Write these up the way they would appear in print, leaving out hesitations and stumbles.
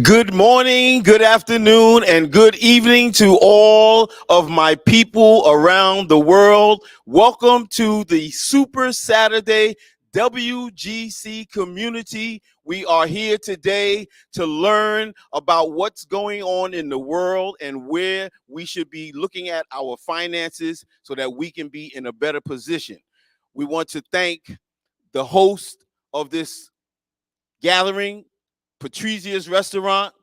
Good morning, good afternoon, and good evening to all of my people around the world. Welcome to the Super Saturday WGC community. We are here today to learn about what's going on in the world and where we should be looking at our finances so that we can be in a better position. We want to thank the host of this gathering, Patrizia's Restaurant.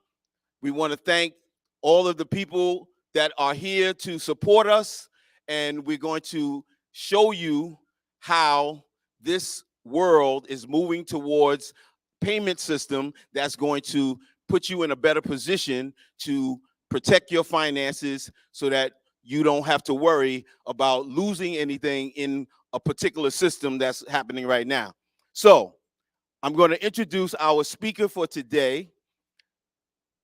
We want to thank all of the people that are here to support us, and we're going to show you how this world is moving towards payment system that's going to put you in a better position to protect your finances so that you don't have to worry about losing anything in a particular system that's happening right now. So I'm going to introduce our speaker for today.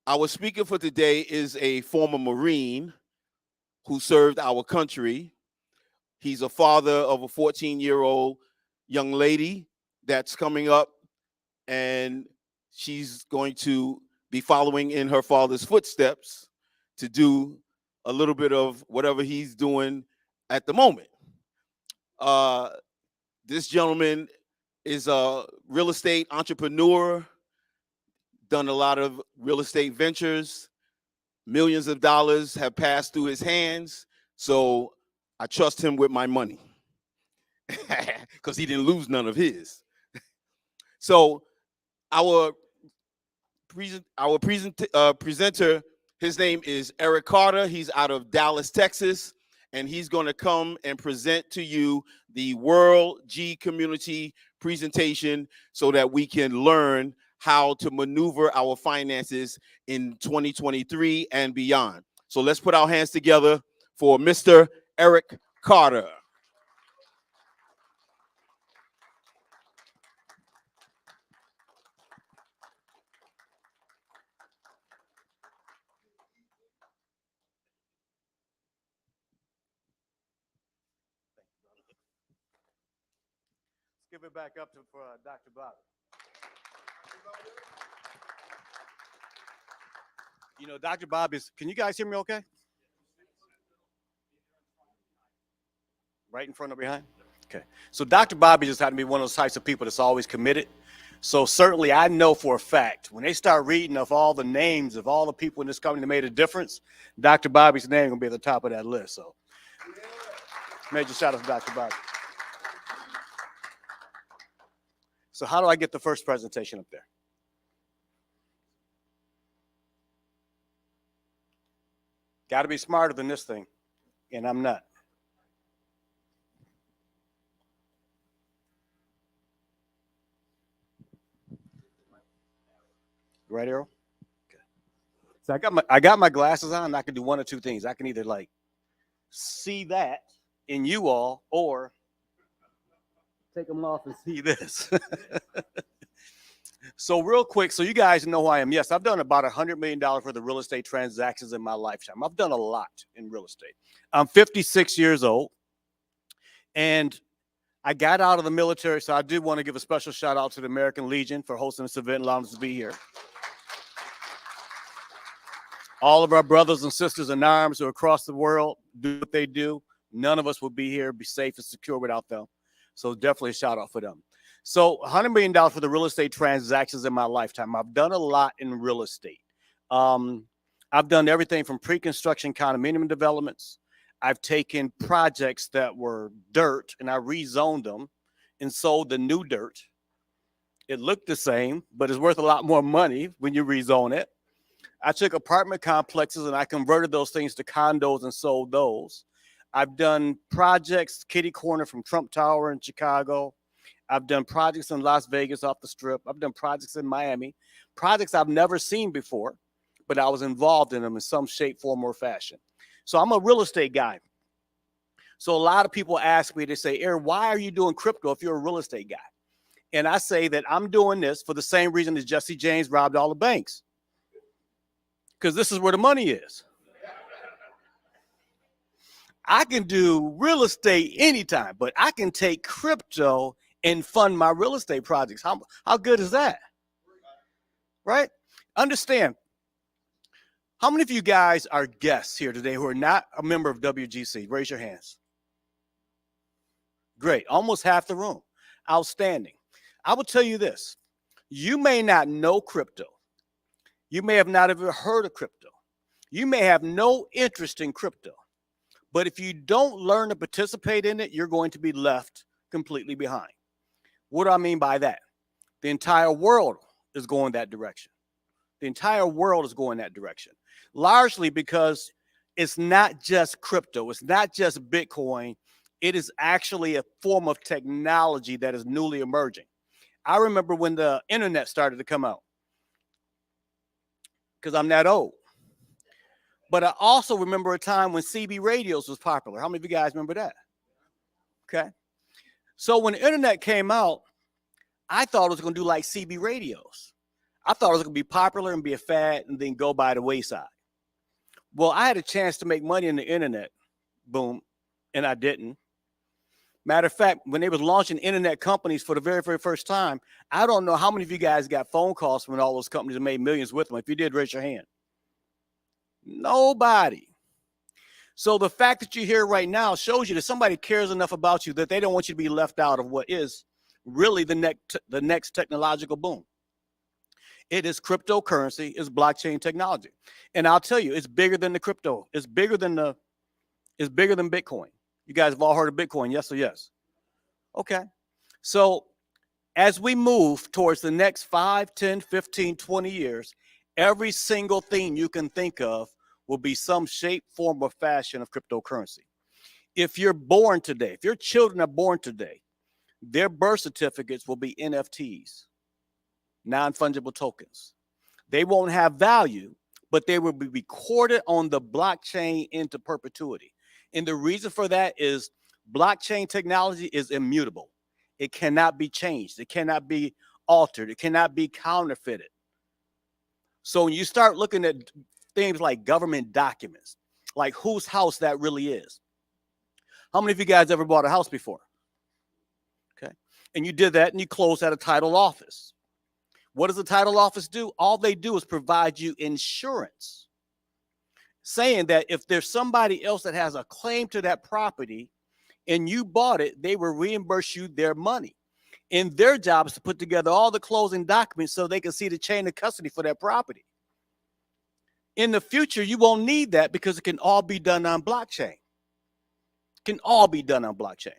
Our speaker for today is a former Marine who served our country. He's a father of a 14-year-old young lady that's coming up, and she's going to be following in her father's footsteps to do a little bit of whatever he's doing at the moment. This gentleman is a real estate entrepreneur, done a lot of real estate ventures. Millions of dollars have passed through his hands, so I trust him with my money because he didn't lose none of his. So our presenter, his name is Eric Carter. He's out of Dallas, Texas, and he's going to come and present to you the World G Community presentation so that we can learn how to maneuver our finances in 2023 and beyond. So let's put our hands together for Mr. Eric Carter. Give it back up to Dr. Bobby. You know, Dr. Bob is, can you guys hear me okay? Right in front or behind? Okay. So Dr. Bobby just had to be one of those types of people that's always committed. So certainly I know for a fact, when they start reading of all the names of all the people in this company that made a difference, Dr. Bobby's name is going to be at the top of that list. So major shout out to Dr. Bobby. So how do I get the first presentation up there? Got to be smarter than this thing, and I'm not. Right arrow? Okay. So I got my glasses on, and I can do one or two things. I can either like see that in you all, or take them off and see this. So real quick, so you guys know who I am. Yes, I've done about $100 million worth of real estate transactions in my lifetime. I've done a lot in real estate. I'm 56 years old, and I got out of the military, so I do want to give a special shout out to the American Legion for hosting this event and allowing us to be here. All of our brothers and sisters in arms who are across the world do what they do. None of us would be here, be safe and secure without them. So definitely a shout out for them. So $100 million for the real estate transactions in my lifetime. I've done a lot in real estate. I've done everything from pre-construction condominium developments. I've taken projects that were dirt and I rezoned them and sold the new dirt. It looked the same, but it's worth a lot more money when you rezone it. I took apartment complexes and I converted those things to condos and sold those. I've done projects, kitty corner from Trump Tower in Chicago. I've done projects in Las Vegas off the strip. I've done projects in Miami, projects I've never seen before, but I was involved in them in some shape, form, or fashion. So I'm a real estate guy. So a lot of people ask me, they say, Aaron, why are you doing crypto if you're a real estate guy? And I say that I'm doing this for the same reason as Jesse James robbed all the banks. Because this is where the money is. I can do real estate anytime, but I can take crypto and fund my real estate projects. How good is that? Right? Understand, How many of you guys are guests here today who are not a member of WGC? Raise your hands. Great. Almost half the room. Outstanding. I will tell you this. You may not know crypto. You may have not ever heard of crypto. You may have no interest in crypto. But if you don't learn to participate in it, you're going to be left completely behind. What do I mean by that? The entire world is going that direction. The entire world is going that direction. Largely because it's not just crypto. It's not just Bitcoin. It is actually a form of technology that is newly emerging. I remember when the internet started to come out, because I'm that old. But I also remember a time when CB radios was popular. How many of you guys remember that? Okay. So when the internet came out, I thought it was going to do like CB radios. I thought it was going to be popular and be a fad and then go by the wayside. Well, I had a chance to make money in the internet. Boom. And I didn't. Matter of fact, when they was launching internet companies for the very, very first time, I don't know how many of you guys got phone calls from all those companies and made millions with them. If you did, raise your hand. Nobody. So the fact that you're here right now shows you that somebody cares enough about you that they don't want you to be left out of what is really the next technological boom. It is cryptocurrency, it's blockchain technology. And I'll tell you, it's bigger than the crypto. It's bigger than Bitcoin. You guys have all heard of Bitcoin, yes or yes? Okay. So as we move towards the next 5, 10, 15, 20 years, every single thing you can think of will be some shape, form, or fashion of cryptocurrency. If you're born today, if your children are born today, their birth certificates will be NFTs, non-fungible tokens. They won't have value, but they will be recorded on the blockchain into perpetuity. And the reason for that is blockchain technology is immutable. It cannot be changed. It cannot be altered. It cannot be counterfeited. So when you start looking at things like government documents, like whose house that really is. How many of you guys ever bought a house before? Okay. And you did that and you closed out a title office. What does the title office do? All they do is provide you insurance, saying that if there's somebody else that has a claim to that property and you bought it, they will reimburse you their money. And their job is to put together all the closing documents so they can see the chain of custody for that property. In the future, you won't need that because it can all be done on blockchain. It can all be done on blockchain.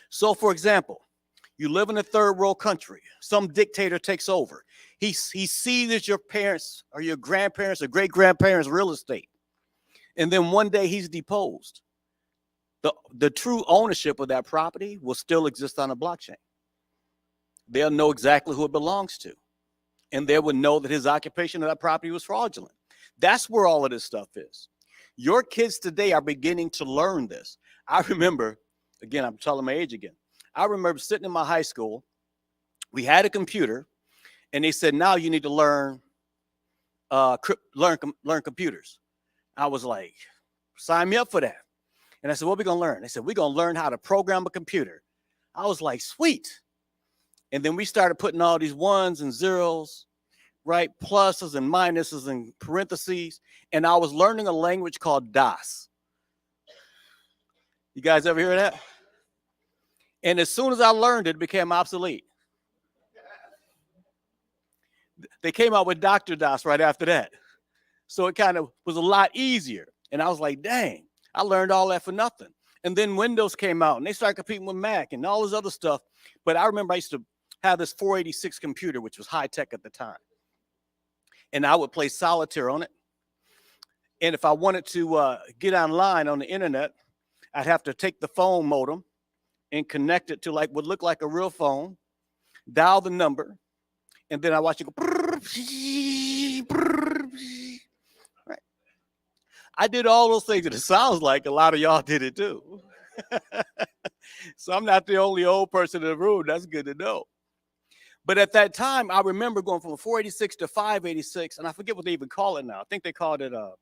So, for example, you live in a third world country. Some dictator takes over. He seizes your parents or your grandparents or great-grandparents' real estate. And then one day he's deposed. The true ownership of that property will still exist on a blockchain. They'll know exactly who it belongs to. And they will know that his occupation of that property was fraudulent. That's where all of this stuff is. Your kids today are beginning to learn this. I remember, again, I'm telling my age again. I remember sitting in my high school. We had a computer, and they said, now you need to learn computers. I was like, sign me up for that. And I said, what are we going to learn? They said, we're going to learn how to program a computer. I was like, sweet. And then we started putting all these ones and zeros, right? Pluses and minuses and parentheses. And I was learning a language called DOS. You guys ever hear of that? And as soon as I learned it, it became obsolete. They came out with Dr. DOS right after that. So it kind of was a lot easier. And I was like, dang, I learned all that for nothing. And then Windows came out and they started competing with Mac and all this other stuff. But I remember I used to have this 486 computer, which was high tech at the time. And I would play solitaire on it. And if I wanted to get online on the internet, I'd have to take the phone modem and connect it to like what looked like a real phone, dial the number, and then I watch it go. Right. I did all those things, and it sounds like a lot of y'all did it too. So I'm not the only old person in the room. That's good to know. But at that time, I remember going from 486 to 586, and I forget what they even call it now. I think they called it now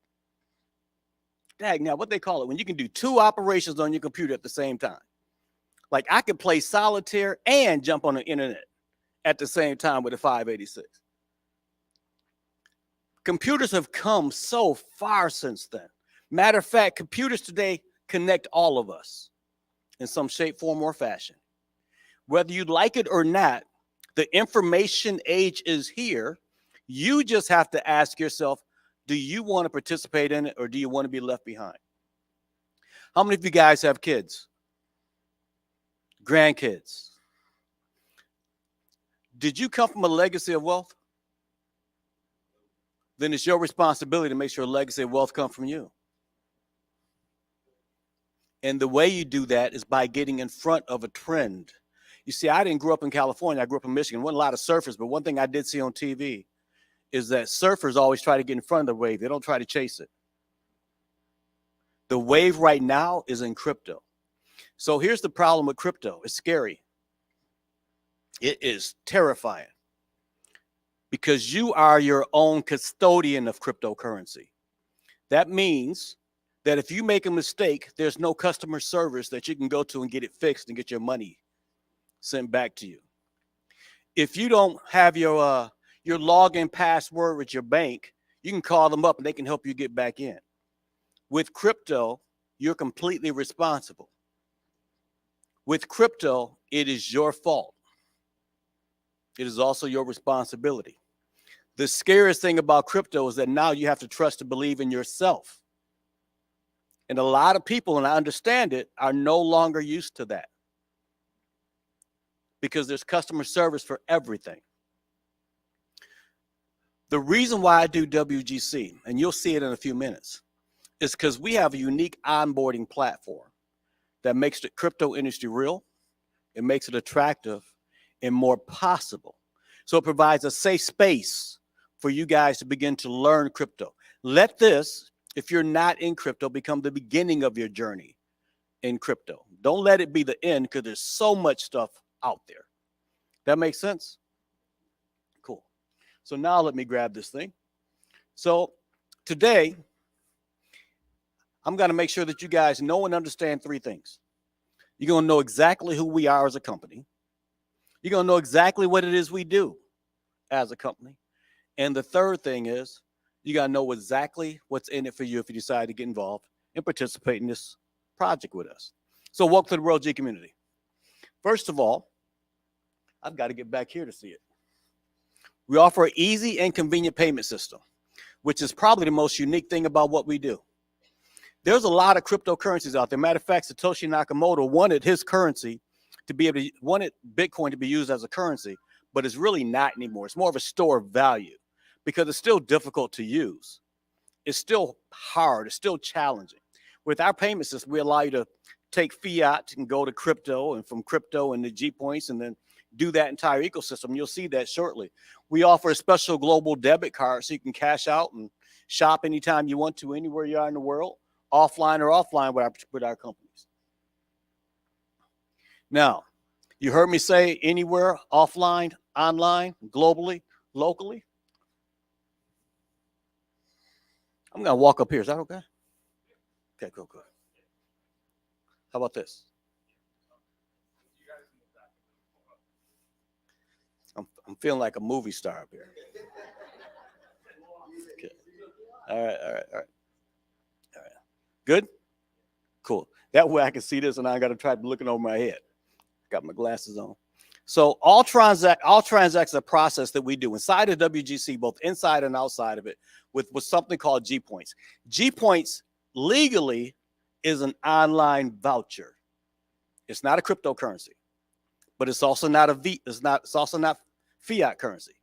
what they call it when you can do 2 operations on your computer at the same time. Like I could play solitaire and jump on the internet at the same time with a 586. Computers have come so far since then. Matter of fact, computers today connect all of us in some shape, form, or fashion. Whether you like it or not, the information age is here. You just have to ask yourself, do you want to participate in it or do you want to be left behind? How many of you guys have kids? Grandkids? Did you come from a legacy of wealth? Then it's your responsibility to make sure a legacy of wealth comes from you. And the way you do that is by getting in front of a trend. You see, I didn't grow up in California. I grew up in Michigan. Wasn't a lot of surfers, but one thing I did see on TV is that surfers always try to get in front of the wave. They don't try to chase it. The wave right now is in crypto. So here's the problem with crypto. It's scary. It is terrifying because you are your own custodian of cryptocurrency. That means that if you make a mistake, there's no customer service that you can go to and get it fixed and get your money sent back to you. If you don't have your login password with your bank, you can call them up and they can help you get back in. With crypto, you're completely responsible. With crypto, it is your fault. It is also your responsibility. The scariest thing about crypto is that now you have to trust and believe in yourself. And a lot of people, and I understand it, are no longer used to that because there's customer service for everything. The reason why I do WGC, and you'll see it in a few minutes, is because we have a unique onboarding platform that makes the crypto industry real, it makes it attractive, and more possible. So it provides a safe space for you guys to begin to learn crypto. Let this, if you're not in crypto, become the beginning of your journey in crypto. Don't let it be the end because there's so much stuff out there. That makes sense? Cool. So now let me grab this thing. So today, I'm going to make sure that you guys know and understand three things. You're going to know exactly who we are as a company. You're going to know exactly what it is we do as a company. And the third thing is you got to know exactly what's in it for you if you decide to get involved and participate in this project with us. So welcome to the World G community. First of all, I've got to get back here to see it. We offer an easy and convenient payment system, which is probably the most unique thing about what we do. There's a lot of cryptocurrencies out there. Matter of fact, Satoshi Nakamoto wanted his currency to be able to, wanted Bitcoin to be used as a currency, but it's really not anymore. It's more of a store of value because it's still difficult to use. It's still hard. It's still challenging. With our payment system, we allow you to take fiat and go to crypto, and from crypto into G points, and then do that entire ecosystem. You'll see that shortly. We offer a special global debit card so you can cash out and shop anytime you want to, anywhere you are in the world, offline or offline with our companies. Now, you heard me say anywhere, offline, online, globally, locally. I'm going to walk up here. Is that okay? Okay, cool. How about this? I'm feeling like a movie star up here. Okay. All right. Good? Cool. That way I can see this and I got to try looking over my head. Got my glasses on. So all transactions are processed that we do inside of WGC, both inside and outside of it, with something called G points. G points legally is an online voucher. It's not a cryptocurrency, but it's also not it's also not fiat currency.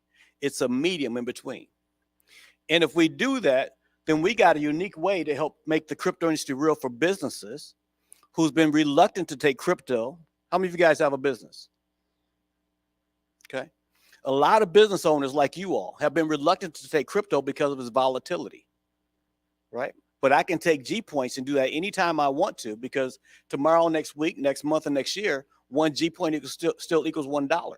It's a medium in between. And if we do that, then we got a unique way to help make the crypto industry real for businesses who's been reluctant to take crypto. How many of you guys have a business? Okay. A lot of business owners like you all have been reluctant to take crypto because of its volatility, right? But I can take G points and do that anytime I want to, because tomorrow, next week, next month, and next year, one G point still equals $1.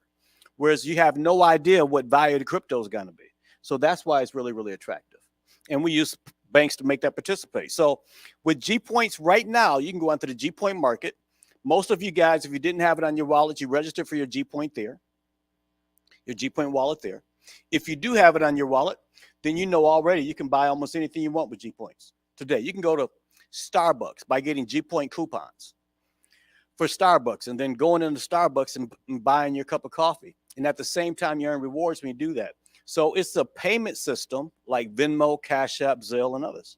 Whereas you have no idea what value the crypto is going to be. So that's why it's really, really attractive. And we use banks to make that participate. So with G points right now, you can go onto the G point market. Most of you guys, if you didn't have it on your wallet, you registered for your G point there, your G point wallet there. If you do have it on your wallet, then you know already you can buy almost anything you want with G points today. You can go to Starbucks by getting G point coupons for Starbucks, and then going into Starbucks and buying your cup of coffee. And at the same time, you earn rewards when you do that. So it's a payment system like Venmo, Cash App, Zelle, and others.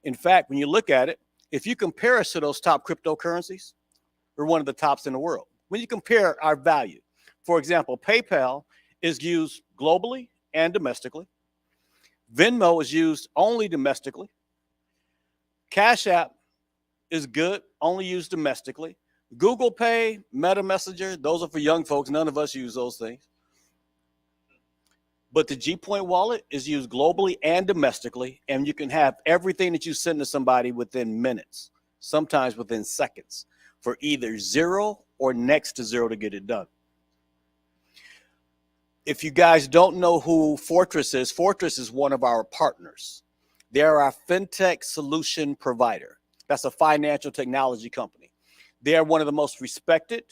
In fact, when you look at it, if you compare us to those top cryptocurrencies, we're one of the tops in the world. When you compare our value, for example, PayPal is used globally and domestically. Venmo is used only domestically. Cash App is good, only used domestically. Google Pay, Meta Messenger, those are for young folks. None of us use those things. But the G Point wallet is used globally and domestically, and you can have everything that you send to somebody within minutes, sometimes within seconds, for either zero or next to zero to get it done. If you guys don't know who Fortress is one of our partners. They're our fintech solution provider. That's a financial technology company. They are one of the most respected,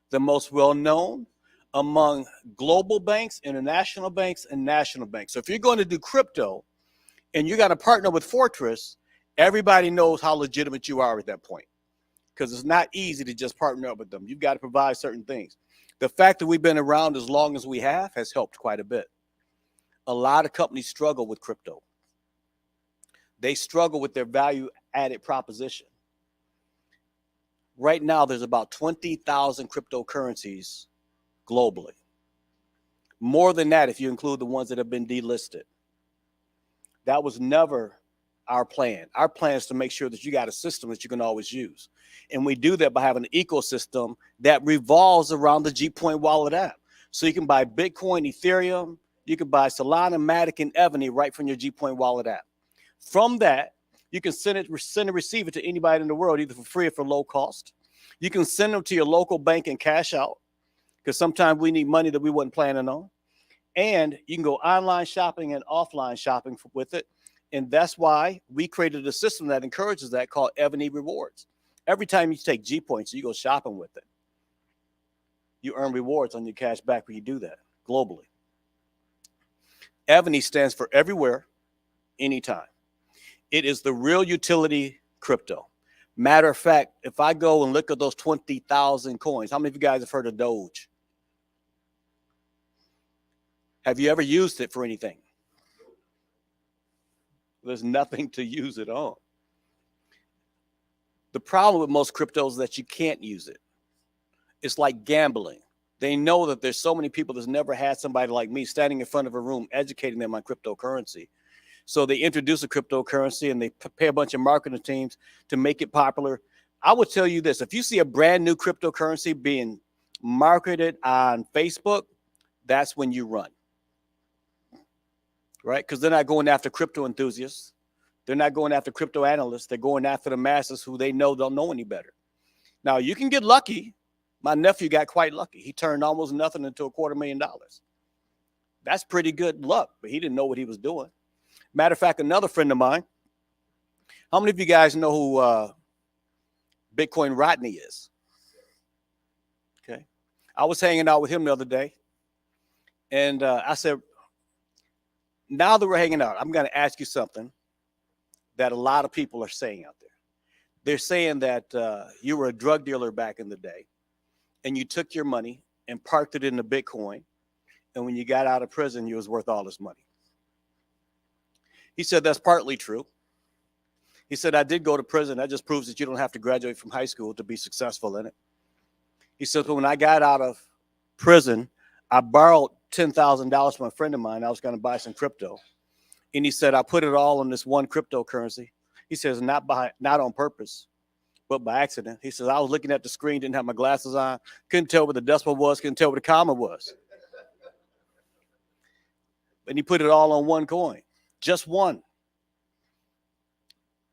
the most well-known among global banks, international banks, and national banks. So if you're going to do crypto and you got to partner with Fortress, everybody knows how legitimate you are at that point, because it's not easy to just partner up with them. You've got to provide certain things. The fact that we've been around as long as we have has helped quite a bit. A lot of companies struggle with crypto. They struggle with their value-added proposition. Right now, there's about 20,000 cryptocurrencies globally. More than that if you include the ones that have been delisted. That was never our plan. Our plan is to make sure that you got a system that you can always use. And we do that by having an ecosystem that revolves around the G Point wallet app. So you can buy Bitcoin, Ethereum, you can buy Solana, Matic, and Ebony right from your G Point wallet app. From that, you can send and receive it to anybody in the world, either for free or for low cost. You can send them to your local bank and cash out, because sometimes we need money that we wasn't planning on. And you can go online shopping and offline shopping with it. And that's why we created a system that encourages that, called Ebony Rewards. Every time you take G points, you go shopping with it. You earn rewards on your cash back when you do that globally. Ebony stands for everywhere, anytime. It is the real utility crypto. Matter of fact, if I go and look at those 20,000 coins, how many of you guys have heard of Doge? Have you ever used it for anything? There's nothing to use it on. The problem with most cryptos is that you can't use it. It's like gambling. They know that there's so many people that's never had somebody like me standing in front of a room educating them on cryptocurrency. So they introduce a cryptocurrency and they pay a bunch of marketing teams to make it popular. I would tell you this: if you see a brand new cryptocurrency being marketed on Facebook, that's when you run. Right? Because they're not going after crypto enthusiasts. They're not going after crypto analysts. They're going after the masses who they know don't know any better. Now, you can get lucky. My nephew got quite lucky. He turned almost nothing into $250,000. That's pretty good luck, but he didn't know what he was doing. Matter of fact, another friend of mine, how many of you guys know who Bitcoin Rodney is? Okay. I was hanging out with him the other day, and I said, now that we're hanging out, I'm going to ask you something that a lot of people are saying out there. They're saying that you were a drug dealer back in the day, and you took your money and parked it into Bitcoin, and when you got out of prison, you was worth all this money. He said that's partly true. He said, I did go to prison. That just proves that you don't have to graduate from high school to be successful in it. He said, but when I got out of prison, I borrowed $10,000 from a friend of mine. I was going to buy some crypto. And he said, I put it all on this one cryptocurrency. He says, not on purpose, but by accident. He says, I was looking at the screen, didn't have my glasses on, couldn't tell where the decimal was, couldn't tell where the comma was. And he put it all on one coin. Just one.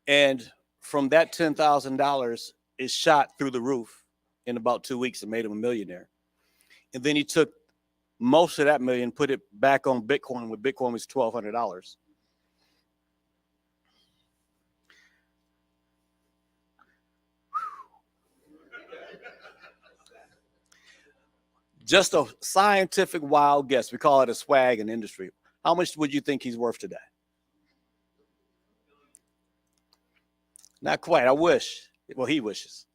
And from that $10,000, it shot through the roof in about 2 weeks and made him a millionaire. And then he took most of that million, put it back on Bitcoin when Bitcoin was $1,200. Just a scientific wild guess. We call it a swag in industry. How much would you think he's worth today? Not quite. I wish. Well, he wishes.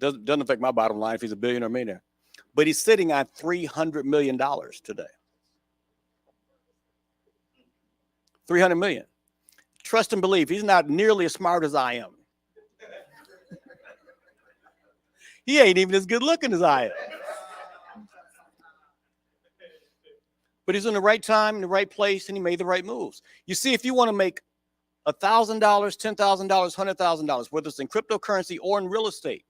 Doesn't affect my bottom line if he's a billionaire or millionaire. But he's sitting on $300 million today. 300 million. Trust and believe, he's not nearly as smart as I am. He ain't even as good looking as I am. But he's in the right time, in the right place, and he made the right moves. You see, if you want to make $1,000, $10,000, $100,000, whether it's in cryptocurrency or in real estate,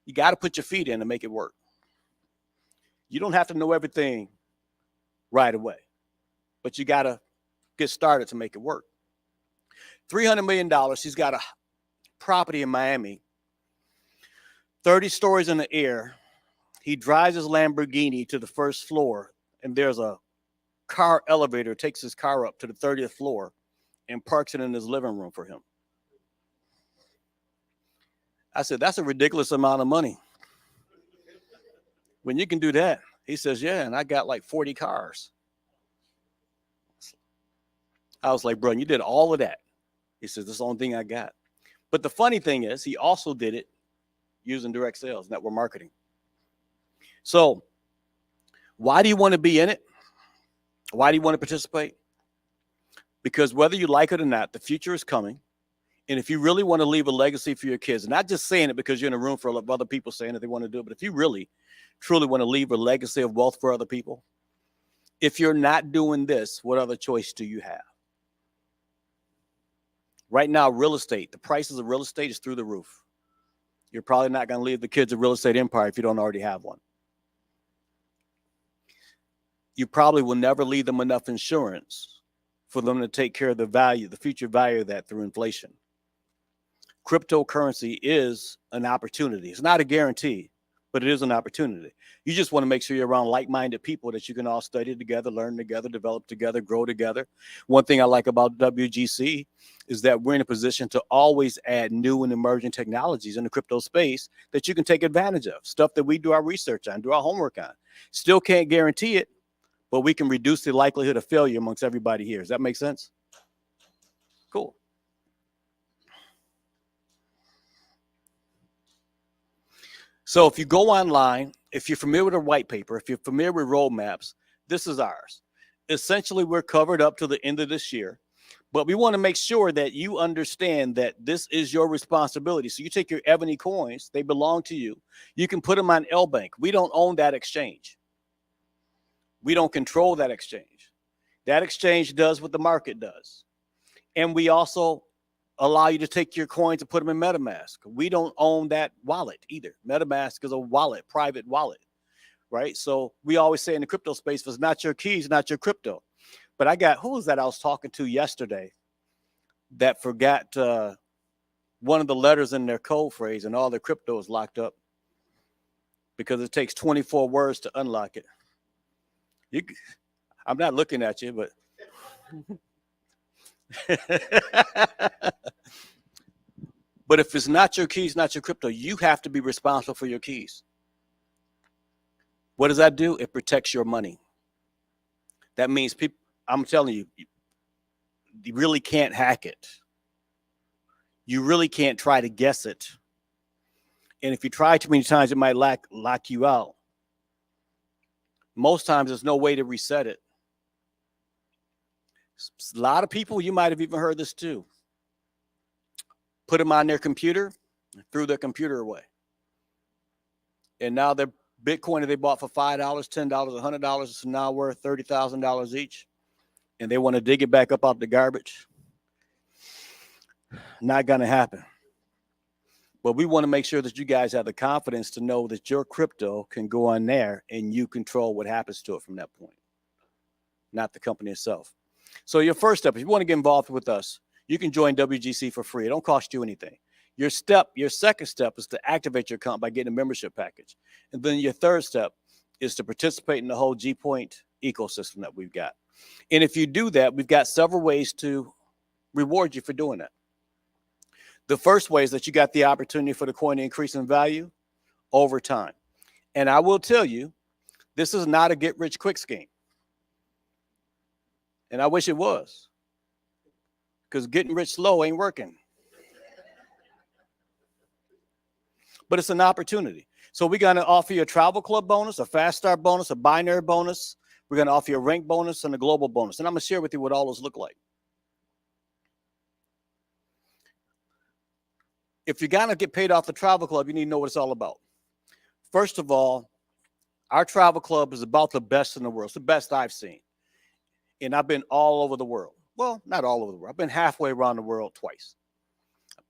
you got to put your feet in to make it work. You don't have to know everything right away, but you got to get started to make it work. $300 million. He's got a property in Miami, 30 stories in the air. He drives his Lamborghini to the first floor, and there's a car elevator, takes his car up to the 30th floor and parks it in his living room for him. I said, that's a ridiculous amount of money. When you can do that, he says, yeah, and I got like 40 cars. I was like, bro, you did all of that. He says, that's the only thing I got. But the funny thing is, he also did it using direct sales, network marketing. So why do you want to be in it? Why do you want to participate? Because whether you like it or not, the future is coming. And if you really want to leave a legacy for your kids, and not just saying it because you're in a room full of other people saying that they want to do it, but if you really, truly want to leave a legacy of wealth for other people, if you're not doing this, what other choice do you have? Right now, real estate, the prices of real estate is through the roof. You're probably not going to leave the kids a real estate empire if you don't already have one. You probably will never leave them enough insurance for them to take care of the value, the future value of that through inflation. Cryptocurrency is an opportunity. It's not a guarantee, but it is an opportunity. You just want to make sure you're around like-minded people that you can all study together, learn together, develop together, grow together. One thing I like about WGC is that we're in a position to always add new and emerging technologies in the crypto space that you can take advantage of, stuff that we do our research on, do our homework on. Still can't guarantee it, but we can reduce the likelihood of failure amongst everybody here. Does that make sense? Cool. So if you go online, if you're familiar with a white paper, if you're familiar with roadmaps, this is ours. Essentially, we're covered up to the end of this year, but we want to make sure that you understand that this is your responsibility. So you take your Ebony coins, they belong to you. You can put them on LBank. We don't own that exchange. We don't control that exchange. That exchange does what the market does. And we also allow you to take your coins and put them in MetaMask. We don't own that wallet either. MetaMask is a wallet, private wallet, right? So we always say in the crypto space, if it's not your keys, not your crypto. But I got, who was that I was talking to yesterday that forgot one of the letters in their code phrase and all their crypto is locked up because it takes 24 words to unlock it. I'm not looking at you, but but if it's not your keys, not your crypto, you have to be responsible for your keys. What does that do? It protects your money. That means people, I'm telling you, you really can't hack it. You really can't try to guess it. And if you try too many times, it might lock you out. Most times there's no way to reset it. A lot of people, you might have even heard this too, put them on their computer, threw their computer away. And now their Bitcoin that they bought for $5, $10, $100 is now worth $30,000 each. And they want to dig it back up out the garbage. Not going to happen. But we want to make sure that you guys have the confidence to know that your crypto can go on there and you control what happens to it from that point, not the company itself. So your first step, if you want to get involved with us, you can join WGC for free. It don't cost you anything. Your second step is to activate your account by getting a membership package. And then your third step is to participate in the whole G-Point ecosystem that we've got. And if you do that, we've got several ways to reward you for doing that. The first way is that you got the opportunity for the coin to increase in value over time. And I will tell you, this is not a get-rich-quick scheme. And I wish it was, because getting rich slow ain't working. But it's an opportunity. So we're going to offer you a travel club bonus, a fast start bonus, a binary bonus. We're going to offer you a rank bonus and a global bonus. And I'm going to share with you what all those look like. If you're going to get paid off the travel club, you need to know what it's all about. First of all, our travel club is about the best in the world. It's the best I've seen. And I've been all over the world. Well, not all over the world. I've been halfway around the world twice.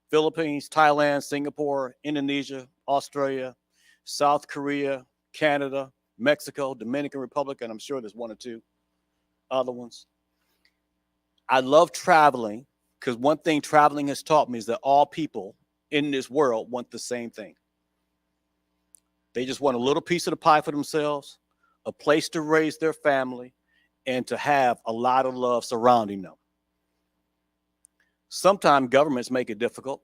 Philippines, Thailand, Singapore, Indonesia, Australia, South Korea, Canada, Mexico, Dominican Republic, and I'm sure there's one or two other ones. I love traveling because one thing traveling has taught me is that all people in this world want the same thing. They just want a little piece of the pie for themselves, a place to raise their family, and to have a lot of love surrounding them. Sometimes governments make it difficult,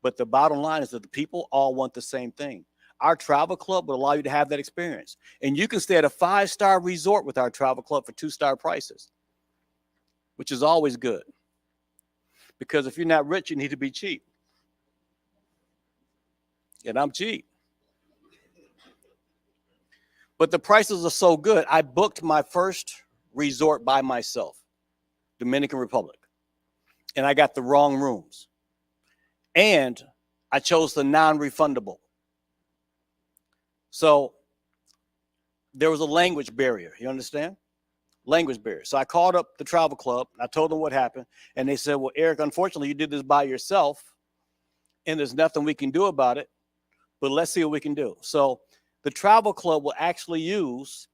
but the bottom line is that the people all want the same thing. Our travel club will allow you to have that experience. And you can stay at a 5-star resort with our travel club for 2-star prices, which is always good. Because if you're not rich, you need to be cheap. And I'm cheap. But the prices are so good. I booked my first resort by myself, Dominican Republic. And I got the wrong rooms. And I chose the non-refundable. So there was a language barrier. You understand? Language barrier. So I called up the travel club. I told them what happened. And they said, well, Eric, unfortunately, you did this by yourself. And there's nothing we can do about it. But let's see what we can do. So the travel club will actually use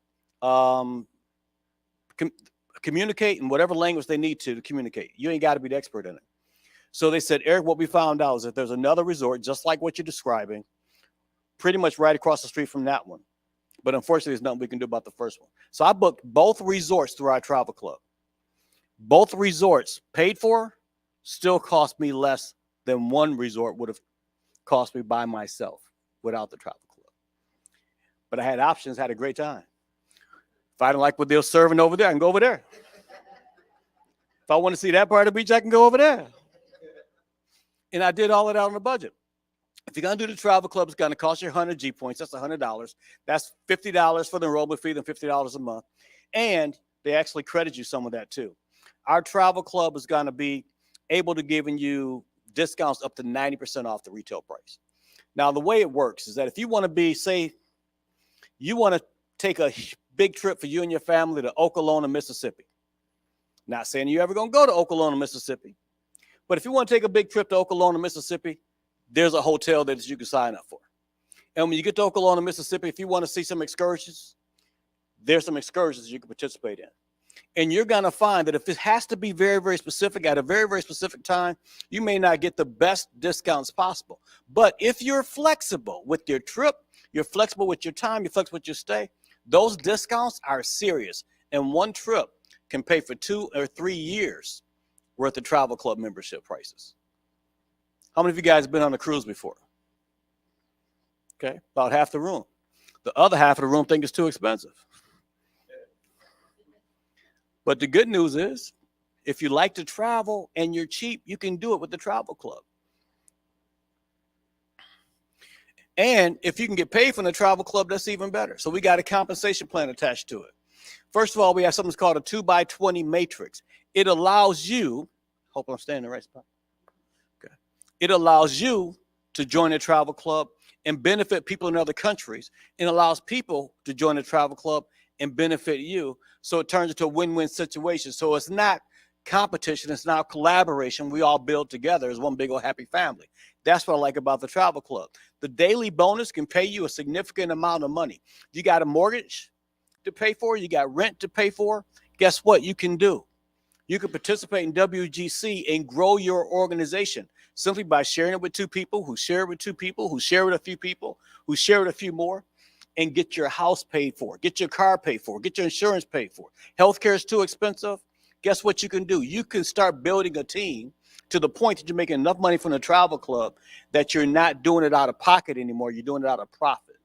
communicate in whatever language they need to communicate. You ain't got to be the expert in it. So they said, Eric, what we found out is that there's another resort just like what you're describing, pretty much right across the street from that one. But unfortunately, there's nothing we can do about the first one. So I booked both resorts through our travel club. Both resorts paid for still cost me less than one resort would have cost me by myself without the travel club. But I had options, had a great time. If I don't like what they're serving over there, I can go over there. If I want to see that part of the beach, I can go over there. And I did all of that on a budget. If you're going to do the travel club, it's going to cost you 100 G points. That's $100. That's $50 for the enrollment fee, then $50 a month. And they actually credit you some of that too. Our travel club is going to be able to give you discounts up to 90% off the retail price. Now, the way it works is that if you want to be, say, you want to take a big trip for you and your family to Okolona, Mississippi. Not saying you're ever going to go to Okolona, Mississippi. But if you want to take a big trip to Okolona, Mississippi, there's a hotel that you can sign up for. And when you get to Okolona, Mississippi, if you want to see some excursions, there's some excursions you can participate in. And you're going to find that if it has to be very, very specific at a very, very specific time, you may not get the best discounts possible. But if you're flexible with your trip, you're flexible with your time, you're flexible with your stay, those discounts are serious. And one trip can pay for 2 or 3 years worth of travel club membership prices. How many of you guys have been on a cruise before? Okay, about half the room. The other half of the room think it's too expensive. But the good news is, if you like to travel and you're cheap, you can do it with the travel club. And if you can get paid from the travel club, that's even better. So we got a compensation plan attached to it. First of all, we have something called a 2x20 matrix. It allows you, hope I'm staying in the right spot. Okay. It allows you to join a travel club and benefit people in other countries. It allows people to join a travel club and benefit you. So it turns into a win-win situation. So it's not competition, it's now collaboration. We all build together as one big old happy family. That's what I like about the travel club. The daily bonus can pay you a significant amount of money. You got a mortgage to pay for, you got rent to pay for. Guess what you can do? You can participate in WGC and grow your organization simply by sharing it with 2 people, who share it with 2 people, who share it with a few people, who share it with a few more, and get your house paid for, get your car paid for, get your insurance paid for. Healthcare is too expensive. Guess what you can do? You can start building a team to the point that you're making enough money from the travel club that you're not doing it out of pocket anymore. You're doing it out of profit.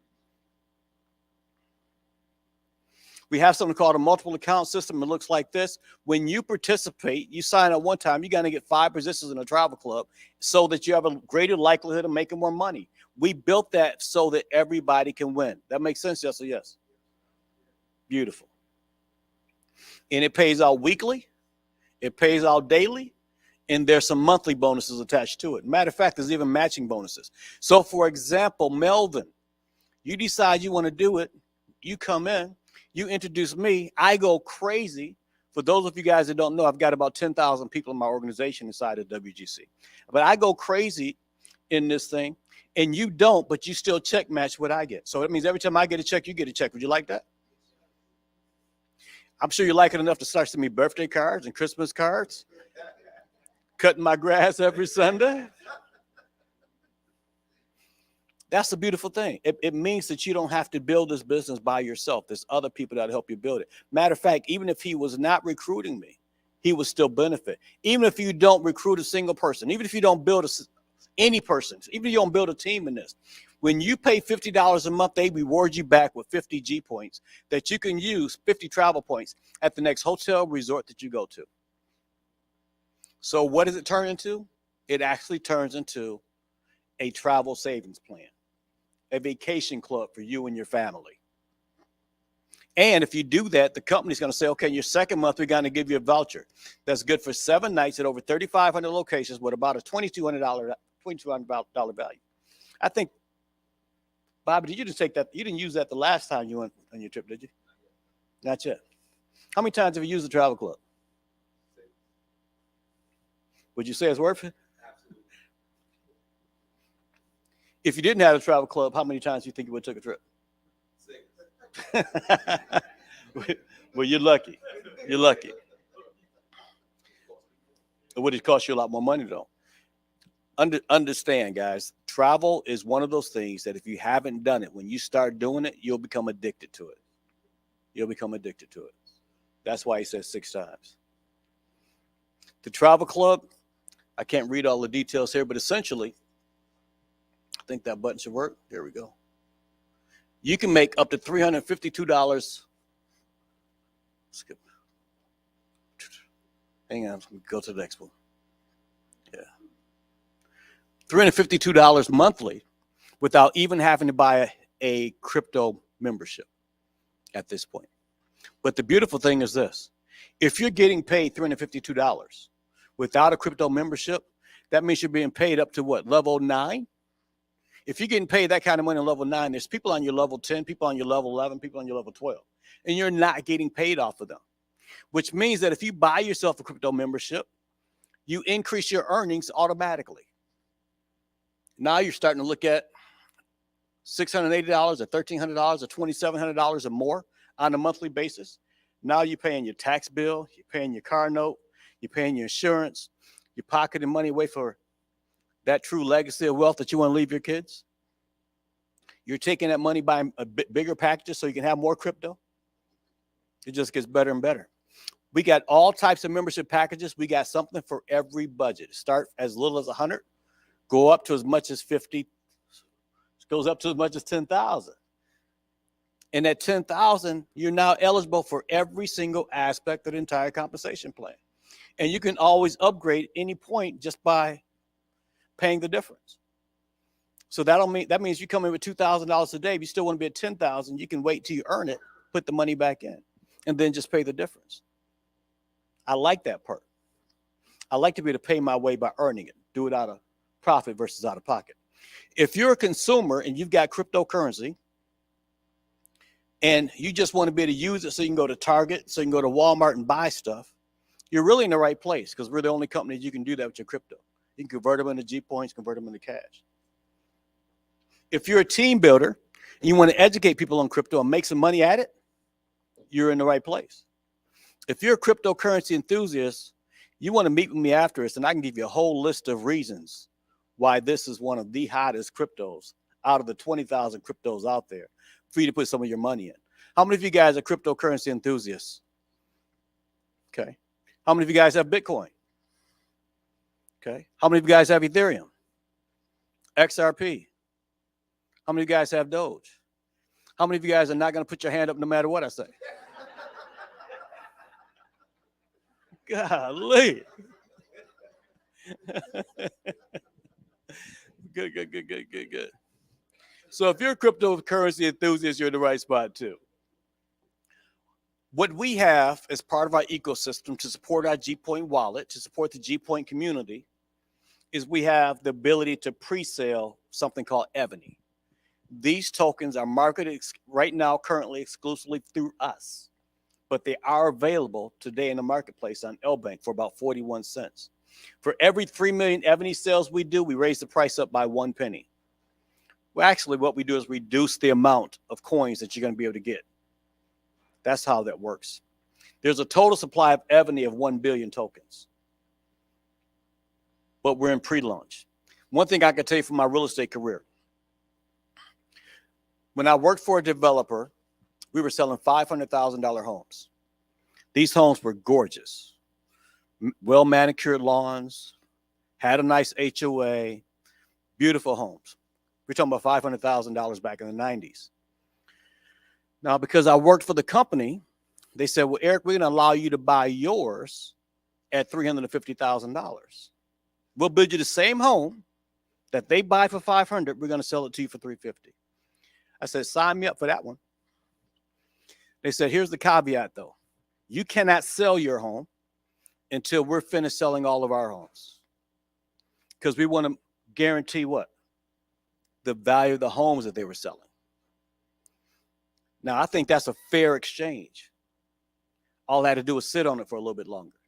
We have something called a multiple account system. It looks like this. When you participate, you sign up one time, you're going to get 5 positions in a travel club so that you have a greater likelihood of making more money. We built that so that everybody can win. That makes sense, yes or yes? Beautiful. And it pays out weekly. It pays out daily. And there's some monthly bonuses attached to it. Matter of fact, there's even matching bonuses. So, for example, Melvin, you decide you want to do it. You come in. You introduce me. I go crazy. For those of you guys that don't know, I've got about 10,000 people in my organization inside of WGC. But I go crazy in this thing. And you don't, but you still check match what I get. So that means every time I get a check, you get a check. Would you like that? I'm sure you like it enough to start sending me birthday cards and Christmas cards. Cutting my grass every Sunday. That's the beautiful thing. It means that you don't have to build this business by yourself. There's other people that help you build it. Matter of fact, even if he was not recruiting me, he would still benefit. Even if you don't recruit a single person, even if you don't build any person, even if you don't build a team in this, when you pay $50 a month, they reward you back with 50 G points that you can use, 50 travel points at the next hotel resort that you go to. So what does it turn into? It actually turns into a travel savings plan, a vacation club for you and your family. And if you do that, the company's going to say, okay, your second month, we're going to give you a voucher that's good for 7 nights at over 3,500 locations with about a $2,200 value. I think, Bobby, did you just take that? You didn't use that the last time you went on your trip, did you? Not yet. How many times have you used the travel club? Would you say it's worth it? Absolutely. If you didn't have a travel club, how many times do you think you would have took a trip? Well, you're lucky. You're lucky. It would have cost you a lot more money, though. Understand, guys, travel is one of those things that if you haven't done it, when you start doing it, you'll become addicted to it. You'll become addicted to it. That's why he says 6 times. The travel club, I can't read all the details here, but essentially, I think that button should work. There we go. You can make up to $352. Skip. Hang on, let me go to the next one. Yeah. $352 monthly without even having to buy a crypto membership at this point. But the beautiful thing is this. If you're getting paid $352 without a crypto membership, that means you're being paid up to what, level 9? If you're getting paid that kind of money on level 9, there's people on your level 10, people on your level 11, people on your level 12, and you're not getting paid off of them, which means that if you buy yourself a crypto membership, you increase your earnings automatically. Now you're starting to look at $680 or $1,300 or $2,700 or more on a monthly basis. Now you're paying your tax bill, you're paying your car note, you're paying your insurance, you're pocketing money away for that true legacy of wealth that you want to leave your kids. You're taking that money, buying a bigger packages so you can have more crypto. It just gets better and better. We got all types of membership packages. We got something for every budget. Start as little as 100, go up to as much as 50, goes up to as much as 10,000. And at 10,000, you're now eligible for every single aspect of the entire compensation plan. And you can always upgrade any point just by paying the difference. So that means you come in with $2,000 a day. If you still want to be at 10,000, you can wait till you earn it, put the money back in, and then just pay the difference. I like that part. I like to be able to pay my way by earning it, do it out of profit versus out of pocket. If you're a consumer and you've got cryptocurrency and you just want to be able to use it so you can go to Target, so you can go to Walmart and buy stuff, you're really in the right place because we're the only company you can do that with your crypto. You can convert them into G points, convert them into cash. If you're a team builder and you want to educate people on crypto and make some money at it, you're in the right place. If you're a cryptocurrency enthusiast, you want to meet with me after this, and I can give you a whole list of reasons why this is one of the hottest cryptos out of the 20,000 cryptos out there for you to put some of your money in. How many of you guys are cryptocurrency enthusiasts? Okay. How many of you guys have Bitcoin? Okay. How many of you guys have Ethereum? XRP? How many of you guys have Doge? How many of you guys are not going to put your hand up no matter what I say? Golly. Good. So if you're a cryptocurrency enthusiast, you're in the right spot too. What we have as part of our ecosystem to support our G Point wallet, to support the G Point community, is we have the ability to pre-sale something called Ebony. These tokens are marketed right now, currently exclusively through us, but they are available today in the marketplace on LBank for about 41 cents. For every 3 million Ebony sales we do, we raise the price up by 1 penny. Well, actually, what we do is reduce the amount of coins that you're going to be able to get. That's how that works. There's a total supply of Ebony of 1 billion tokens, but we're in pre-launch. One thing I can tell you from my real estate career, when I worked for a developer, we were selling $500,000 homes. These homes were gorgeous, well manicured lawns, had a nice HOA, beautiful homes. We're talking about $500,000 back in the 90s. Now, because I worked for the company, they said, well, Eric, we're going to allow you to buy yours at $350,000. We'll build you the same home that they buy for $500,000. We're going to sell it to you for $350,000. I said, sign me up for that one. They said, here's the caveat, though. You cannot sell your home until we're finished selling all of our homes, because we want to guarantee what? The value of the homes that they were selling. Now, I think that's a fair exchange. All I had to do was sit on it for a little bit longer,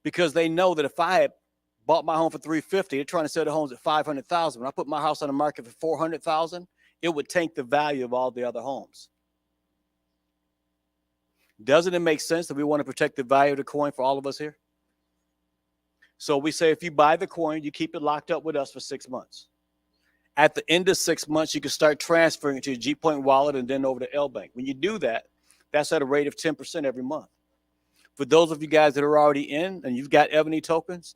because they know that if I had bought my home for $350,000, they're trying to sell the homes at $500,000. When I put my house on the market for $400,000, it would tank the value of all the other homes. Doesn't it make sense that we want to protect the value of the coin for all of us here? So we say, if you buy the coin, you keep it locked up with us for 6 months. At the end of 6 months, you can start transferring it to your G Point wallet and then over to LBank. When you do that, that's at a rate of 10% every month. For those of you guys that are already in and you've got Ebony tokens,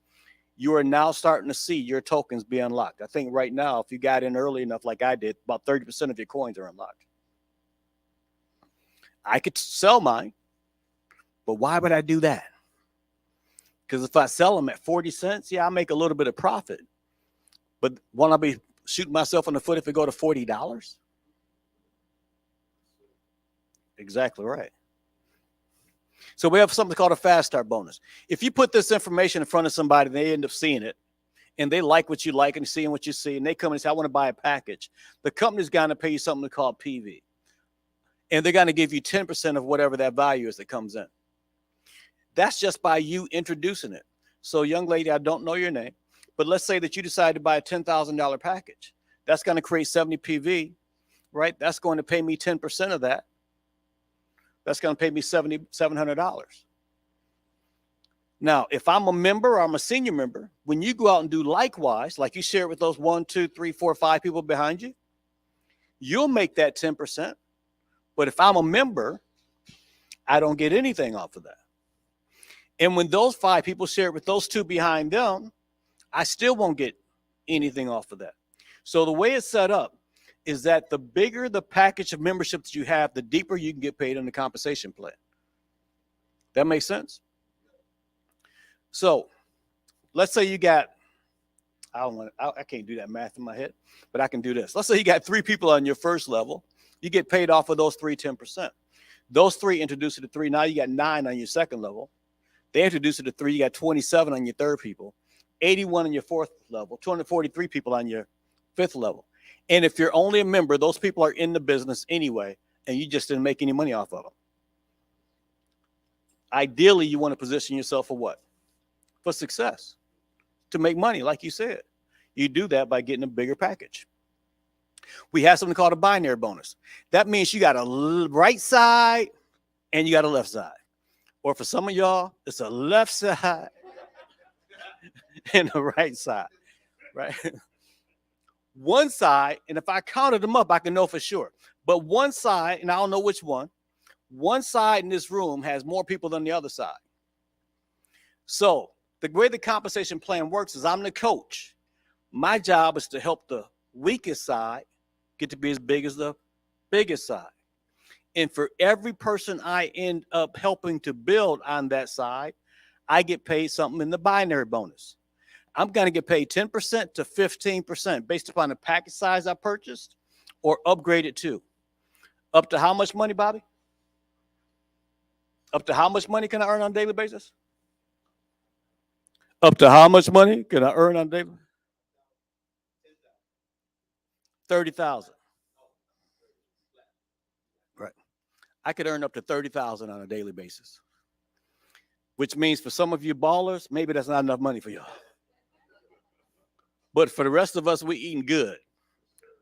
you are now starting to see your tokens be unlocked. I think right now, if you got in early enough like I did, about 30% of your coins are unlocked. I could sell mine, but why would I do that? Because if I sell them at 40 cents, yeah, I'll make a little bit of profit. But won't I be shooting myself in the foot if it go to $40? Exactly right. So we have something called a fast start bonus. If you put this information in front of somebody and they end up seeing it, and they like what you like and seeing what you see, and they come and say, I want to buy a package, the company's going to pay you something called PV. And they're going to give you 10% of whatever that value is that comes in. That's just by you introducing it. So, young lady, I don't know your name, but let's say that you decide to buy a $10,000 package. That's going to create 70 PV, right? That's going to pay me 10% of that. That's going to pay me $700. Now, if I'm a member or I'm a senior member, when you go out and do likewise, like you share it with those 1, 2, 3, 4, 5 people behind you, you'll make that 10%. But if I'm a member, I don't get anything off of that. And when those 5 people share it with those 2 behind them, I still won't get anything off of that. So the way it's set up is that the bigger the package of membership that you have, the deeper you can get paid in the compensation plan. That makes sense? So let's say you got, I can't do that math in my head, but I can do this. Let's say you got 3 people on your first level. You get paid off of those 3 10%. Those 3 introduce you to 3. Now you got 9 on your second level. They introduce you to 3. You got 27 on your third people, 81 on your fourth level, 243 people on your fifth level. And if you're only a member, those people are in the business anyway, and you just didn't make any money off of them. Ideally, you want to position yourself for what? For success, to make money, like you said. You do that by getting a bigger package. We have something called a binary bonus. That means you got a right side and you got a left side. Or for some of y'all, it's a left side and a right side, right? One side, and if I counted them up, I can know for sure. But one side, and I don't know which one side in this room has more people than the other side. So the way the compensation plan works is I'm the coach. My job is to help the weakest side get to be as big as the biggest side. And for every person I end up helping to build on that side, I get paid something in the binary bonus. I'm going to get paid 10% to 15% based upon the package size I purchased or upgraded to. Up to how much money, Bobby? Up to how much money can I earn on a daily basis? Up to how much money can I earn on a daily? 30,000. Right. I could earn up to 30,000 on a daily basis, which means for some of you ballers, maybe that's not enough money for y'all. But for the rest of us, we eating good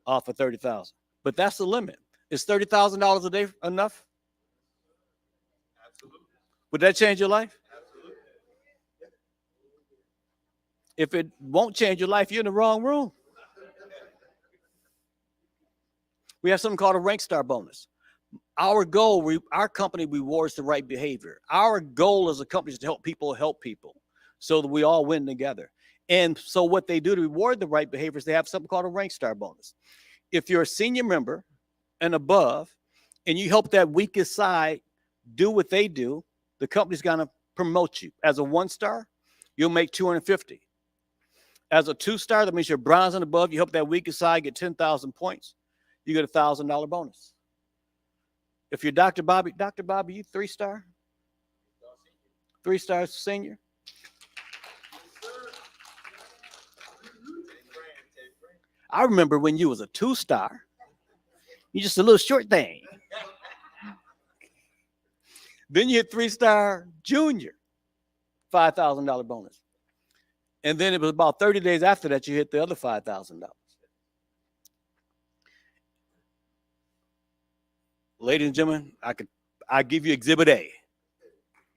off of 30,000. But that's the limit. Is $30,000 a day enough? Absolutely. Would that change your life? Absolutely. If it won't change your life, you're in the wrong room. We have something called a rank star bonus. Our goal, our company rewards the right behavior. Our goal as a company is to help people so that we all win together. And so what they do to reward the right behaviors, they have something called a rank star bonus. If you're a senior member and above, and you help that weakest side do what they do, the company's going to promote you. As a 1-star, you'll make 250. As a 2-star, that means you're bronze and above. You help that weakest side get 10,000 points. You get a $1,000 bonus. If you're Dr. Bobby, you 3-star? 3 stars senior? I remember when you was a 2-star. You just a little short thing. Then you hit 3-star junior, $5,000 bonus. And then it was about 30 days after that you hit the other $5,000. Ladies and gentlemen, I give you Exhibit A.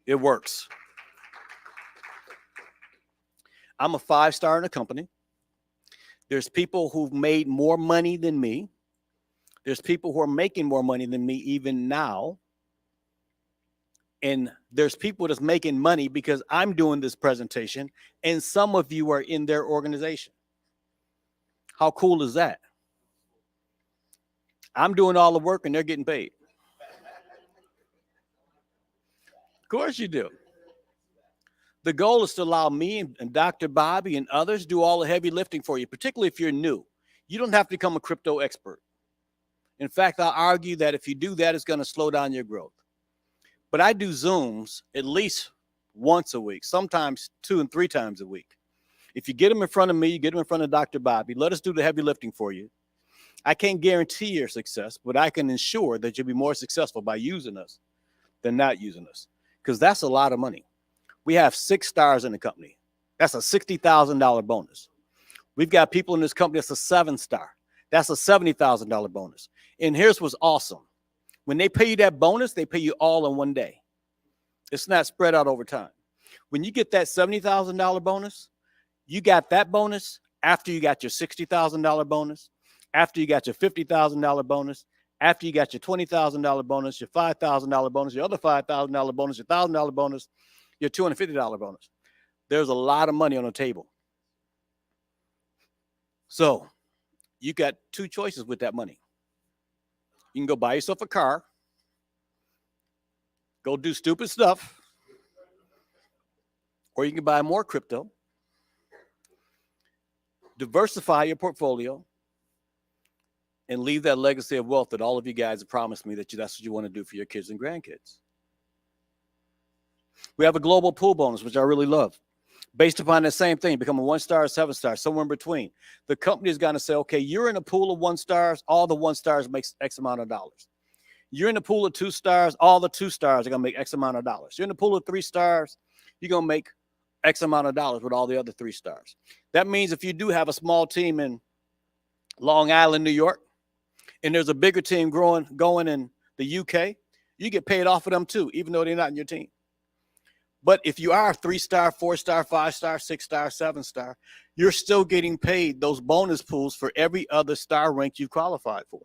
It works. I'm a 5-star in a company. There's people who've made more money than me. There's people who are making more money than me even now. And there's people that's making money because I'm doing this presentation, and some of you are in their organization. How cool is that? I'm doing all the work and they're getting paid. Of course you do. The goal is to allow me and Dr. Bobby and others do all the heavy lifting for you, particularly if you're new. You don't have to become a crypto expert. In fact, I'll argue that if you do that, it's going to slow down your growth. But I do Zooms at least once a week, sometimes 2 and 3 times a week. If you get them in front of me, you get them in front of Dr. Bobby, let us do the heavy lifting for you. I can't guarantee your success, but I can ensure that you'll be more successful by using us than not using us, because that's a lot of money. We have 6 stars in the company. That's a $60,000 bonus. We've got people in this company that's a 7-star. That's a $70,000 bonus. And here's what's awesome. When they pay you that bonus, they pay you all in one day. It's not spread out over time. When you get that $70,000 bonus, you got that bonus after you got your $60,000 bonus, after you got your $50,000 bonus, after you got your $20,000 bonus, your $5,000 bonus, your other $5,000 bonus, your $1,000 bonus, your $250 bonus. There's a lot of money on the table. So you got 2 choices with that money. You can go buy yourself a car, go do stupid stuff, or you can buy more crypto, diversify your portfolio, and leave that legacy of wealth that all of you guys have promised me that's what you want to do for your kids and grandkids. We have a global pool bonus, which I really love. Based upon the same thing, become a 1-star or 7-star, somewhere in between. The company is going to say, okay, you're in a pool of 1-stars, all the 1-stars makes X amount of dollars. You're in a pool of 2-stars, all the 2-stars are going to make X amount of dollars. You're in a pool of 3-stars, you're going to make X amount of dollars with all the other 3-stars. That means if you do have a small team in Long Island, New York, and there's a bigger team going in the UK, you get paid off of them too, even though they're not in your team. But if you are a 3-star, 4-star, 5-star, 6-star, 7-star, you're still getting paid those bonus pools for every other star rank you've qualified for.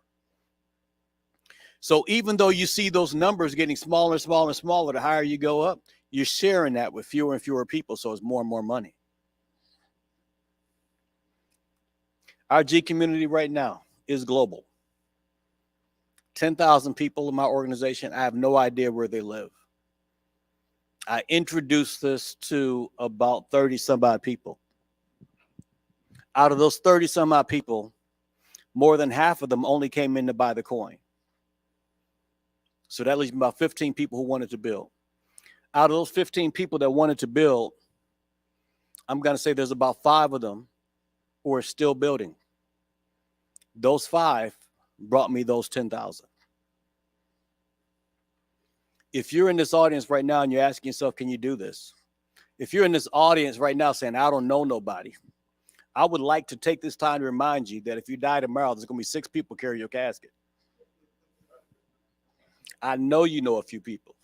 So even though you see those numbers getting smaller and smaller and smaller, the higher you go up, you're sharing that with fewer and fewer people, so it's more and more money. Our G community right now is global. 10,000 people in my organization. I have no idea where they live. I introduced this to about 30 some odd people. Out of those 30 some odd people, more than half of them only came in to buy the coin. So that leaves about 15 people who wanted to build. Out of those 15 people that wanted to build, I'm going to say there's about 5 of them who are still building. Those 5 brought me those 10,000. If you're in this audience right now and you're asking yourself, can you do this? If you're in this audience right now saying, I don't know nobody, I would like to take this time to remind you that if you die tomorrow, there's going to be 6 people carrying your casket. I know you know a few people.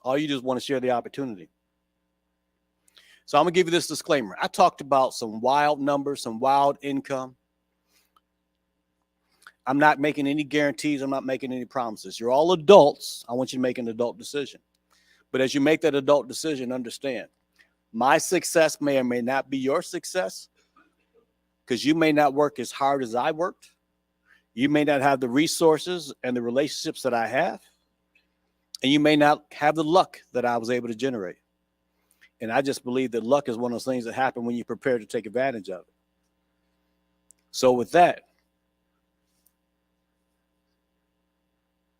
All you just want to share the opportunity. So I'm going to give you this disclaimer. I talked about some wild numbers, some wild income. I'm not making any guarantees. I'm not making any promises. You're all adults. I want you to make an adult decision. But as you make that adult decision, understand, my success may or may not be your success because you may not work as hard as I worked. You may not have the resources and the relationships that I have. And you may not have the luck that I was able to generate. And I just believe that luck is one of those things that happen when you're prepared to take advantage of it. So with that,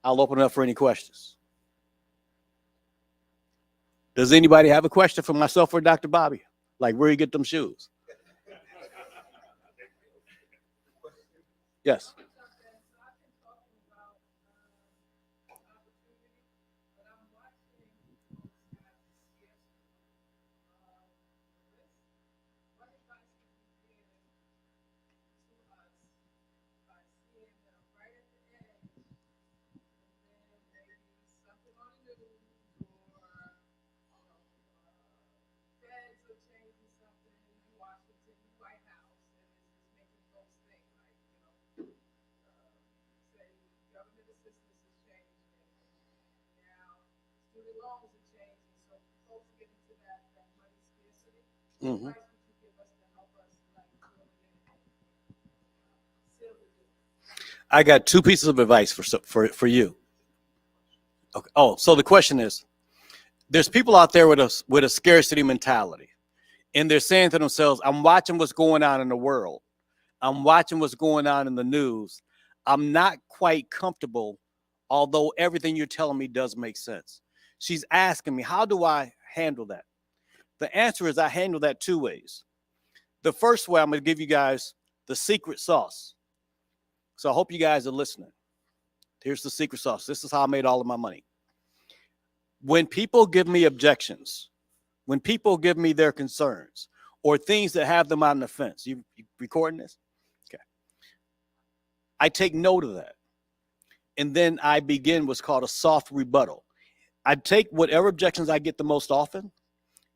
I'll open it up for any questions. Does anybody have a question for myself or Dr. Bobby? Like, where you get them shoes? Yes. Mm-hmm. I got 2 pieces of advice for you. Okay. Oh, so the question is, there's people out there with a scarcity mentality, and they're saying to themselves, I'm watching what's going on in the world. I'm watching what's going on in the news. I'm not quite comfortable, although everything you're telling me does make sense. She's asking me, how do I handle that? The answer is I handle that 2 ways. The first way, I'm going to give you guys the secret sauce. So I hope you guys are listening. Here's the secret sauce. This is how I made all of my money. When people give me objections, when people give me their concerns or things that have them on the fence, you recording this? Okay. I take note of that. And then I begin what's called a soft rebuttal. I take whatever objections I get the most often,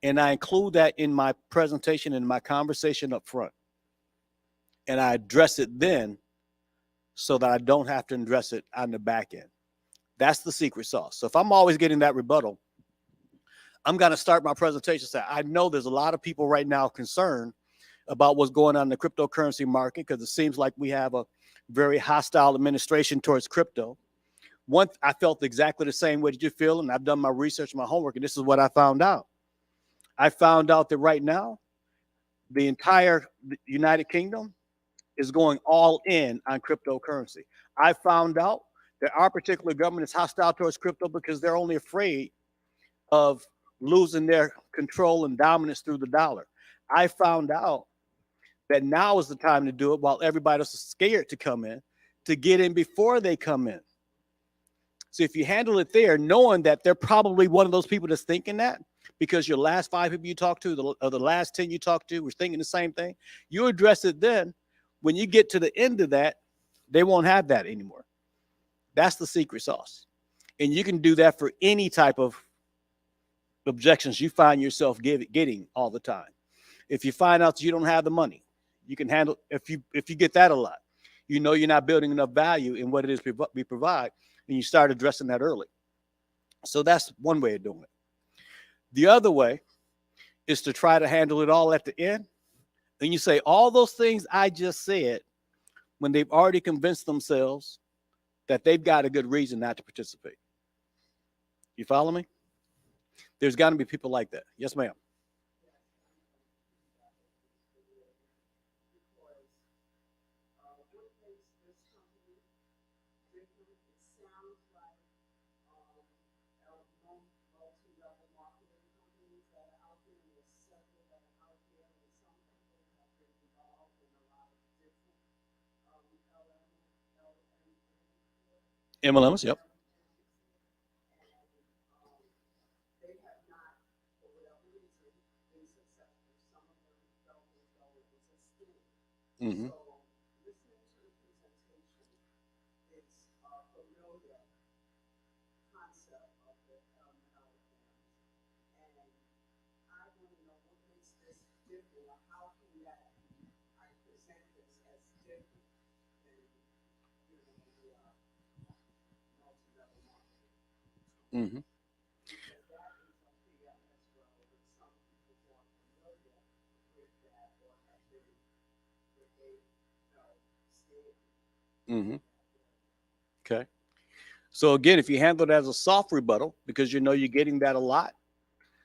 and I include that in my presentation, in my conversation up front. And I address it then so that I don't have to address it on the back end. That's the secret sauce. So if I'm always getting that rebuttal, I'm going to start my presentation saying, I know there's a lot of people right now concerned about what's going on in the cryptocurrency market because it seems like we have a very hostile administration towards crypto. I felt exactly the same way that you feel, and I've done my research, my homework, and this is what I found out. I found out that right now, the entire United Kingdom is going all in on cryptocurrency. I found out that our particular government is hostile towards crypto because they're only afraid of losing their control and dominance through the dollar. I found out that now is the time to do it while everybody else is scared to come in, to get in before they come in. So if you handle it there, knowing that they're probably one of those people that's thinking that, because your last 5 people you talked to, or the last 10 you talked to were thinking the same thing, you address it then. When you get to the end of that, they won't have that anymore. That's the secret sauce. And you can do that for any type of objections you find yourself getting all the time. If you find out that you don't have the money, you can handle, if you get that a lot, you know you're not building enough value in what it is we provide, and you start addressing that early. So that's one way of doing it. The other way is to try to handle it all at the end. And you say all those things I just said when they've already convinced themselves that they've got a good reason not to participate. You follow me? There's got to be people like that. Yes, ma'am. MLMs, yep. Mm-hmm. Mm-hmm. Mm-hmm. Okay. So again, if you handle it as a soft rebuttal, because you know you're getting that a lot,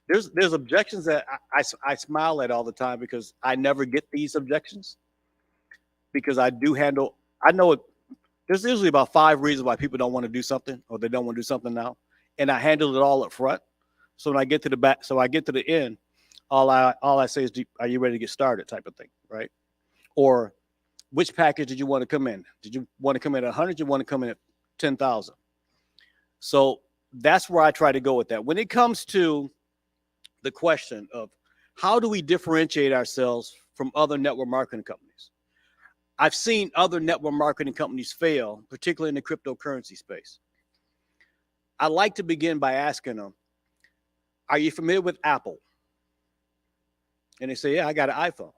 there's objections that I smile at all the time because I never get these objections because I do handle. I know it. There's usually about 5 reasons why people don't want to do something or they don't want to do something now, and I handle it all up front. So when I get to the back, so I get to the end, all I say is, "Are you ready to get started?" type of thing, right? Or which package did you want to come in? Did you want to come in at 100? Did you want to come in at 10,000? So that's where I try to go with that. When it comes to the question of how do we differentiate ourselves from other network marketing companies? I've seen other network marketing companies fail, particularly in the cryptocurrency space. I like to begin by asking them, are you familiar with Apple? And they say, yeah, I got an iPhone.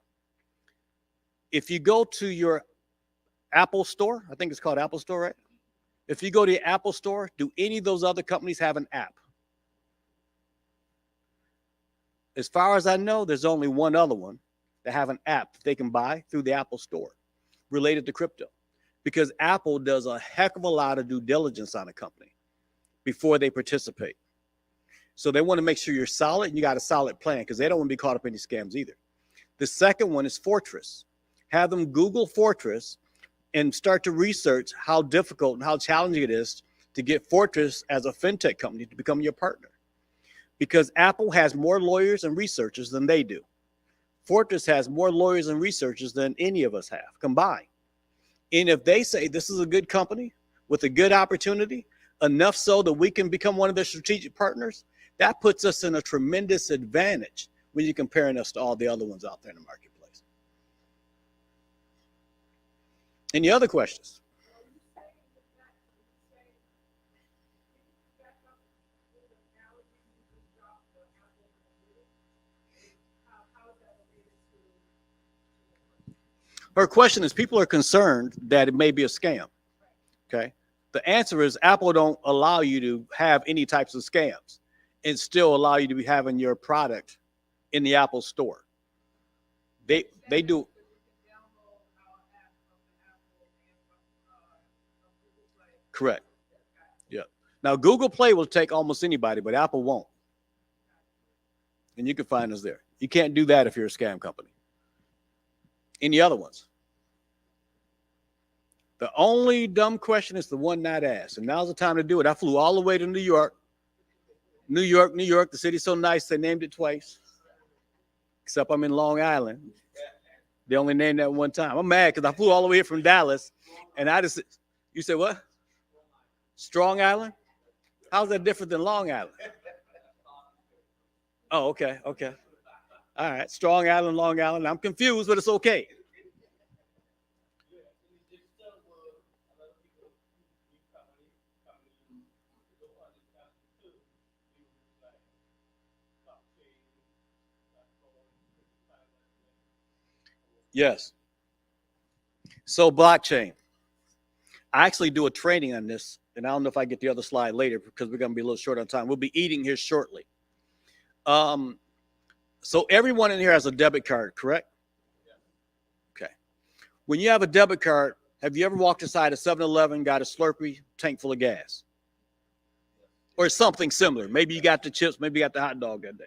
If you go to your Apple store, I think it's called Apple Store, right? If you go to the Apple Store, do any of those other companies have an app? As far as I know, there's only one other one that have an app that they can buy through the Apple Store related to crypto, because Apple does a heck of a lot of due diligence on a company before they participate. So they want to make sure you're solid and you got a solid plan because they don't want to be caught up in any scams either. The second one is Fortress. Have them Google Fortress and start to research how difficult and how challenging it is to get Fortress as a fintech company to become your partner. Because Apple has more lawyers and researchers than they do. Fortress has more lawyers and researchers than any of us have combined. And if they say this is a good company with a good opportunity, enough so that we can become one of their strategic partners, that puts us in a tremendous advantage when you're comparing us to all the other ones out there in the marketplace. Any other questions? Her question is, people are concerned that it may be a scam. Okay. The answer is Apple don't allow you to have any types of scams and still allow you to be having your product in the Apple store. They do. Correct. Yeah. Now Google Play will take almost anybody, but Apple won't. And you can find us there. You can't do that if you're a scam company. Any other ones? The only dumb question is the one not asked. And now's the time to do it. I flew all the way to New York. New York. The city's so nice, they named it twice. Except I'm in Long Island. They only named that one time. I'm mad because I flew all the way here from Dallas. And I just, you said what? Strong Island? How's that different than Long Island? Oh, okay. All right. Strong Island, Long Island. I'm confused, but it's okay. Yes. So blockchain. I actually do a training on this, and I don't know if I get the other slide later because we're going to be a little short on time. We'll be eating here shortly. So everyone in here has a debit card, correct? Okay. When you have a debit card, have you ever walked inside a 7-Eleven, got a Slurpee tank full of gas? or something similar. Maybe you got the chips, maybe you got the hot dog that day.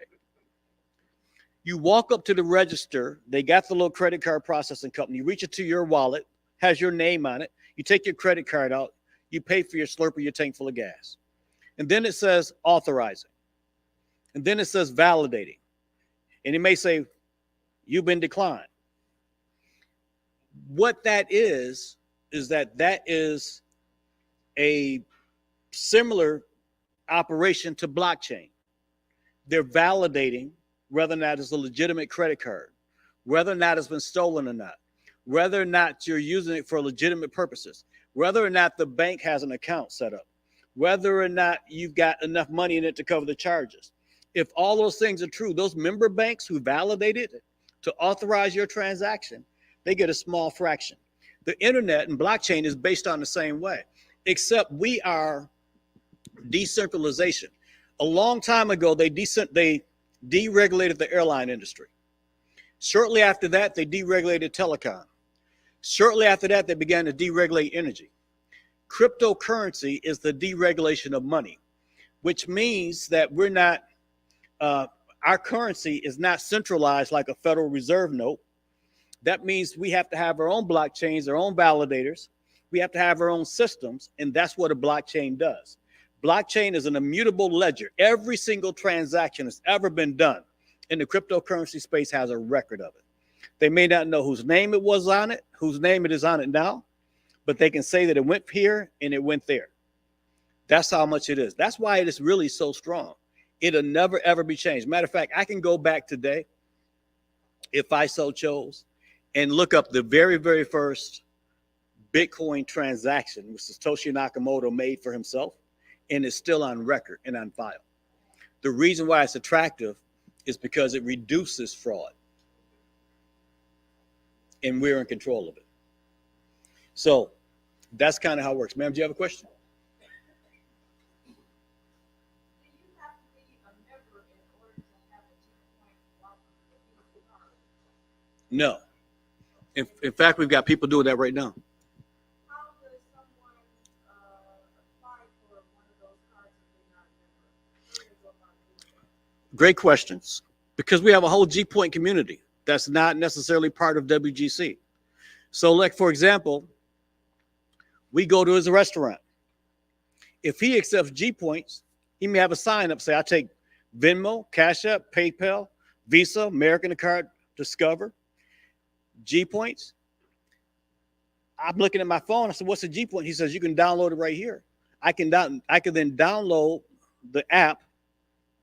You walk up to the register. They got the little credit card processing company. You reach it to your wallet, has your name on it. You take your credit card out. You pay for your Slurpee, your tank full of gas. And then it says authorizing. And then it says validating. And it may say, you've been declined. What that is that is a similar operation to blockchain. They're validating whether or not it's a legitimate credit card, whether or not it's been stolen or not, whether or not you're using it for legitimate purposes, whether or not the bank has an account set up, whether or not you've got enough money in it to cover the charges. If all those things are true, those member banks who validated it to authorize your transaction, they get a small fraction. The internet and blockchain is based on the same way, except we are decentralization. A long time ago, they deregulated the airline industry. Shortly after that, they deregulated telecom. Shortly after that, they began to deregulate energy. Cryptocurrency is the deregulation of money, which means that we're not, our currency is not centralized like a Federal Reserve note. That means we have to have our own blockchains, our own validators. We have to have our own systems, and that's what a blockchain does. Blockchain is an immutable ledger. Every single transaction that's ever been done in the cryptocurrency space has a record of it. They may not know whose name it was on it, whose name it is on it now, but they can say that it went here and it went there. That's how much it is. That's why it is really so strong. It'll never, ever be changed. Matter of fact, I can go back today, if I so chose, and look up the very, very first Bitcoin transaction, which Satoshi Nakamoto made for himself, and it's still on record and on file. The reason why it's attractive is because it reduces fraud, and we're in control of it. So that's kind of how it works. Ma'am, do you have a question? No. In fact, we've got people doing that right now. How does someone apply for one of those cards if they're not a member? Great questions. Because we have a whole G-Point community that's not necessarily part of WGC. So, like, for example, we go to his restaurant. If he accepts G-Points, he may have a sign up say, I take Venmo, Cash App, PayPal, Visa, American Card, Discover, G-Points. I'm looking at my phone. I said, what's a G-Point? He says, you can download it right here. I can then download the app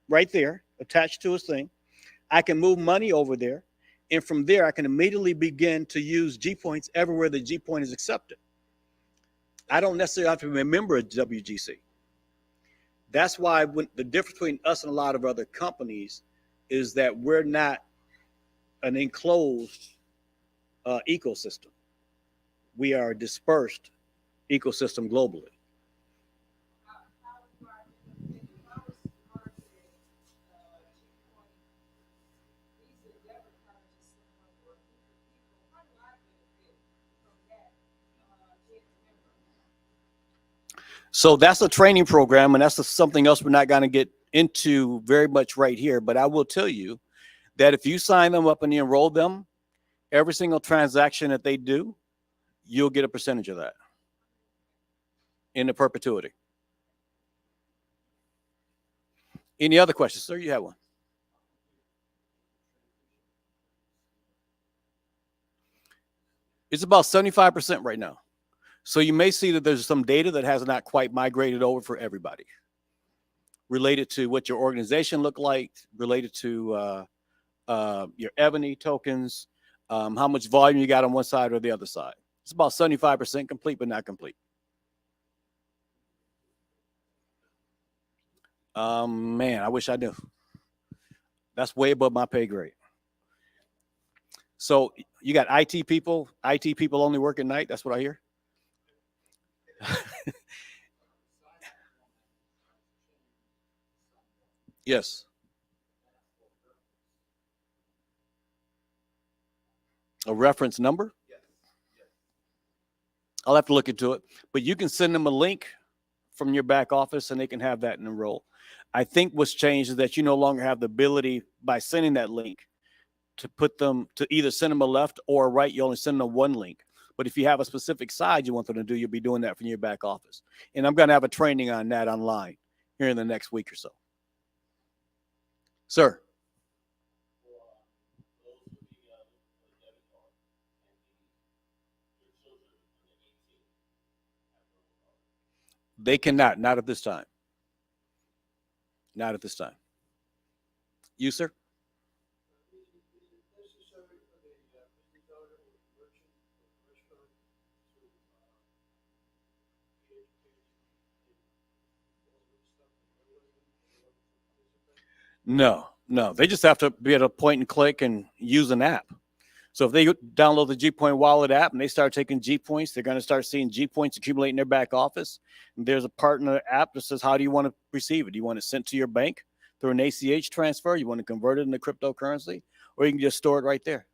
right there, attached to his thing. I can move money over there. And from there, I can immediately begin to use G-Points everywhere the G-Point is accepted. I don't necessarily have to be a member of WGC. That's why the difference between us and a lot of other companies is that we're not an enclosed ecosystem. We are a dispersed ecosystem globally. So that's a training program, and that's something else we're not going to get into very much right here. But I will tell you that if you sign them up and you enroll them, every single transaction that they do, you'll get a percentage of that in the perpetuity. Any other questions? Sir, you have one. It's about 75% right now. So you may see that there's some data that has not quite migrated over for everybody, related to what your organization looked like, related to your Ebony tokens, how much volume you got on one side or the other side. It's about 75% complete, but not complete. Man, I wish I knew. That's way above my pay grade. So you got IT people only work at night. That's what I hear. Yes. A reference number? I'll have to look into it. But you can send them a link from your back office, and they can have that and enroll. I think what's changed is that you no longer have the ability by sending that link to put them to either send them a left or a right. You only send them one link. But if you have a specific side you want them to do, you'll be doing that from your back office. And I'm going to have a training on that online here in the next week or so. Sir. They cannot, not at this time. Not at this time. You, sir? No. They just have to be able to point and click and use an app. So if they download the G Point Wallet app and they start taking G points, they're going to start seeing G points accumulate in their back office. And there's a partner app that says, how do you want to receive it? Do you want it sent to your bank through an ACH transfer? You want to convert it into cryptocurrency? Or you can just store it right there.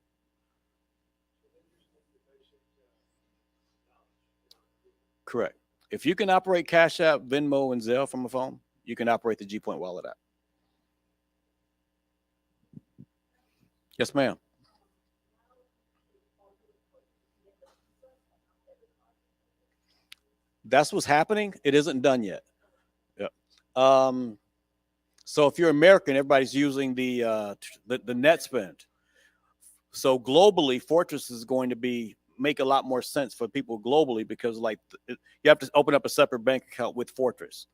Correct. If you can operate Cash App, Venmo, and Zelle from a phone, you can operate the G Point Wallet app. Yes, ma'am. That's what's happening. It isn't done yet. Yep. So if you're American, everybody's using the net spend. So globally, Fortress is going to make a lot more sense for people globally because you have to open up a separate bank account with Fortress,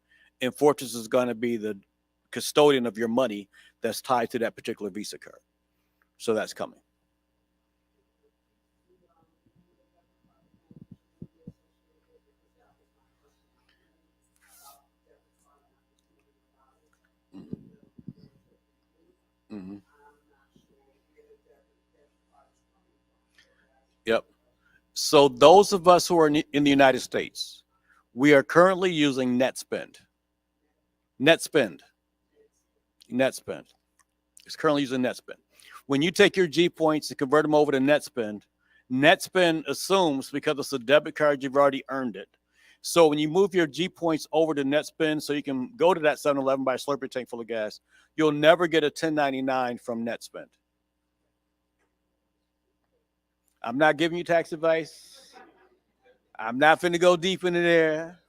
and Fortress is going to be the custodian of your money that's tied to that particular Visa card. So that's coming. Mm-hmm. Yep. So those of us who are in the United States, we are currently using NetSpend. NetSpend. It's currently using NetSpend. When you take your G points and convert them over to NetSpend, NetSpend assumes because it's a debit card, you've already earned it. So when you move your G points over to NetSpend so you can go to that 7-Eleven, buy a Slurpee tank full of gas, you'll never get a 1099 from NetSpend. I'm not giving you tax advice. I'm not finna go deep into there.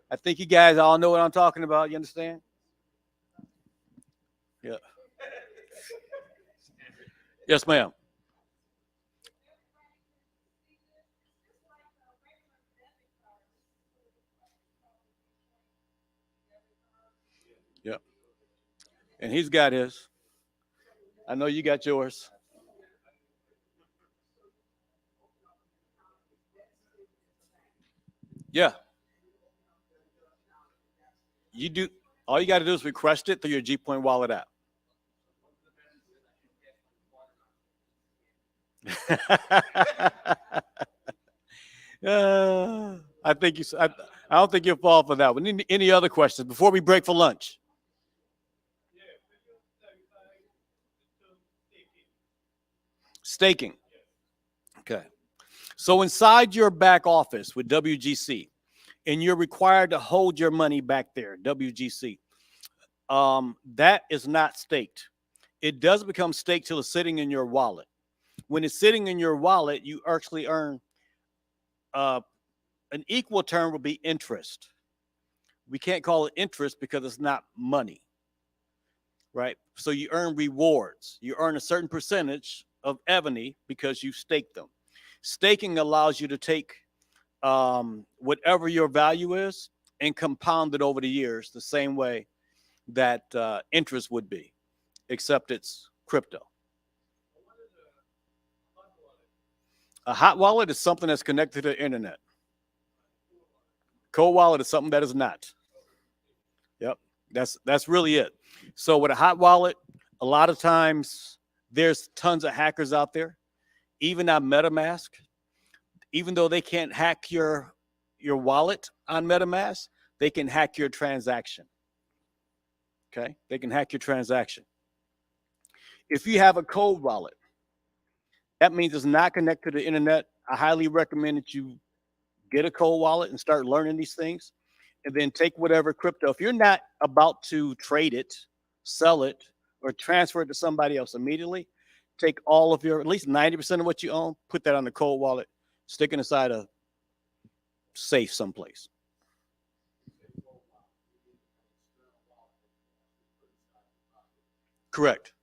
I think you guys all know what I'm talking about. You understand? Yeah. Yes, ma'am. Yep. And he's got his. I know you got yours. Yeah. You do. All you got to do is request it through your G Point Wallet app. I think I don't think you'll fall for that one. Any other questions before we break for lunch? Staking. Okay. So inside your back office with WGC, and you're required to hold your money back there, WGC, that is not staked. It does become staked till it's sitting in your wallet. When it's sitting in your wallet, you actually earn an equal term would be interest. We can't call it interest because it's not money, right? So you earn rewards. You earn a certain percentage of Ebony because you stake them. Staking allows you to take whatever your value is and compound it over the years the same way that interest would be, except it's crypto. A hot wallet is something that's connected to the internet. Cold wallet is something that is not. Yep, that's really it. So with a hot wallet, a lot of times there's tons of hackers out there. Even on MetaMask, even though they can't hack your wallet on MetaMask, they can hack your transaction. Okay, they can hack your transaction. If you have a cold wallet, that means it's not connected to the internet. I highly recommend that you get a cold wallet and start learning these things. and then take whatever crypto. If you're not about to trade it, sell it, or transfer it to somebody else immediately, take all of your, at least 90% of what you own, put that on the cold wallet, stick it inside a safe someplace. Correct.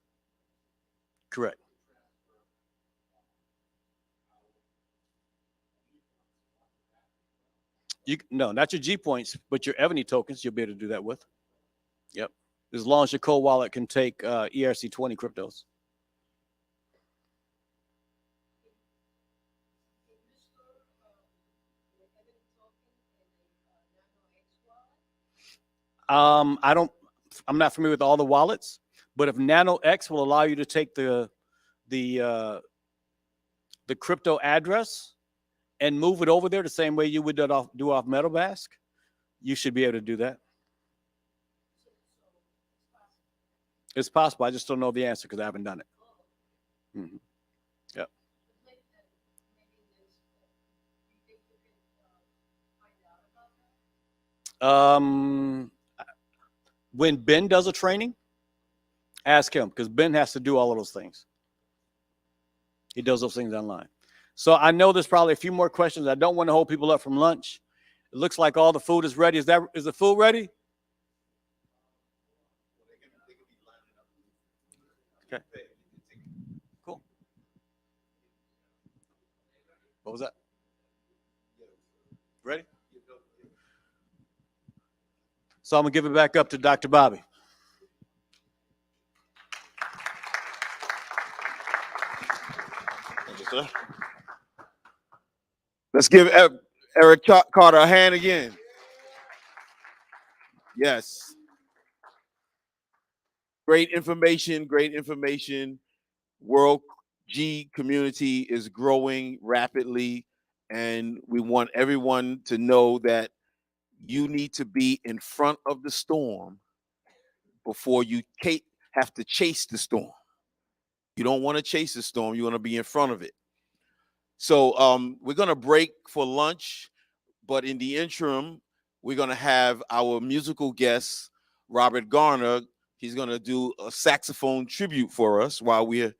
Correct. No, not your G points, but your Ebony tokens. You'll be able to do that with. Yep. As long as your cold wallet can take ERC20 cryptos. I'm not familiar with all the wallets, but if Nano X will allow you to take the crypto address and move it over there the same way you would do off MetaMask, you should be able to do that. It's possible. I just don't know the answer because I haven't done it. Mm-hmm. Yeah. When Ben does a training, ask him, because Ben has to do all of those things. He does those things online. So I know there's probably a few more questions. I don't want to hold people up from lunch. It looks like all the food is ready. Is the food ready? Okay. Cool. What was that? Ready? So I'm going to give it back up to Dr. Bobby. Thank you, sir. Let's give Eric Carter a hand again. Yes. Great information, great information. World G community is growing rapidly, and we want everyone to know that you need to be in front of the storm before you have to chase the storm. You don't want to chase the storm. You want to be in front of it. So we're going to break for lunch, but in the interim, we're going to have our musical guest, Robert Garner. He's going to do a saxophone tribute for us while we're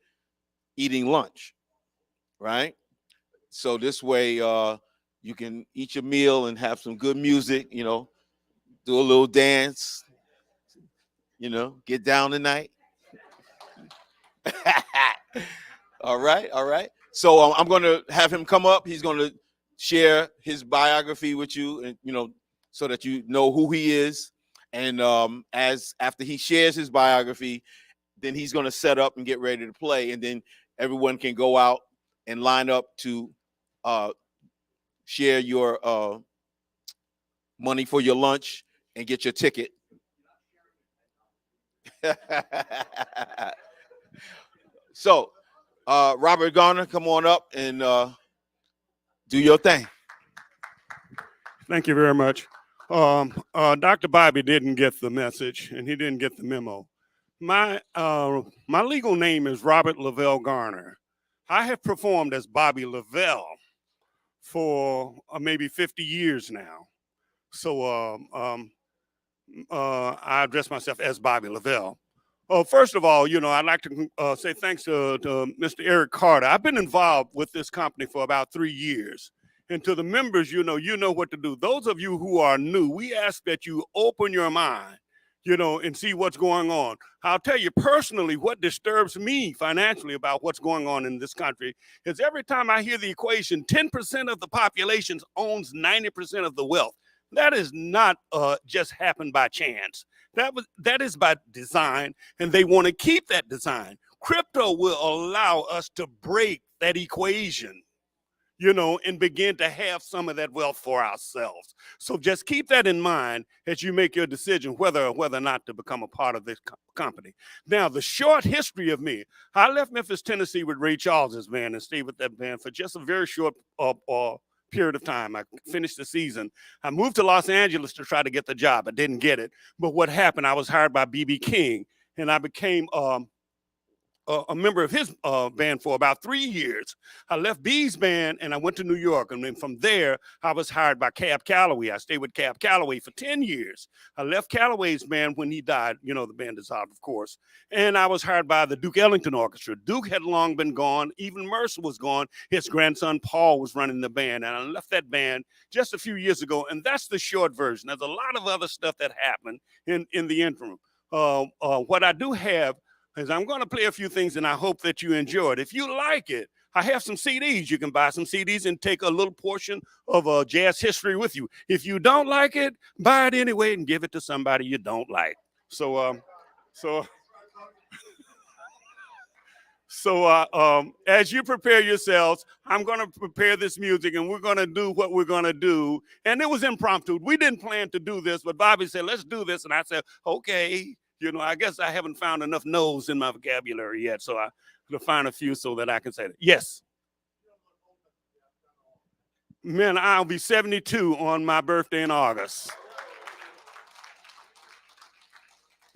eating lunch, right? So this way you can eat your meal and have some good music, you know, do a little dance, you know, get down tonight. All right, all right. So I'm going to have him come up. He's going to share his biography with you, and you know, so that you know who he is. And after he shares his biography, then he's going to set up and get ready to play, and then everyone can go out and line up to share your money for your lunch and get your ticket. So, Robert Garner, come on up and do your thing. Thank you very much. Dr. Bobby didn't get the message, and he didn't get the memo. My legal name is Robert Lavelle Garner. I have performed as Bobby Lavelle for maybe 50 years now. So I address myself as Bobby Lavelle. First of all, you know, I'd like to say thanks to Mr. Eric Carter. I've been involved with this company for about 3 years. And to the members, you know what to do. Those of you who are new, we ask that you open your mind, you know, and see what's going on. I'll tell you personally what disturbs me financially about what's going on in this country is every time I hear the equation, 10% of the population owns 90% of the wealth. That is not just happened by chance. That is by design, and they want to keep that design. Crypto will allow us to break that equation, you know, and begin to have some of that wealth for ourselves. So just keep that in mind as you make your decision whether or not to become a part of this company. Now, the short history of me, I left Memphis, Tennessee with Ray Charles's band and stayed with that band for just a very short period of time. I finished the season. I moved to Los Angeles to try to get the job. I didn't get it. But what happened, I was hired by B.B. King, and I became a member of his band for about 3 years. I left B's band and I went to New York. And then from there, I was hired by Cab Calloway. I stayed with Cab Calloway for 10 years. I left Calloway's band when he died. You know, the band dissolved, of course. And I was hired by the Duke Ellington Orchestra. Duke had long been gone. Even Mercer was gone. His grandson, Paul, was running the band. And I left that band just a few years ago. And that's the short version. There's a lot of other stuff that happened in the interim. What I do have is I'm going to play a few things, and I hope that you enjoy it. If you like it, I have some CDs. You can buy some CDs and take a little portion of jazz history with you. If you don't like it, buy it anyway and give it to somebody you don't like. So as you prepare yourselves, I'm going to prepare this music, and we're going to do what we're going to do. And it was impromptu. We didn't plan to do this, but Bobby said, let's do this. And I said, okay. You know, I guess I haven't found enough no's in my vocabulary yet, so I'm going to find a few so that I can say that. Yes. Man, I'll be 72 on my birthday in August.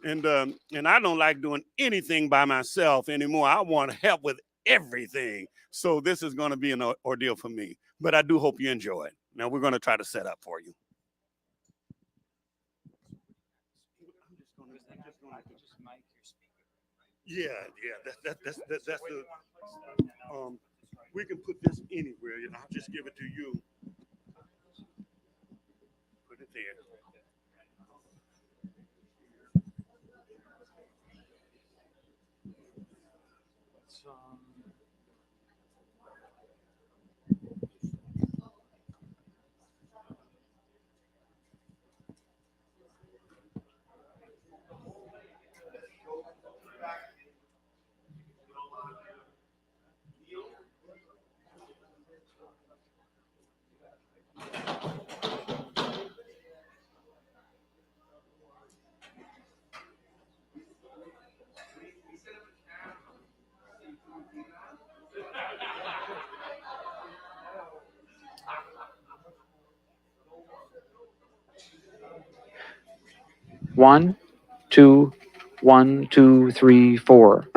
And I don't like doing anything by myself anymore. I want help with everything. So this is going to be an ordeal for me. But I do hope you enjoy it. Now we're going to try to set up for you. Yeah, that's the. We can put this anywhere. You know, I'll just give it to you. Put it there. One, two, 1, 2, 3, 4.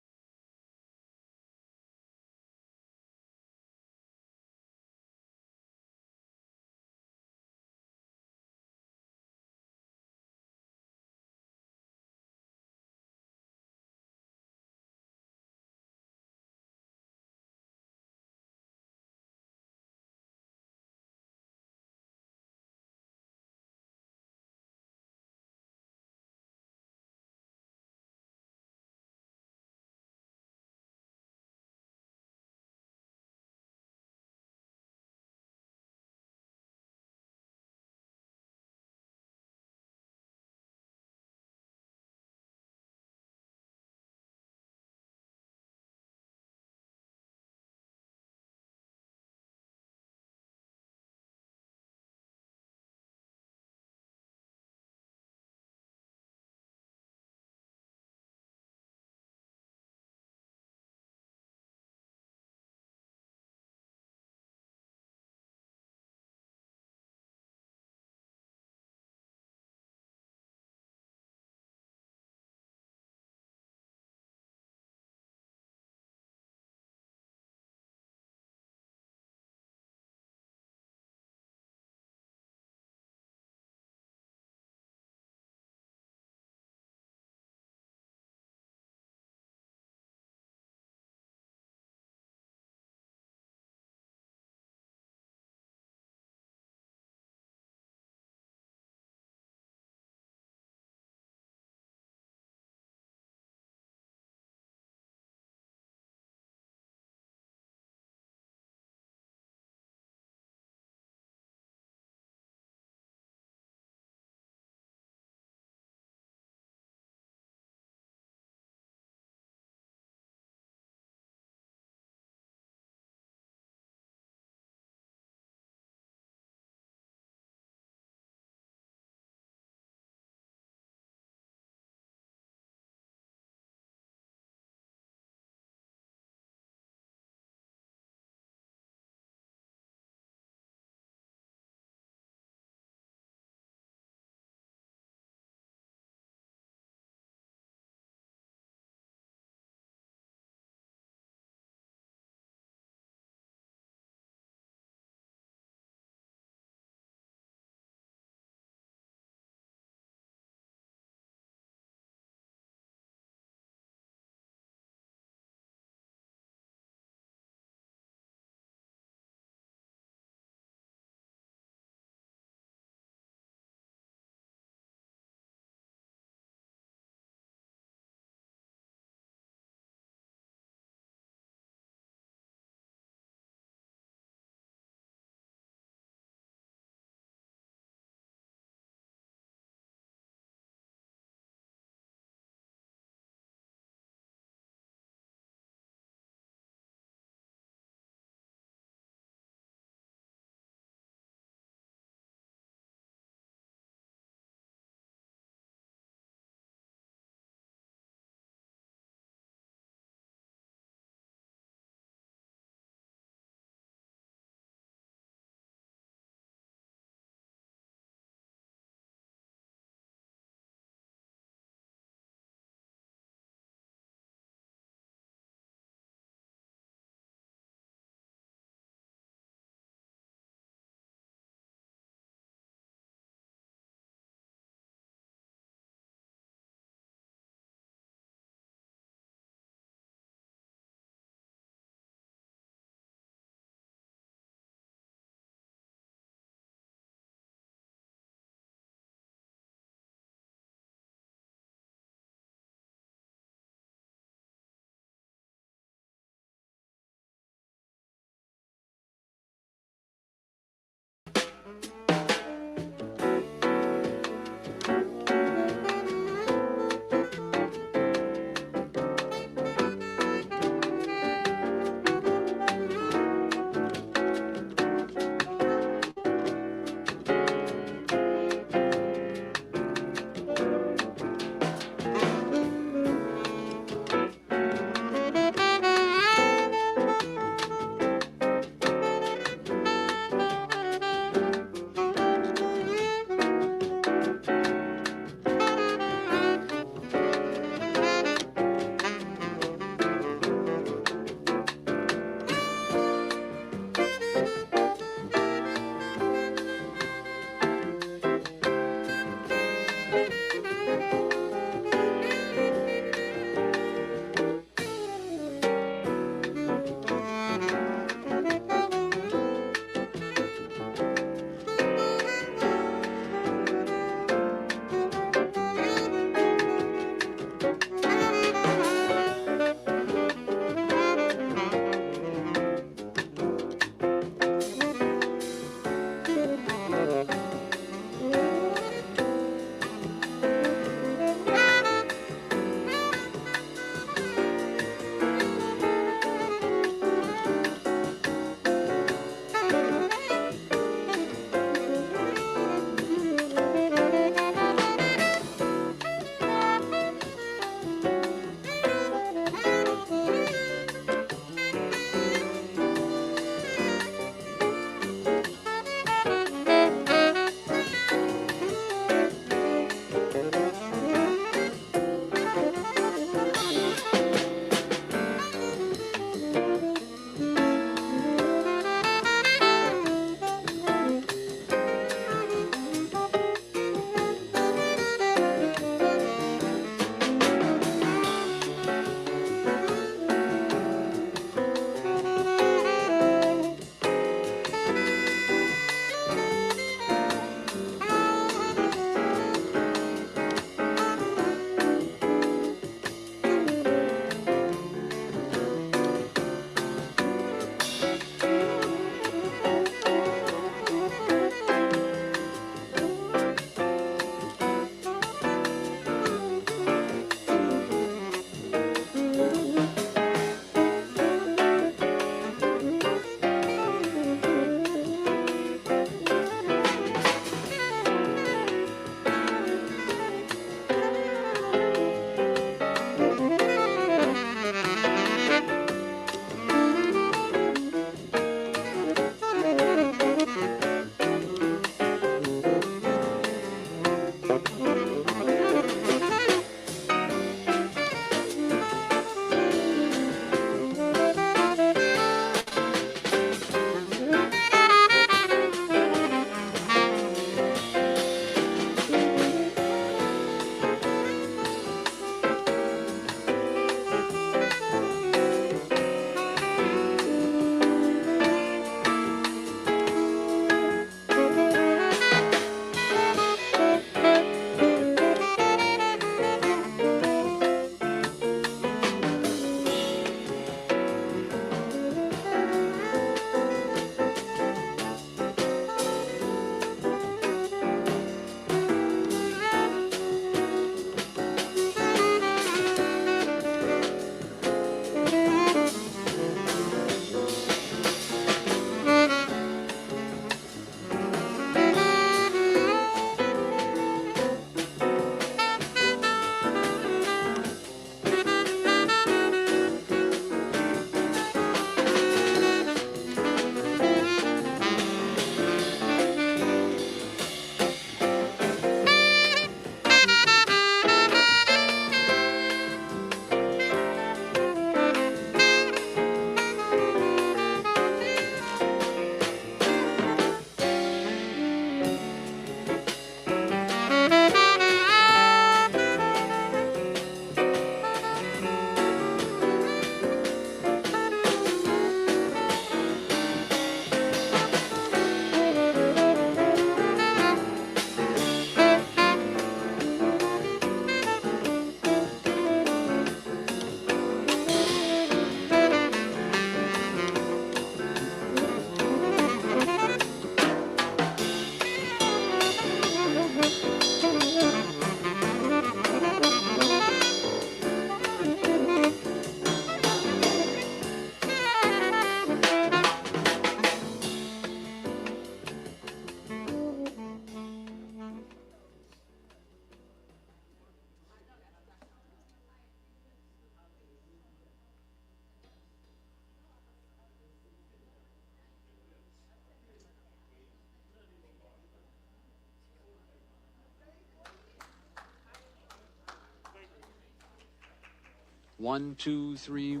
1, 2, 3.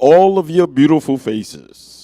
all of your beautiful faces.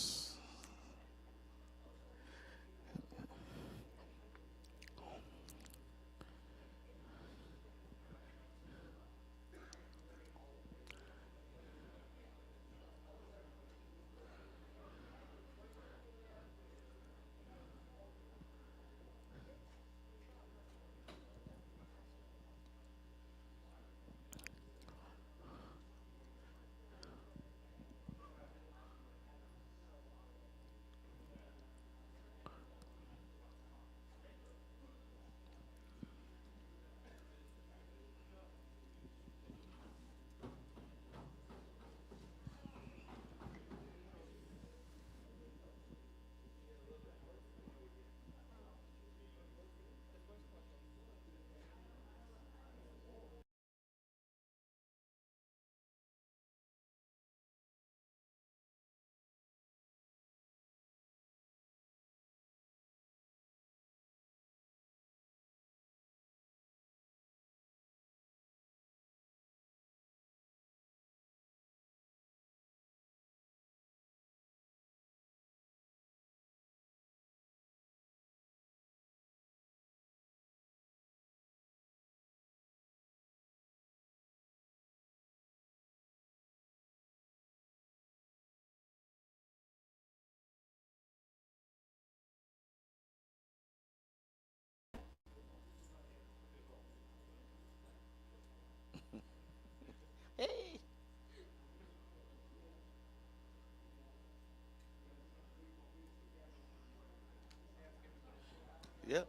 Yep.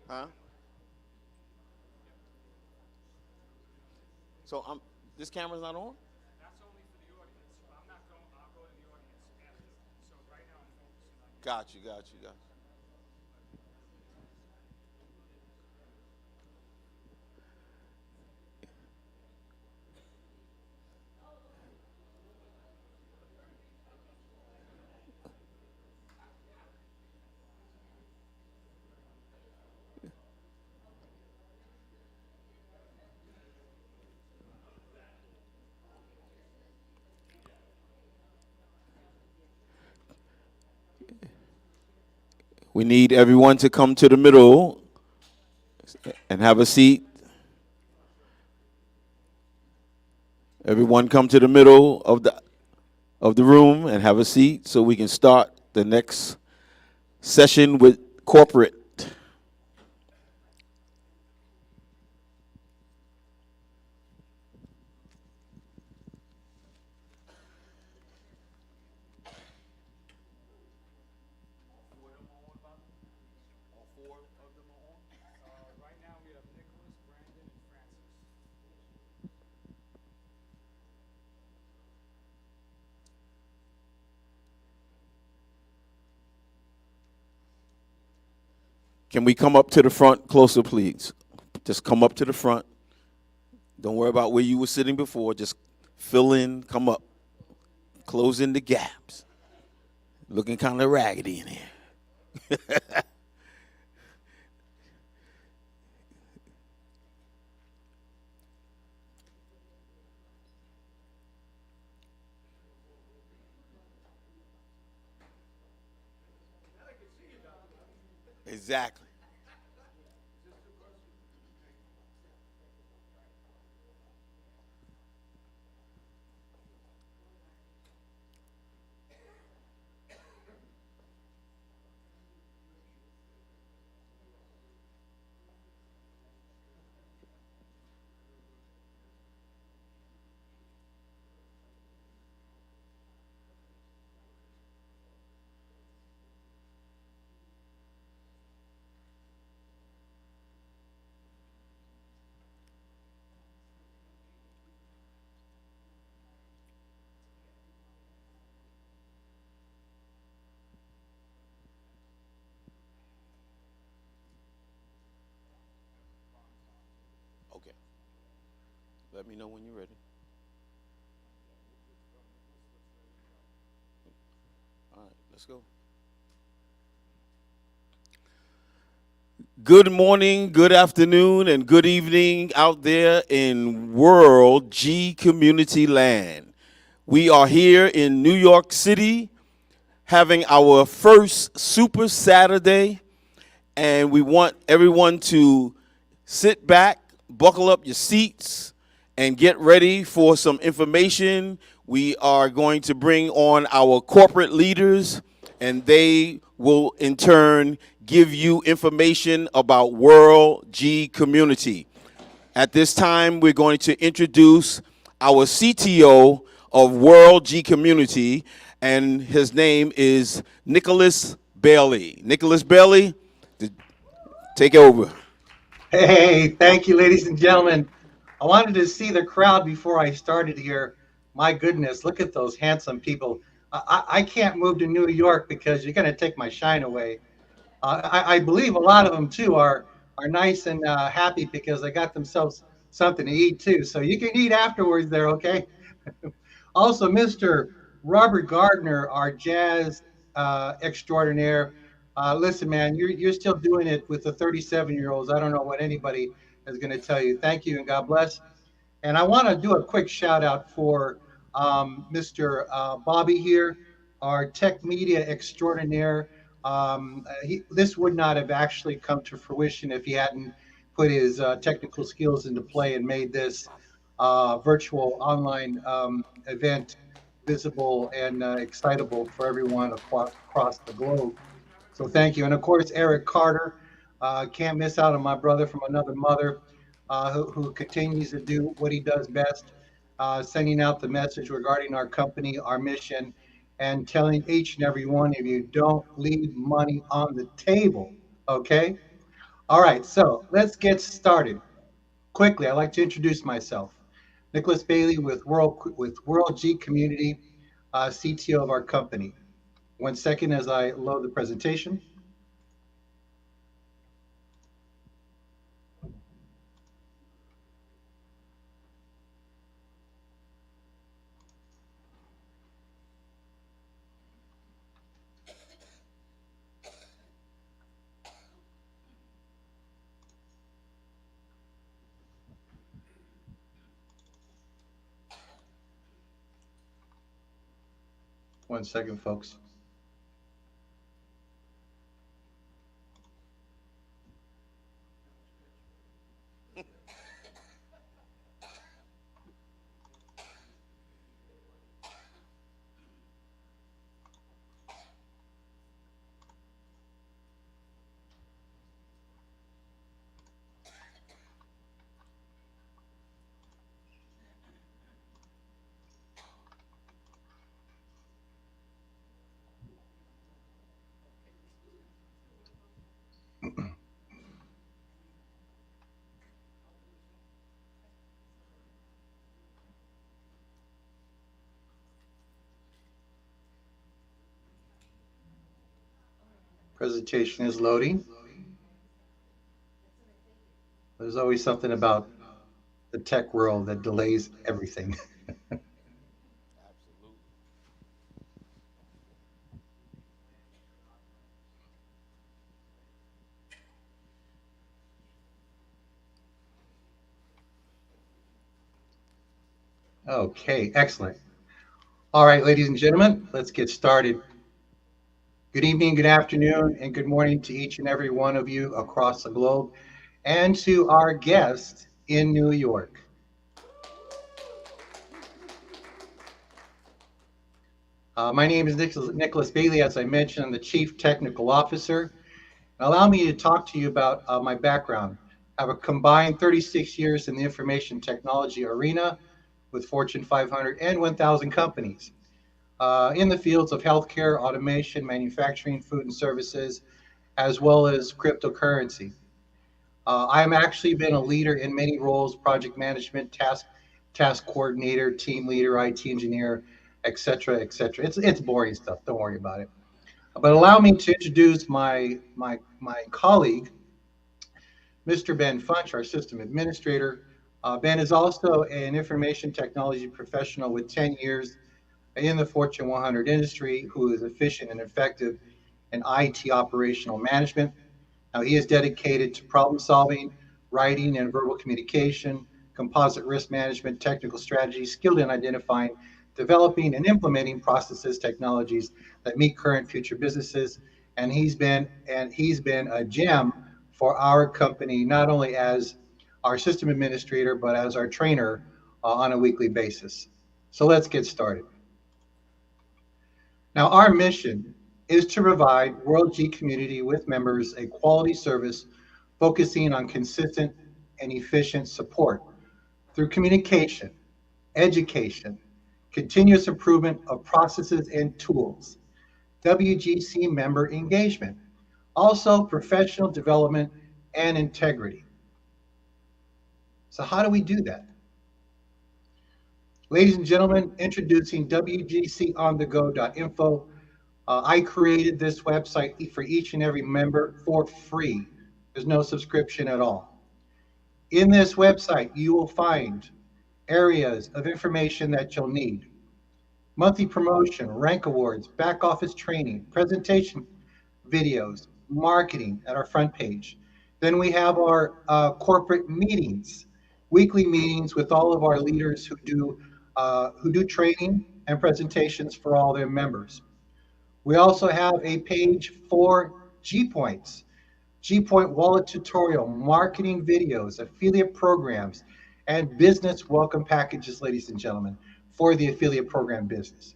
Huh? So this camera's not on? That's only for the audience. I'm not going. I'll go to the audience after. So right now I'm focusing on you. Got you. We need everyone to come to the middle and have a seat. Everyone come to the middle of the room and have a seat so we can start the next session with corporate. Right now we have Nicholas, Brandon, and Francis. Can we come up to the front closer, please? Just come up to the front. Don't worry about where you were sitting before. Just fill in, come up, close in the gaps. Looking kind of raggedy in here. Exactly. Let me know when you're ready. All right, let's go. Good morning, good afternoon, and good evening out there in World G Community Land. We are here in New York City having our first Super Saturday, and we want everyone to sit back, buckle up your seats, and get ready for some information. We are going to bring on our corporate leaders, and they will in turn give you information about World G Community. At this time, we're going to introduce our CTO of World G Community, and his name is Nicholas Bailey. Nicholas Bailey, take over. Hey, thank you, ladies and gentlemen. I wanted to see the crowd before I started here. My goodness, look at those handsome people. I can't move to New York because you're going to take my shine away. I believe a lot of them too are nice and happy because they got themselves something to eat too. So you can eat afterwards there, okay? Also, Mr. Robert Gardner, our jazz extraordinaire. Listen, man, you're still doing it with the 37-year-olds. I don't know what anybody is going to tell you. Thank you and God bless. And I want to do a quick shout out for Mr. Bobby here, our tech media extraordinaire. This would not have actually come to fruition if he hadn't put his technical skills into play and made this virtual online event visible and excitable for everyone across the globe. So thank you. And of course, Eric Carter. Can't miss out on my brother from another mother who continues to do what he does best, sending out the message regarding our company, our mission, and telling each and every one of you don't leave money on the table. Okay? All right, so let's get started. Quickly, I'd like to introduce myself. Nicholas Bailey with World G Community, CTO of our company. One second as I load the presentation. One second, folks. Presentation is loading. There's always something about the tech world that delays everything. Okay, excellent. All right, ladies and gentlemen, let's get started. Good evening, good afternoon, and good morning to each and every one of you across the globe and to our guests in New York. My name is Nicholas Bailey. As I mentioned, I'm the Chief Technical Officer. Allow me to talk to you about my background. I have a combined 36 years in the information technology arena with Fortune 500 and 1,000 companies in the fields of healthcare, automation, manufacturing, food and services, as well as cryptocurrency. I've actually been a leader in many roles: project management, task coordinator, team leader, IT engineer, et cetera, et cetera. It's boring stuff. Don't worry about it. But allow me to introduce my colleague, Mr. Ben Funch, our system administrator. Ben is also an information technology professional with 10 years in the Fortune 100 industry who is efficient and effective in IT operational management. Now, he is dedicated to problem solving, writing and verbal communication, composite risk management, technical strategy, skilled in identifying, developing, and implementing processes, technologies that meet current future businesses. And he's been a gem for our company, not only as our system administrator, but as our trainer on a weekly basis. So let's get started. Now, our mission is to provide World G community with members a quality service focusing on consistent and efficient support through communication, education, continuous improvement of processes and tools, WGC member engagement, also professional development and integrity. So how do we do that? Ladies and gentlemen, introducing WGConthego.info. I created this website for each and every member for free. There's no subscription at all. In this website, you will find areas of information that you'll need. Monthly promotion, rank awards, back office training, presentation videos, marketing at our front page. Then we have our corporate meetings, weekly meetings with all of our leaders who do training and presentations for all their members. We also have a page for G Points, G Point wallet tutorial, marketing videos, affiliate programs, and business welcome packages, ladies and gentlemen, for the affiliate program business.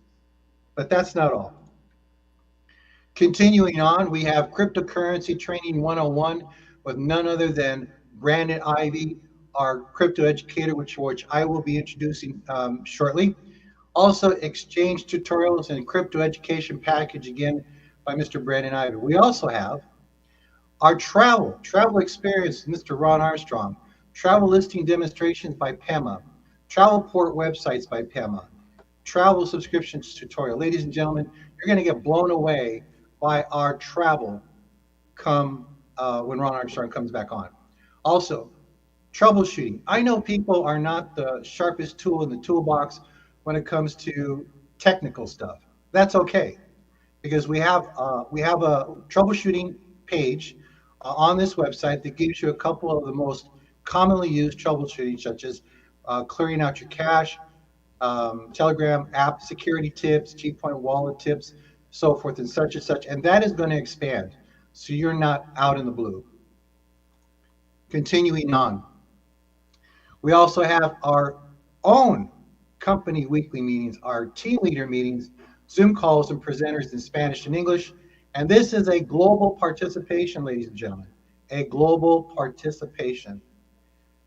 But that's not all. Continuing on, we have cryptocurrency training 101 with none other than Brandon Ivy, our crypto educator, which I will be introducing shortly. Also, exchange tutorials and crypto education package again by Mr. Brandon Ivy. We also have our travel experience, Mr. Ron Armstrong, travel listing demonstrations by Pema, travel port websites by Pema, travel subscriptions tutorial. Ladies and gentlemen, you're going to get blown away by our travel come when Ron Armstrong comes back on. Also, troubleshooting. I know people are not the sharpest tool in the toolbox when it comes to technical stuff. That's okay, because we have a troubleshooting page on this website that gives you a couple of the most commonly used troubleshooting, such as clearing out your cache, Telegram app security tips, G Point wallet tips, so forth and such, and that is going to expand, so you're not out in the blue. Continuing on, we also have our own company weekly meetings, our team leader meetings, Zoom calls and presenters in Spanish and English. And this is a global participation, ladies and gentlemen, a global participation.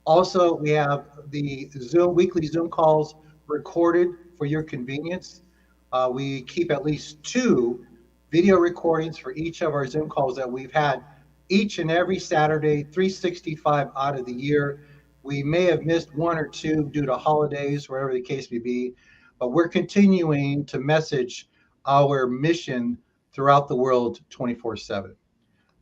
Also, we have the weekly Zoom calls recorded for your convenience. We keep at least 2 video recordings for each of our Zoom calls that we've had each and every Saturday, 365 out of the year. We may have missed 1 or 2 due to holidays, wherever the case may be, but we're continuing to message our mission throughout the world 24/7.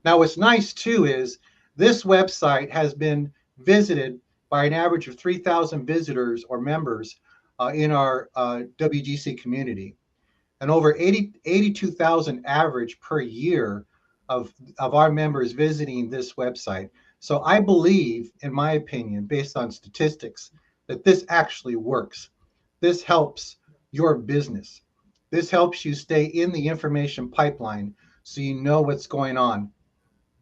Now, what's nice too is this website has been visited by an average of 3,000 visitors or members in our WGC community, and over 82,000 average per year of our members visiting this website. So I believe, in my opinion, based on statistics, that this actually works. This helps your business. This helps you stay in the information pipeline so you know what's going on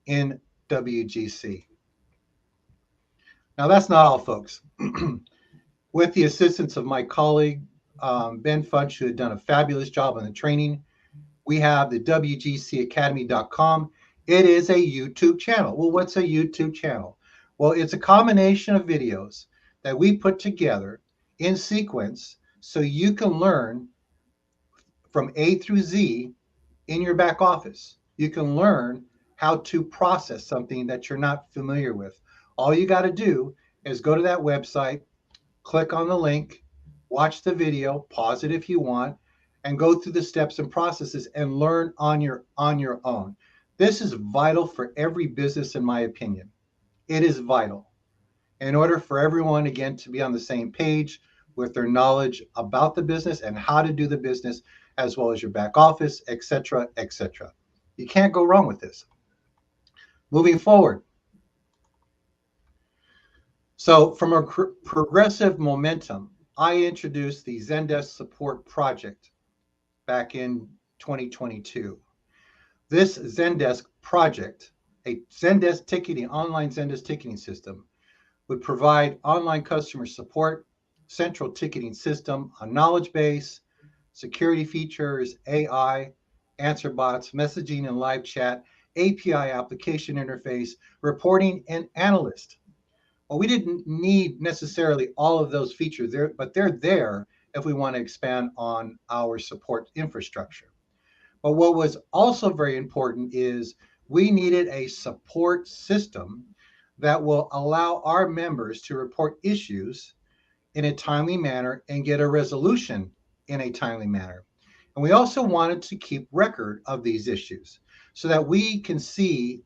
in WGC. Now, that's not all, folks. With the assistance of my colleague, Ben Funch, who had done a fabulous job on the training, we have the WGCacademy.com. It is a YouTube channel. Well, what's a YouTube channel? Well, it's a combination of videos that we put together in sequence so you can learn from A through Z in your back office. You can learn how to process something that you're not familiar with. All you got to do is go to that website, click on the link, watch the video, pause it if you want, and go through the steps and processes and learn on your own. This is vital for every business, in my opinion. It is vital. in order for everyone, again, to be on the same page with their knowledge about the business and how to do the business, as well as your back office, et cetera, et cetera. You can't go wrong with this. Moving forward. So from a progressive momentum, I introduced the Zendesk Support Project back in 2022. This Zendesk project, a Zendesk ticketing, online Zendesk ticketing system, would provide online customer support, central ticketing system, a knowledge base, security features, AI, answer bots, messaging and live chat, API application interface, reporting, and analyst. Well, we didn't need necessarily all of those features there, but they're there if we want to expand on our support infrastructure. But what was also very important is we needed a support system that will allow our members to report issues in a timely manner and get a resolution in a timely manner. And we also wanted to keep record of these issues so that we can see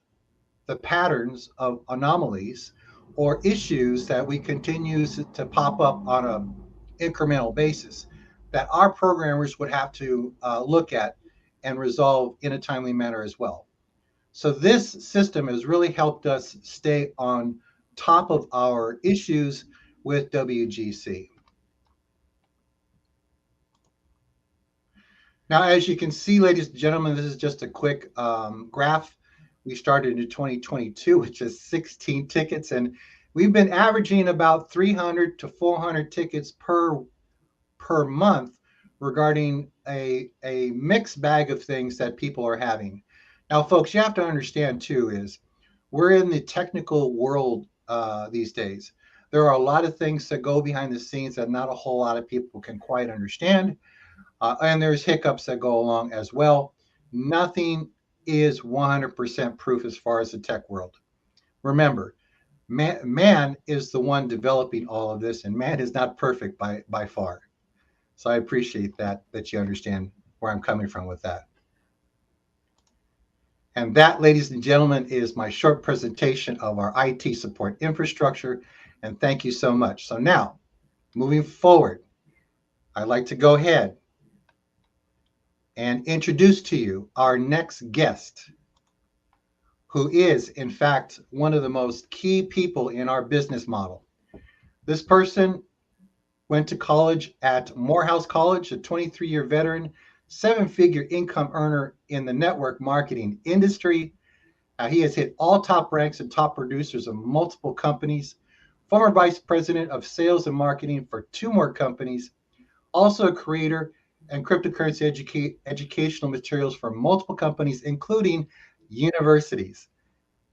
the patterns of anomalies or issues that we continue to pop up on an incremental basis that our programmers would have to look at and resolve in a timely manner as well. So this system has really helped us stay on top of our issues with WGC. Now, as you can see, ladies and gentlemen, this is just a quick graph. We started in 2022 with just 16 tickets, and we've been averaging about 300 to 400 tickets per month regarding a mixed bag of things that people are having. Now, folks, you have to understand too is we're in the technical world these days. There are a lot of things that go behind the scenes that not a whole lot of people can quite understand. And there's hiccups that go along as well. Nothing is 100% proof as far as the tech world. Remember, man is the one developing all of this, and man is not perfect by far. So I appreciate that you understand where I'm coming from with that. And that, ladies and gentlemen, is my short presentation of our IT support infrastructure. And thank you so much. So now, moving forward, I'd like to go ahead and introduce to you our next guest, who is, in fact, one of the most key people in our business model. This person went to college at Morehouse College, a 23-year veteran, 7-figure income earner in the network marketing industry. He has hit all top ranks and top producers of multiple companies, former vice president of sales and marketing for 2 more companies, also a creator and cryptocurrency educational materials for multiple companies, including universities,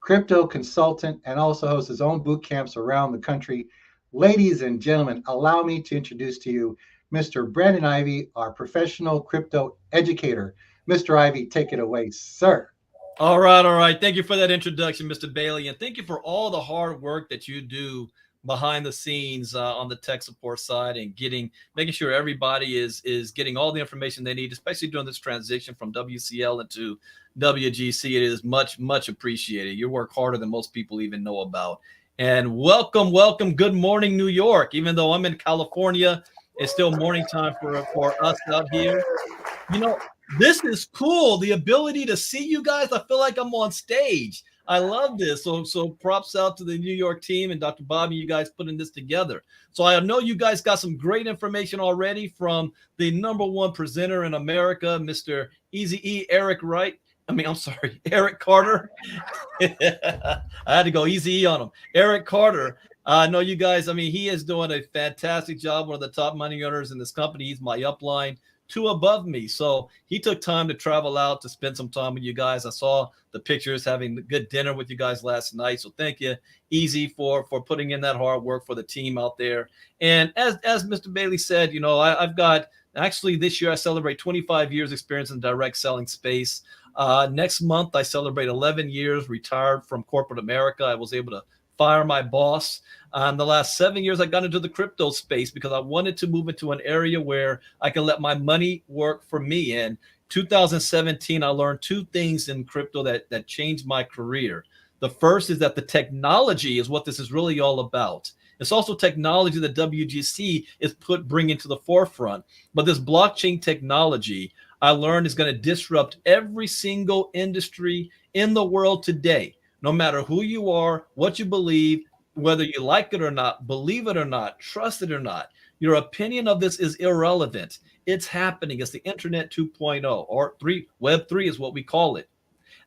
crypto consultant, and also hosts his own boot camps around the country. Ladies and gentlemen, allow me to introduce to you Mr. Brandon Ivy, our professional crypto educator. Mr. Ivy, take it away, sir. All right. Thank you for that introduction, Mr. Bailey, and thank you for all the hard work that you do behind the scenes on the tech support side and making sure everybody is getting all the information they need, especially during this transition from WCL into WGC. It is much appreciated. You work harder than most people even know about. And welcome. Good morning, New York. Even though I'm in California, it's still morning time for us out here. You know, this is cool. The ability to see you guys. I feel like I'm on stage. I love this. So props out to the New York team and Dr. Bobby, you guys putting this together. So I know you guys got some great information already from the #1 presenter in America, Mr. Easy Eric Carter. I had to go easy on him. Eric Carter. I know you guys, he is doing a fantastic job. One of the top money earners in this company. He's my upline, 2 above me. So he took time to travel out to spend some time with you guys. I saw the pictures, having a good dinner with you guys last night. So thank you, Easy, for putting in that hard work for the team out there. And as Mr. Bailey said, I've got, actually this year I celebrate 25 years experience in direct selling space. Next month, I celebrate 11 years retired from corporate America. I was able to fire my boss. The last 7 years, I got into the crypto space because I wanted to move into an area where I can let my money work for me. And 2017, I learned 2 things in crypto that changed my career. The first is that the technology is what this is really all about. It's also technology that WGC is bringing to the forefront. But this blockchain technology, I learned, is going to disrupt every single industry in the world today. No matter who you are, what you believe, whether you like it or not, believe it or not, trust it or not, your opinion of this is irrelevant. It's happening. It's the Internet 2.0 or Web 3 is what we call it.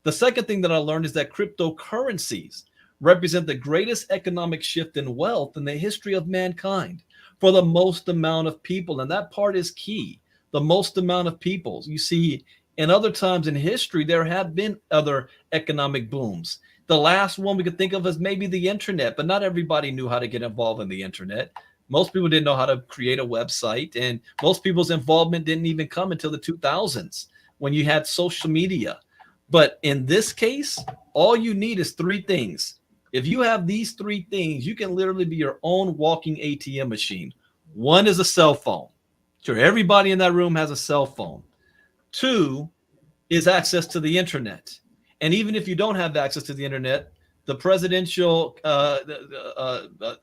The second thing that I learned is that cryptocurrencies represent the greatest economic shift in wealth in the history of mankind for the most amount of people. And that part is key. The most amount of people. You see, in other times in history, there have been other economic booms. The last one we could think of as maybe the internet, but not everybody knew how to get involved in the internet. Most people didn't know how to create a website, and most people's involvement didn't even come until the 2000s when you had social media. But in this case, all you need is three things. If you have these three things, you can literally be your own walking ATM machine. One is a cell phone. Sure, everybody in that room has a cell phone. Two is access to the internet. And even if you don't have access to the internet, the presidential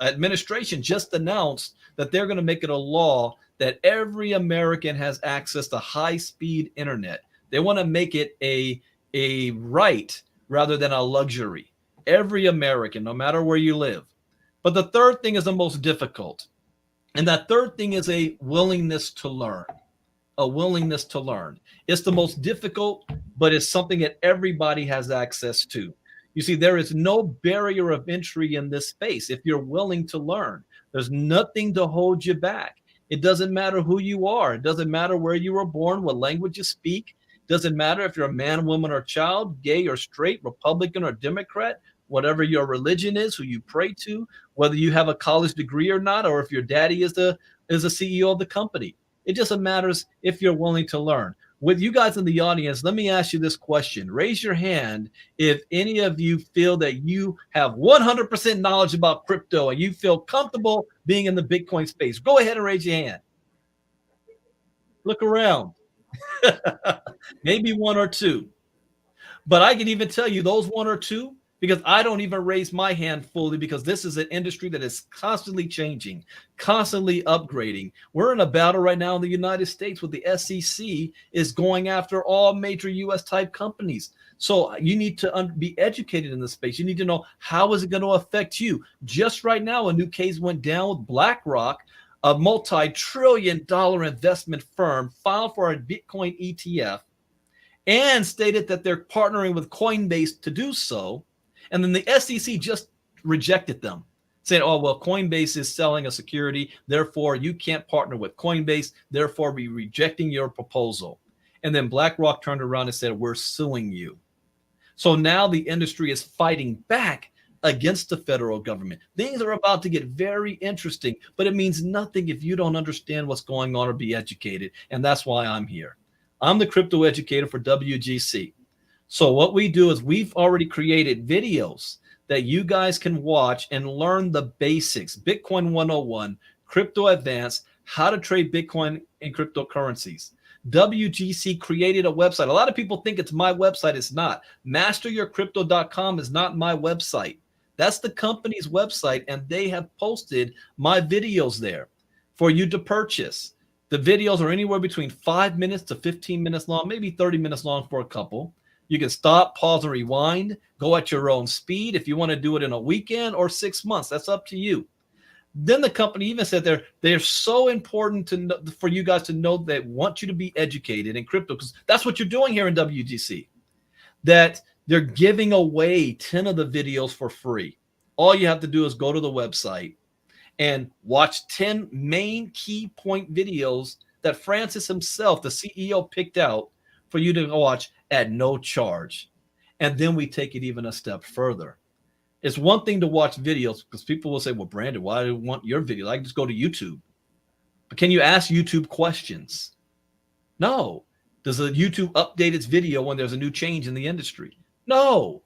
administration just announced that they're going to make it a law that every American has access to high-speed internet. They want to make it a right rather than a luxury. Every American, no matter where you live. But the third thing is the most difficult. And that third thing is a willingness to learn. A willingness to learn. It's the most difficult, but it's something that everybody has access to. You see, there is no barrier of entry in this space if you're willing to learn. There's nothing to hold you back. It doesn't matter who you are. It doesn't matter where you were born, what language you speak. It doesn't matter if you're a man, woman, or child, gay or straight, Republican or Democrat, whatever your religion is, who you pray to, whether you have a college degree or not, or if your daddy is the CEO of the company. It just matters if you're willing to learn. With you guys in the audience, let me ask you this question. Raise your hand if any of you feel that you have 100% knowledge about crypto and you feel comfortable being in the Bitcoin space. Go ahead and raise your hand. Look around. Maybe one or two. But I can even tell you those one or two, because I don't even raise my hand fully, because this is an industry that is constantly changing, constantly upgrading. We're in a battle right now in the United States with the SEC is going after all major US type companies. So you need to be educated in this space. You need to know how is it going to affect you. Just right now, a new case went down with BlackRock, a multi-trillion-dollar investment firm, filed for a Bitcoin ETF and stated that they're partnering with Coinbase to do so. And then the SEC just rejected them, saying, oh, well, Coinbase is selling a security. Therefore, you can't partner with Coinbase. Therefore, we're rejecting your proposal. And then BlackRock turned around and said, we're suing you. So now the industry is fighting back against the federal government. Things are about to get very interesting, but it means nothing if you don't understand what's going on or be educated. And that's why I'm here. I'm the crypto educator for WGC. So what we do is we've already created videos that you guys can watch and learn the basics. Bitcoin 101, Crypto Advanced, how to trade Bitcoin and cryptocurrencies. WGC created a website. A lot of people think it's my website. It's not. Masteryourcrypto.com is not my website. That's the company's website, and they have posted my videos there for you to purchase. The videos are anywhere between 5 minutes to 15 minutes long, maybe 30 minutes long for a couple. You can stop, pause, and rewind, go at your own speed. If you want to do it in a weekend or 6 months, that's up to you. Then the company even said they're so important to know, for you guys to know, they want you to be educated in crypto, because that's what you're doing here in WGC, that they're giving away 10 of the videos for free. All you have to do is go to the website and watch 10 main key point videos that Francis himself, the CEO, picked out for you to watch at no charge. And then we take it even a step further. It's one thing to watch videos, because people will say, well, Brandon, why do you want your video? I can just go to YouTube. But can you ask YouTube questions? No. Does the YouTube update its video when there's a new change in the industry? No.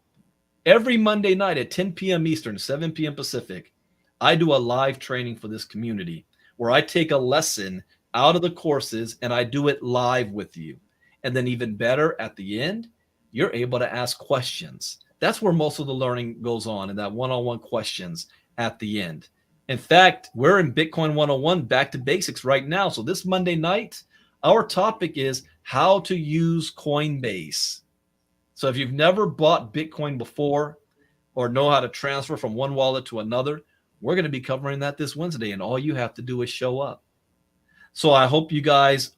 Every Monday night at 10 p.m. Eastern, 7 p.m. Pacific, I do a live training for this community where I take a lesson out of the courses and I do it live with you. And then even better, at the end, you're able to ask questions. That's where most of the learning goes on, in that one-on-one questions at the end. In fact, we're in Bitcoin 101 back to basics right now. So this Monday night, our topic is how to use Coinbase. So if you've never bought Bitcoin before or know how to transfer from one wallet to another, we're going to be covering that this Wednesday, and all you have to do is show up. So I hope you guys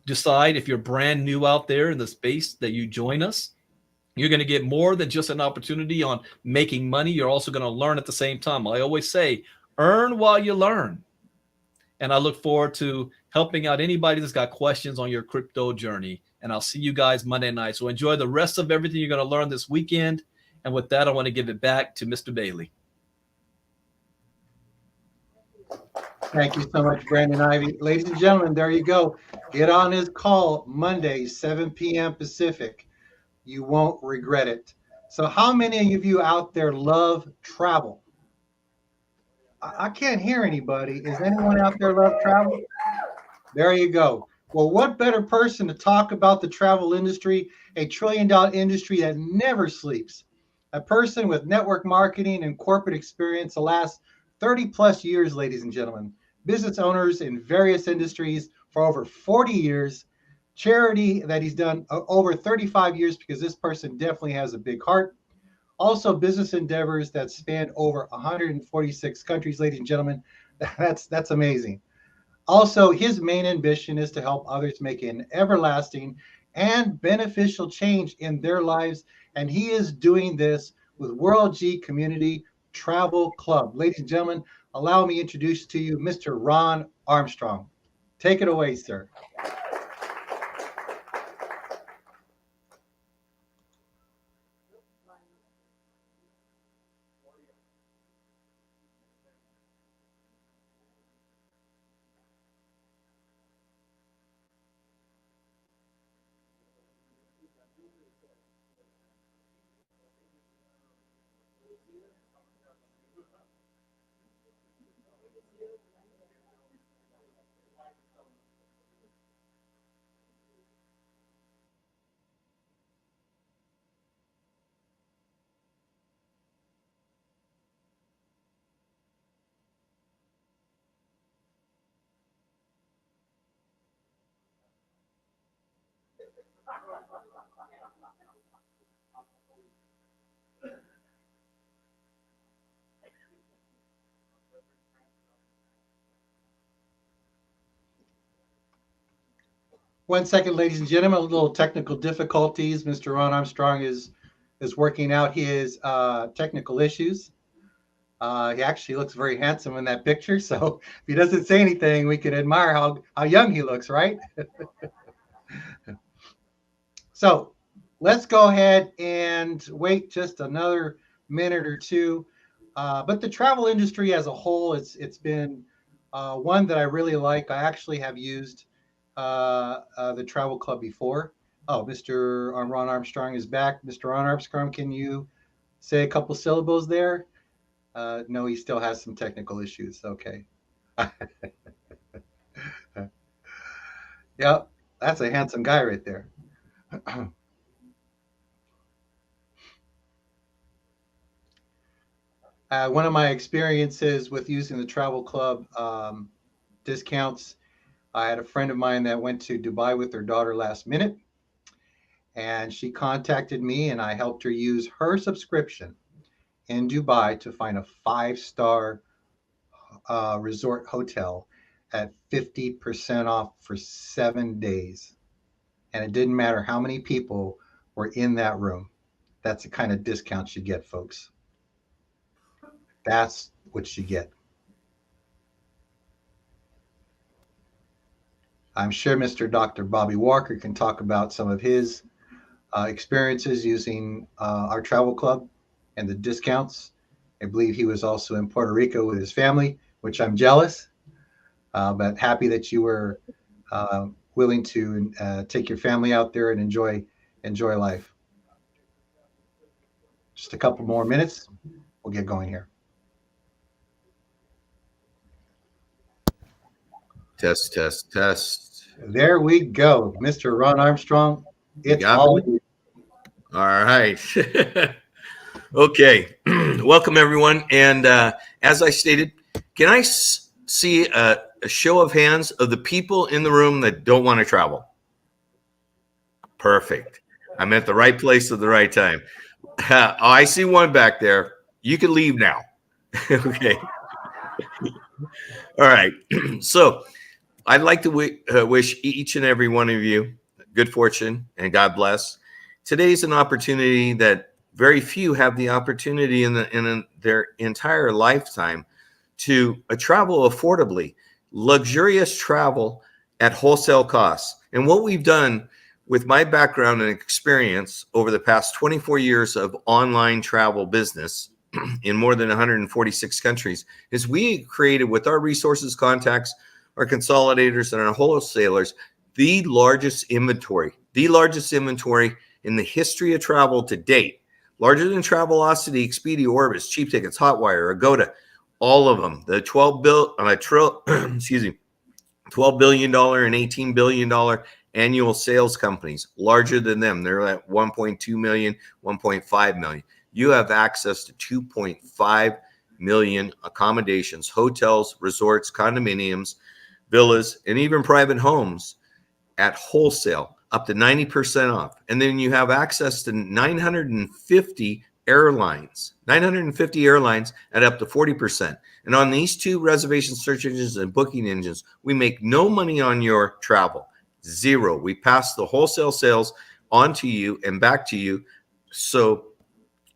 decide, if you're brand new out there in the space, that you join us. You're going to get more than just an opportunity on making money. You're also going to learn at the same time. I always say, earn while you learn. And I look forward to helping out anybody that's got questions on your crypto journey. And I'll see you guys Monday night. So enjoy the rest of everything you're going to learn this weekend. And with that, I want to give it back to Mr. Bailey. Thank you so much, Brandon Ivy. Ladies and gentlemen, there you go. Get on his call Monday, 7 p.m. Pacific. You won't regret it. So how many of you out there love travel? I can't hear anybody. Is anyone out there love travel? There you go. Well, what better person to talk about the travel industry, a trillion-dollar industry that never sleeps? A person with network marketing and corporate experience the last 30 plus years, ladies and gentlemen. Business owners in various industries for over 40 years. Charity that he's done over 35 years, because this person definitely has a big heart. Also, business endeavors that span over 146 countries, ladies and gentlemen. That's amazing. Also, his main ambition is to help others make an everlasting and beneficial change in their lives. And he is doing this with World G Community Travel Club. Ladies and gentlemen, allow me to introduce to you Mr. Ron Armstrong. Take it away, sir. One second, ladies and gentlemen, a little technical difficulties. Mr. Ron Armstrong is working out his technical issues. He actually looks very handsome in that picture. So if he doesn't say anything, we can admire how young he looks, right? So let's go ahead and wait just another minute or two. But the travel industry as a whole, it's been one that I really like. I actually have used the Travel Club before. Oh, Mr. Ron Armstrong is back. Mr. Ron Armstrong, can you say a couple syllables there? No, he still has some technical issues. Okay. Yep, that's a handsome guy right there. One of my experiences with using the Travel Club discounts, I had a friend of mine that went to Dubai with her daughter last minute, and she contacted me, and I helped her use her subscription in Dubai to find a 5-star resort hotel at 50% off for 7 days. And it didn't matter how many people were in that room. That's the kind of discount you get, folks. That's what you get. I'm sure Mr. Dr. Bobby Walker can talk about some of his experiences using our travel club and the discounts. I believe he was also in Puerto Rico with his family, which I'm jealous, but happy that you were willing to take your family out there and enjoy life. Just a couple more minutes. We'll get going here. Test, test, test. There we go. Mr. Ron Armstrong, it's all you. All right. Okay. Welcome, everyone. And as I stated, can I see a show of hands of the people in the room that don't want to travel? Perfect. I'm at the right place at the right time. Oh, I see one back there. You can leave now. Okay. All right. So I'd like to wish each and every one of you good fortune and God bless. Today's an opportunity that very few have the opportunity in their entire lifetime to travel affordably, luxurious travel at wholesale costs. And what we've done with my background and experience over the past 24 years of online travel business in more than 146 countries is we created with our resources, contacts, our consolidators, and our wholesalers the largest inventory in the history of travel to date, larger than Travelocity, Expedia, Orbis, Cheap Tickets, Hotwire, Agoda, all of them. The $12 billion and $18 billion annual sales companies, larger than them. They're at 1.2 million, 1.5 million. You have access to 2.5 million accommodations, hotels, resorts, condominiums, villas, and even private homes at wholesale, up to 90% off. And then you have access to 950 airlines at up to 40%. And on these two reservation search engines and booking engines, we make no money on your travel. Zero. We pass the wholesale sales on to you and back to you so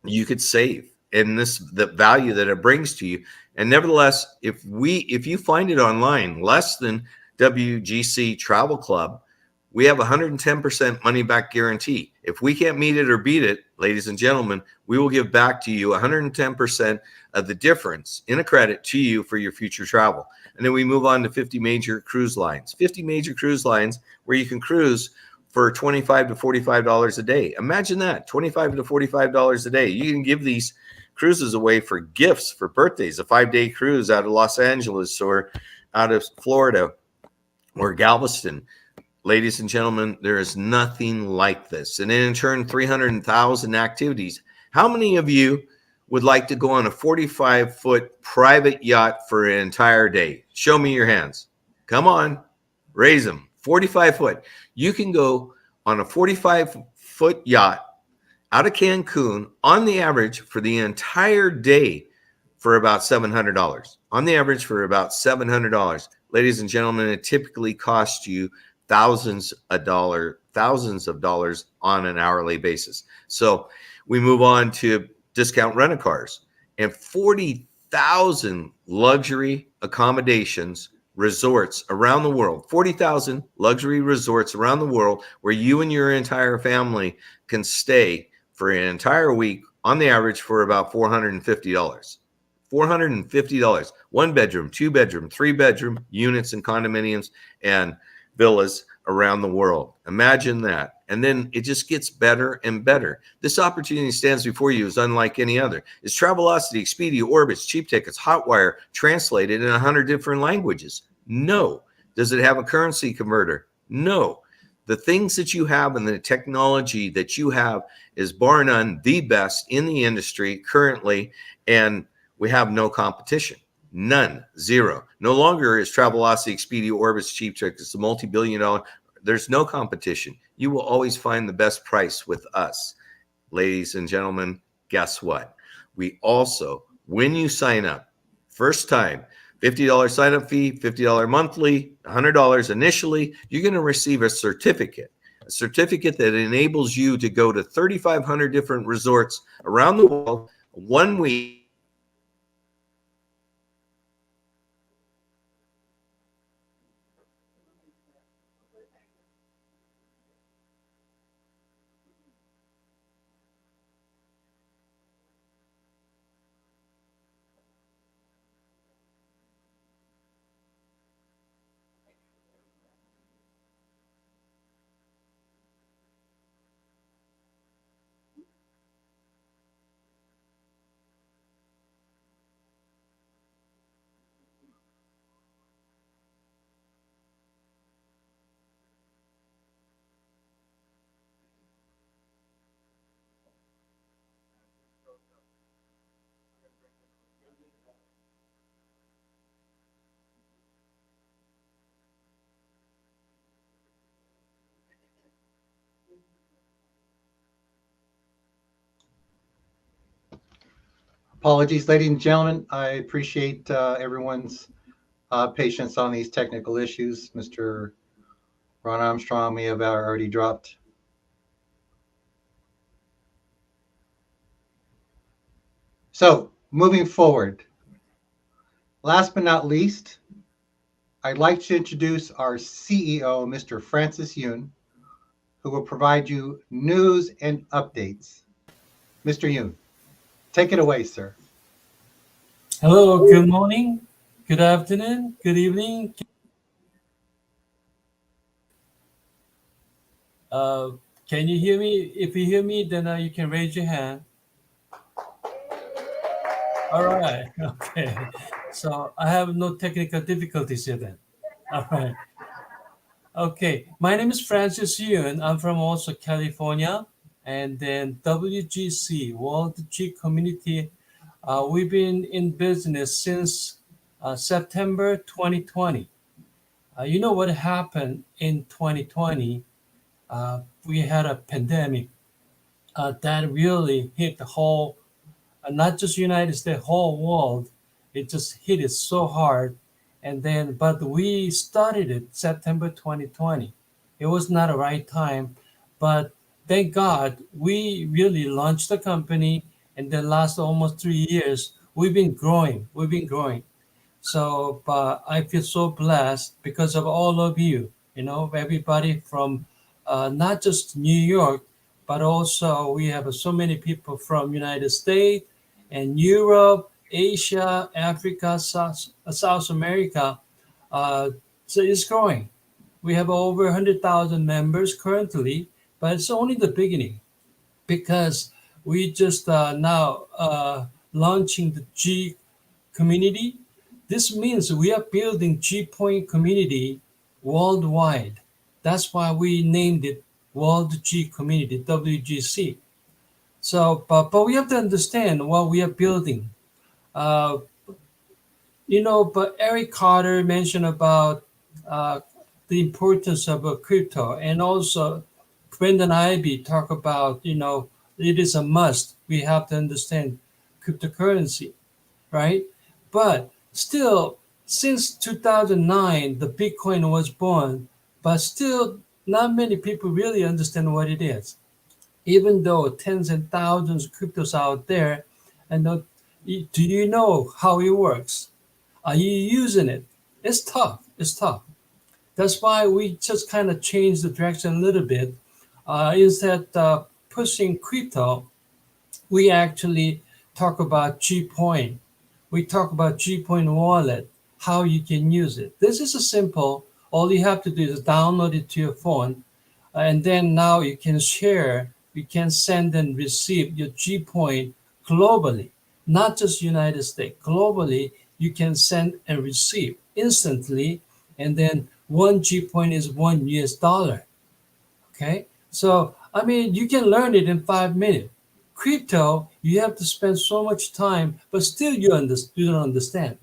you could save and the value that it brings to you. And nevertheless, if you find it online less than WGC Travel Club, we have 110% money back guarantee. If we can't meet it or beat it, ladies and gentlemen, we will give back to you 110% of the difference in a credit to you for your future travel. And then we move on to 50 major cruise lines. 50 major cruise lines where you can cruise for $25 to $45 a day. Imagine that, $25 to $45 a day. You can give these cruises away for gifts for birthdays, a 5-day cruise out of Los Angeles or out of Florida or Galveston. Ladies and gentlemen, there is nothing like this. And in turn, 300,000 activities. How many of you would like to go on a 45-foot private yacht for an entire day? Show me your hands. Come on, raise them. 45 foot. You can go on a 45-foot yacht out of Cancun on the average for the entire day for about $700. On the average for about $700. Ladies and gentlemen, it typically costs you thousands of dollars on an hourly basis. So we move on to discount rent-a-cars and 40,000 luxury accommodations, resorts around the world, 40,000 luxury resorts around the world where you and your entire family can stay for an entire week on the average for about $450. $450. 1 bedroom, 2 bedroom, 3 bedroom units and condominiums and villas around the world. Imagine that. And then it just gets better and better. This opportunity stands before you is unlike any other. Is Travelocity, Expedia, Orbis, Cheap Tickets, Hotwire translated in 100 different languages? No. Does it have a currency converter? No. The things that you have and the technology that you have is bar none the best in the industry currently, and we have no competition. None. Zero. No longer is Travelocity, Expedia, Orbis, Cheap Tickets, a multi-billion-dollar. There's no competition. You will always find the best price with us. Ladies and gentlemen, guess what? We also, when you sign up, first time, $50 sign-up fee, $50 monthly, $100 initially, you're going to receive a certificate that enables you to go to 3,500 different resorts around the world 1 week. Apologies, ladies and gentlemen. I appreciate everyone's patience on these technical issues. Mr. Ron Armstrong may have already dropped. So, moving forward, last but not least, I'd like to introduce our CEO, Mr. Francis Yoon, who will provide you news and updates. Mr. Yoon, take it away, sir. Hello, good morning, good afternoon, good evening. Can you hear me? If you hear me, then you can raise your hand. All right, okay. So I have no technical difficulties here then. All right. Okay, my name is Francis Yoon. I'm from also California. And then WGC, World G Community, we've been in business since September 2020. You know what happened in 2020? We had a pandemic that really hit the whole, not just United States, whole world. It just hit it so hard. And then, but we started it September 2020. It was not the right time, but thank God we really launched the company. And then last almost 3 years, we've been growing. We've been growing. So I feel so blessed because of all of you, everybody from not just New York, but also we have so many people from United States and Europe, Asia, Africa, South America. So it's growing. We have over 100,000 members currently, but it's only the beginning because we just now launching the G community. This means we are building G-Point community worldwide. That's why we named it World G Community, WGC. So, but we have to understand what we are building. But Eric Carter mentioned about the importance of crypto, and also Brendan Ivy talk about, it is a must. We have to understand cryptocurrency, right? But still, since 2009, the Bitcoin was born, but still not many people really understand what it is. Even though tens and thousands of cryptos out there, and do you know how it works? Are you using it? It's tough. It's tough. That's why we just kind of changed the direction a little bit. Instead of pushing crypto, we actually talk about G-Point. We talk about G-Point wallet, how you can use it. This is a simple. All you have to do is download it to your phone, and then now you can share, you can send and receive your G-Point globally, not just United States. Globally, you can send and receive instantly, and then one G-Point is $1. Okay, so I mean, you can learn it in 5 minutes. Crypto, you have to spend so much time, but still you don't understand.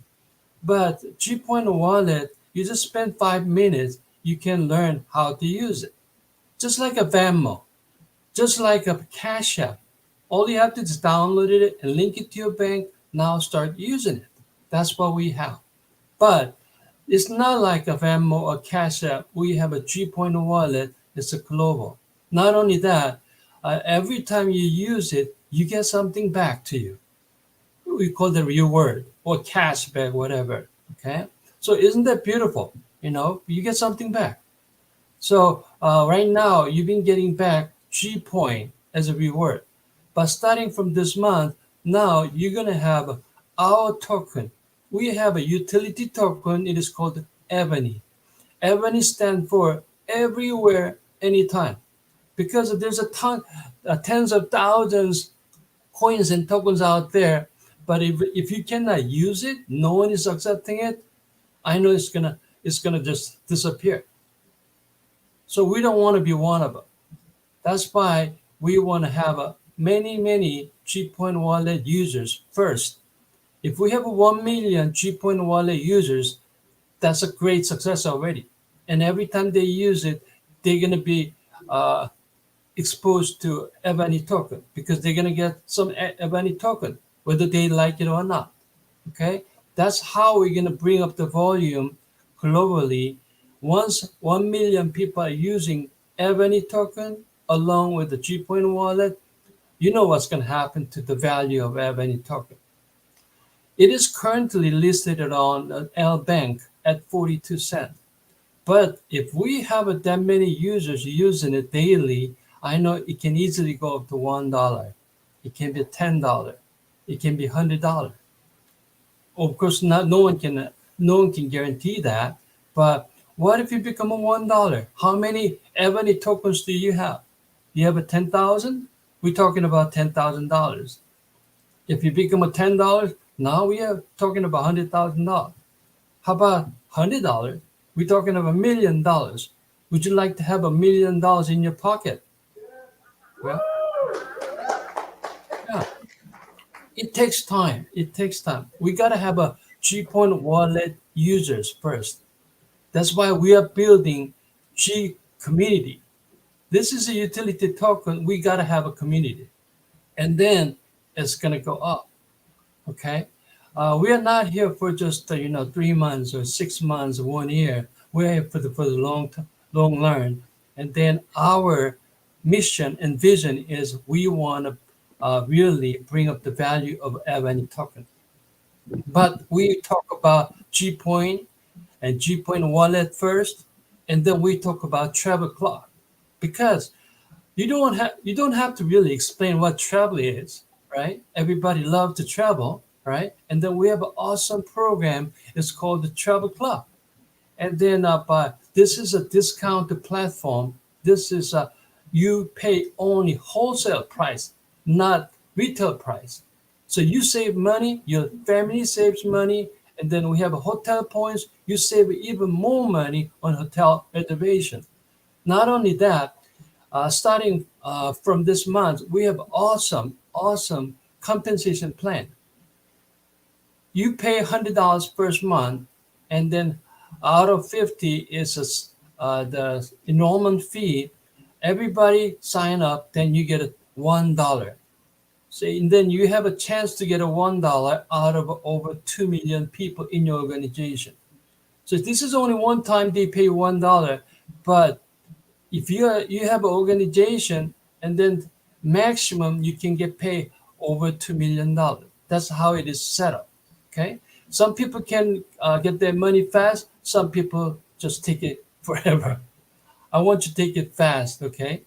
But G-Point wallet, you just spend 5 minutes, you can learn how to use it. Just like a Venmo, just like a Cash App. All you have to do is download it and link it to your bank. Now start using it. That's what we have. But it's not like a Venmo or Cash App. We have a G-Point wallet. It's a global. Not only that, every time you use it, you get something back to you. We call the reward or cash back, whatever. Okay. So isn't that beautiful? You get something back. So right now you've been getting back G-Point as a reward. But starting from this month, now you're going to have our token. We have a utility token. It is called Ebony. Ebony stands for everywhere, anytime. Because there's tens of thousands coins and tokens out there. But if you cannot use it, no one is accepting it, I know it's gonna just disappear. So we don't want to be one of them. That's why we want to have many G-Point wallet users first. If we have 1 million G-Point wallet users, that's a great success already. And every time they use it, they're going to be exposed to Ebony token because they're going to get some Ebony token. whether they like it or not. Okay, that's how we're going to bring up the volume globally. Once 1 million people are using Ebony token along with the G-Point wallet, you know what's going to happen to the value of Ebony token. It is currently listed on L Bank at 42 cents. But if we have that many users using it daily, I know it can easily go up to $1. It can be $10. It can be $100. Of course, no one can guarantee that. But what if you become a $1? How many Ebony tokens do you have? You have a 10,000? We're talking about $10,000. If you become a $10, now we are talking about $100,000. How about $100? We're talking about $1 million. Would you like to have $1 million in your pocket? Well, yeah. It takes time. It takes time. We got to have a G-Point wallet users first. That's why we are building G community. This is a utility token. We got to have a community. And then it's going to go up. Okay. We are not here for just 3 months or 6 months or 1 year. We're here for the long run. And then our mission and vision is we want to really bring up the value of Ebony token. But we talk about G-Point and G-Point wallet first, and then we talk about travel clock, because you don't have to really explain what travel is, right? Everybody loves to travel, right? And then we have an awesome program. It's called the Travel Club. And then this is a discounted platform. This is you pay only wholesale price, not retail price. So you save money, your family saves money, and then we have a hotel points. You save even more money on hotel reservation. Not only that, starting from this month, we have awesome compensation plan. You pay $100 first month, and then out of 50 is the enrollment fee. Everybody sign up, then you get a $1. So, and then you have a chance to get a $1 out of over 2 million people in your organization. So this is only one time they pay $1, but if you have an organization, and then maximum you can get paid over $2 million. That's how it is set up. Okay. Some people can get their money fast. Some people just take it forever. I want you to take it fast. Okay.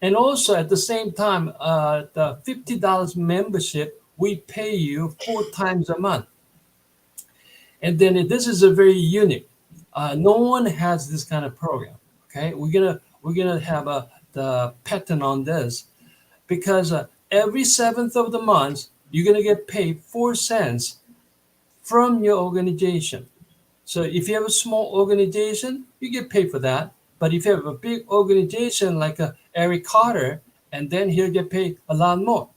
And also at the same time, the $50 membership, we pay you 4 times a month. And then this is a very unique. No one has this kind of program. Okay. We're gonna have the pattern on this, because every 7th of the month, you're gonna get paid 4 cents from your organization. So if you have a small organization, you get paid for that. But if you have a big organization like Eric Carter, and then he'll get paid a lot more.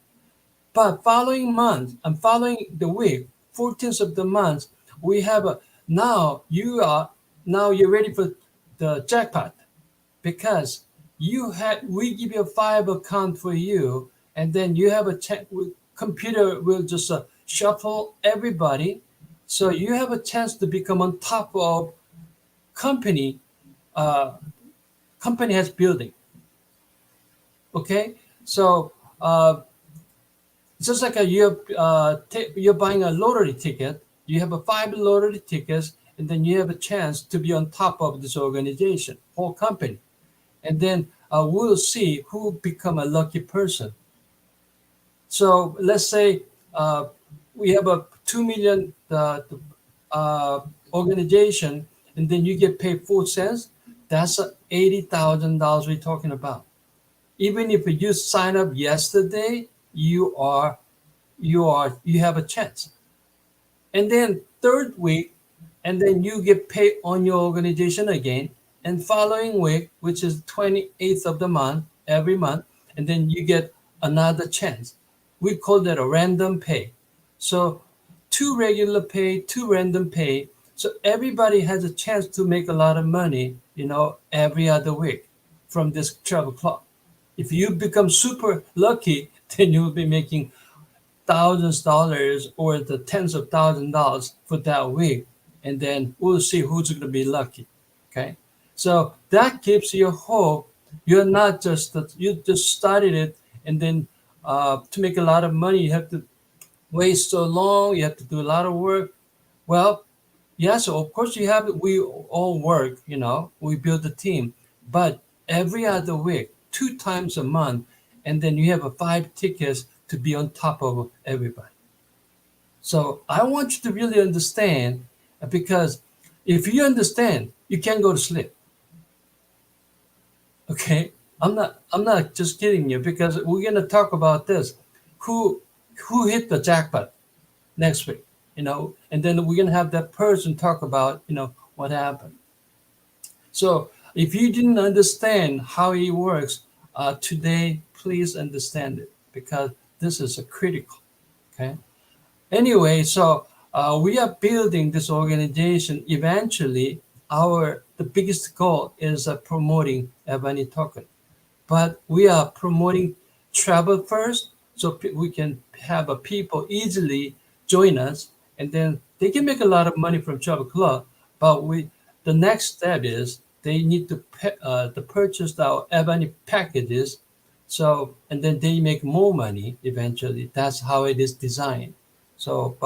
But following month and following the week, 14th of the month, we have now you're ready for the jackpot, because we give you a 5 account for you, and then you have a computer will just shuffle everybody. So you have a chance to become on top of company has building. Okay, so just like you're buying a lottery ticket, you have 5 lottery tickets, and then you have a chance to be on top of this organization, whole company, and then we'll see who become a lucky person. So let's say we have a 2 million organization, and then you get paid 4 cents. That's $80,000 we're talking about. Even if you sign up yesterday, you have a chance. And then 3rd week, and then you get paid on your organization again. And following week, which is 28th of the month, every month, and then you get another chance. We call that a random pay. So 2 regular pay, 2 random pay. So everybody has a chance to make a lot of money, every other week from this travel club. If you become super lucky, then you'll be making thousands of dollars or the tens of thousands of dollars for that week, and then we'll see who's going to be lucky. Okay, so that gives you hope. You're not just that you just started it, and then to make a lot of money, you have to wait so long. You have to do a lot of work. Well, yes, of course you have. We all work. We build a team, but every other week, 2 times a month, and then you have 5 tickets to be on top of everybody. So I want you to really understand, because if you understand, you can't go to sleep. Okay, I'm not just kidding you, because we're gonna talk about this. Who hit the jackpot next week? And then we're gonna have that person talk about what happened. So if you didn't understand how it works today, please understand it, because this is a critical. Okay. Anyway, so we are building this organization. Eventually, the biggest goal is promoting Ebony token, but we are promoting travel first, so we can have people easily join us, and then they can make a lot of money from travel club. But the next step is they need to purchase our Ebony packages, and then they make more money eventually. That's how it is designed. So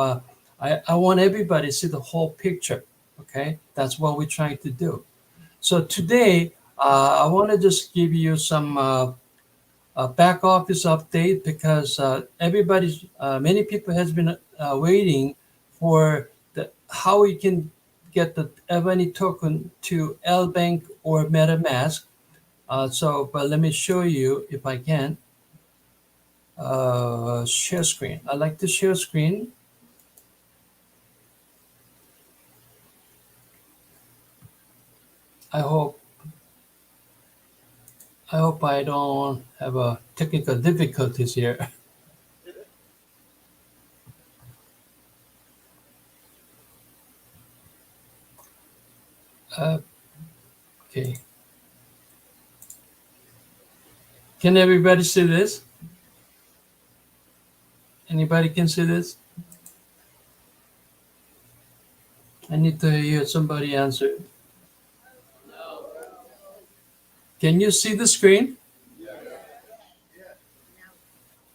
I want everybody to see the whole picture. Okay, that's what we're trying to do. So today I want to just give you some back office update, because many people has been waiting for how we can get the Ebony token to L Bank or MetaMask. But let me show you if I can. Share screen. I like to share screen. I hope I don't have technical difficulties here. Okay. Can everybody see this? Anybody can see this? I need to hear somebody answer. Can you see the screen?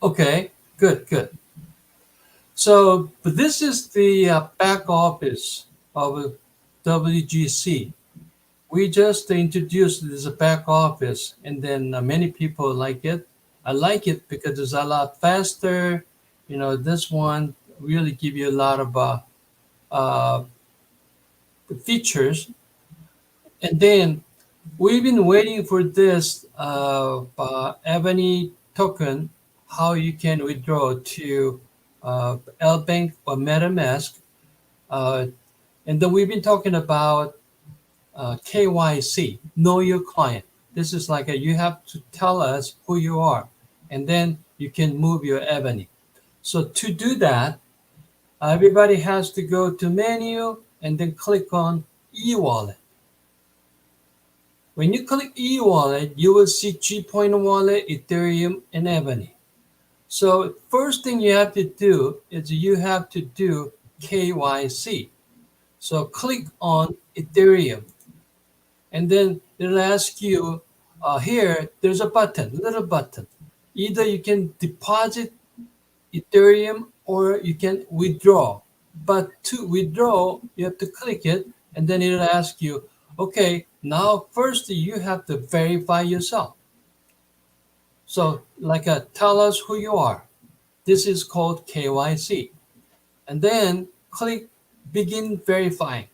Okay, good. So, but this is the back office of WGC. We just introduced this back office, and then many people like it. I like it because it's a lot faster. This one really give you a lot of features. And then we've been waiting for this Ebony token, how you can withdraw to L Bank or MetaMask. And then we've been talking about KYC, know your client. This is like you have to tell us who you are, and then you can move your Ebony. So to do that, everybody has to go to menu and then click on e-wallet. When you click e-wallet, you will see G-Point Wallet, Ethereum, and Ebony. So first thing you have to do is you have to do KYC. So click on Ethereum, and then it'll ask you here. There's a little button. Either you can deposit Ethereum or you can withdraw. But to withdraw, you have to click it, and then it'll ask you, okay, now first you have to verify yourself. So tell us who you are. This is called KYC. And then click begin verifying.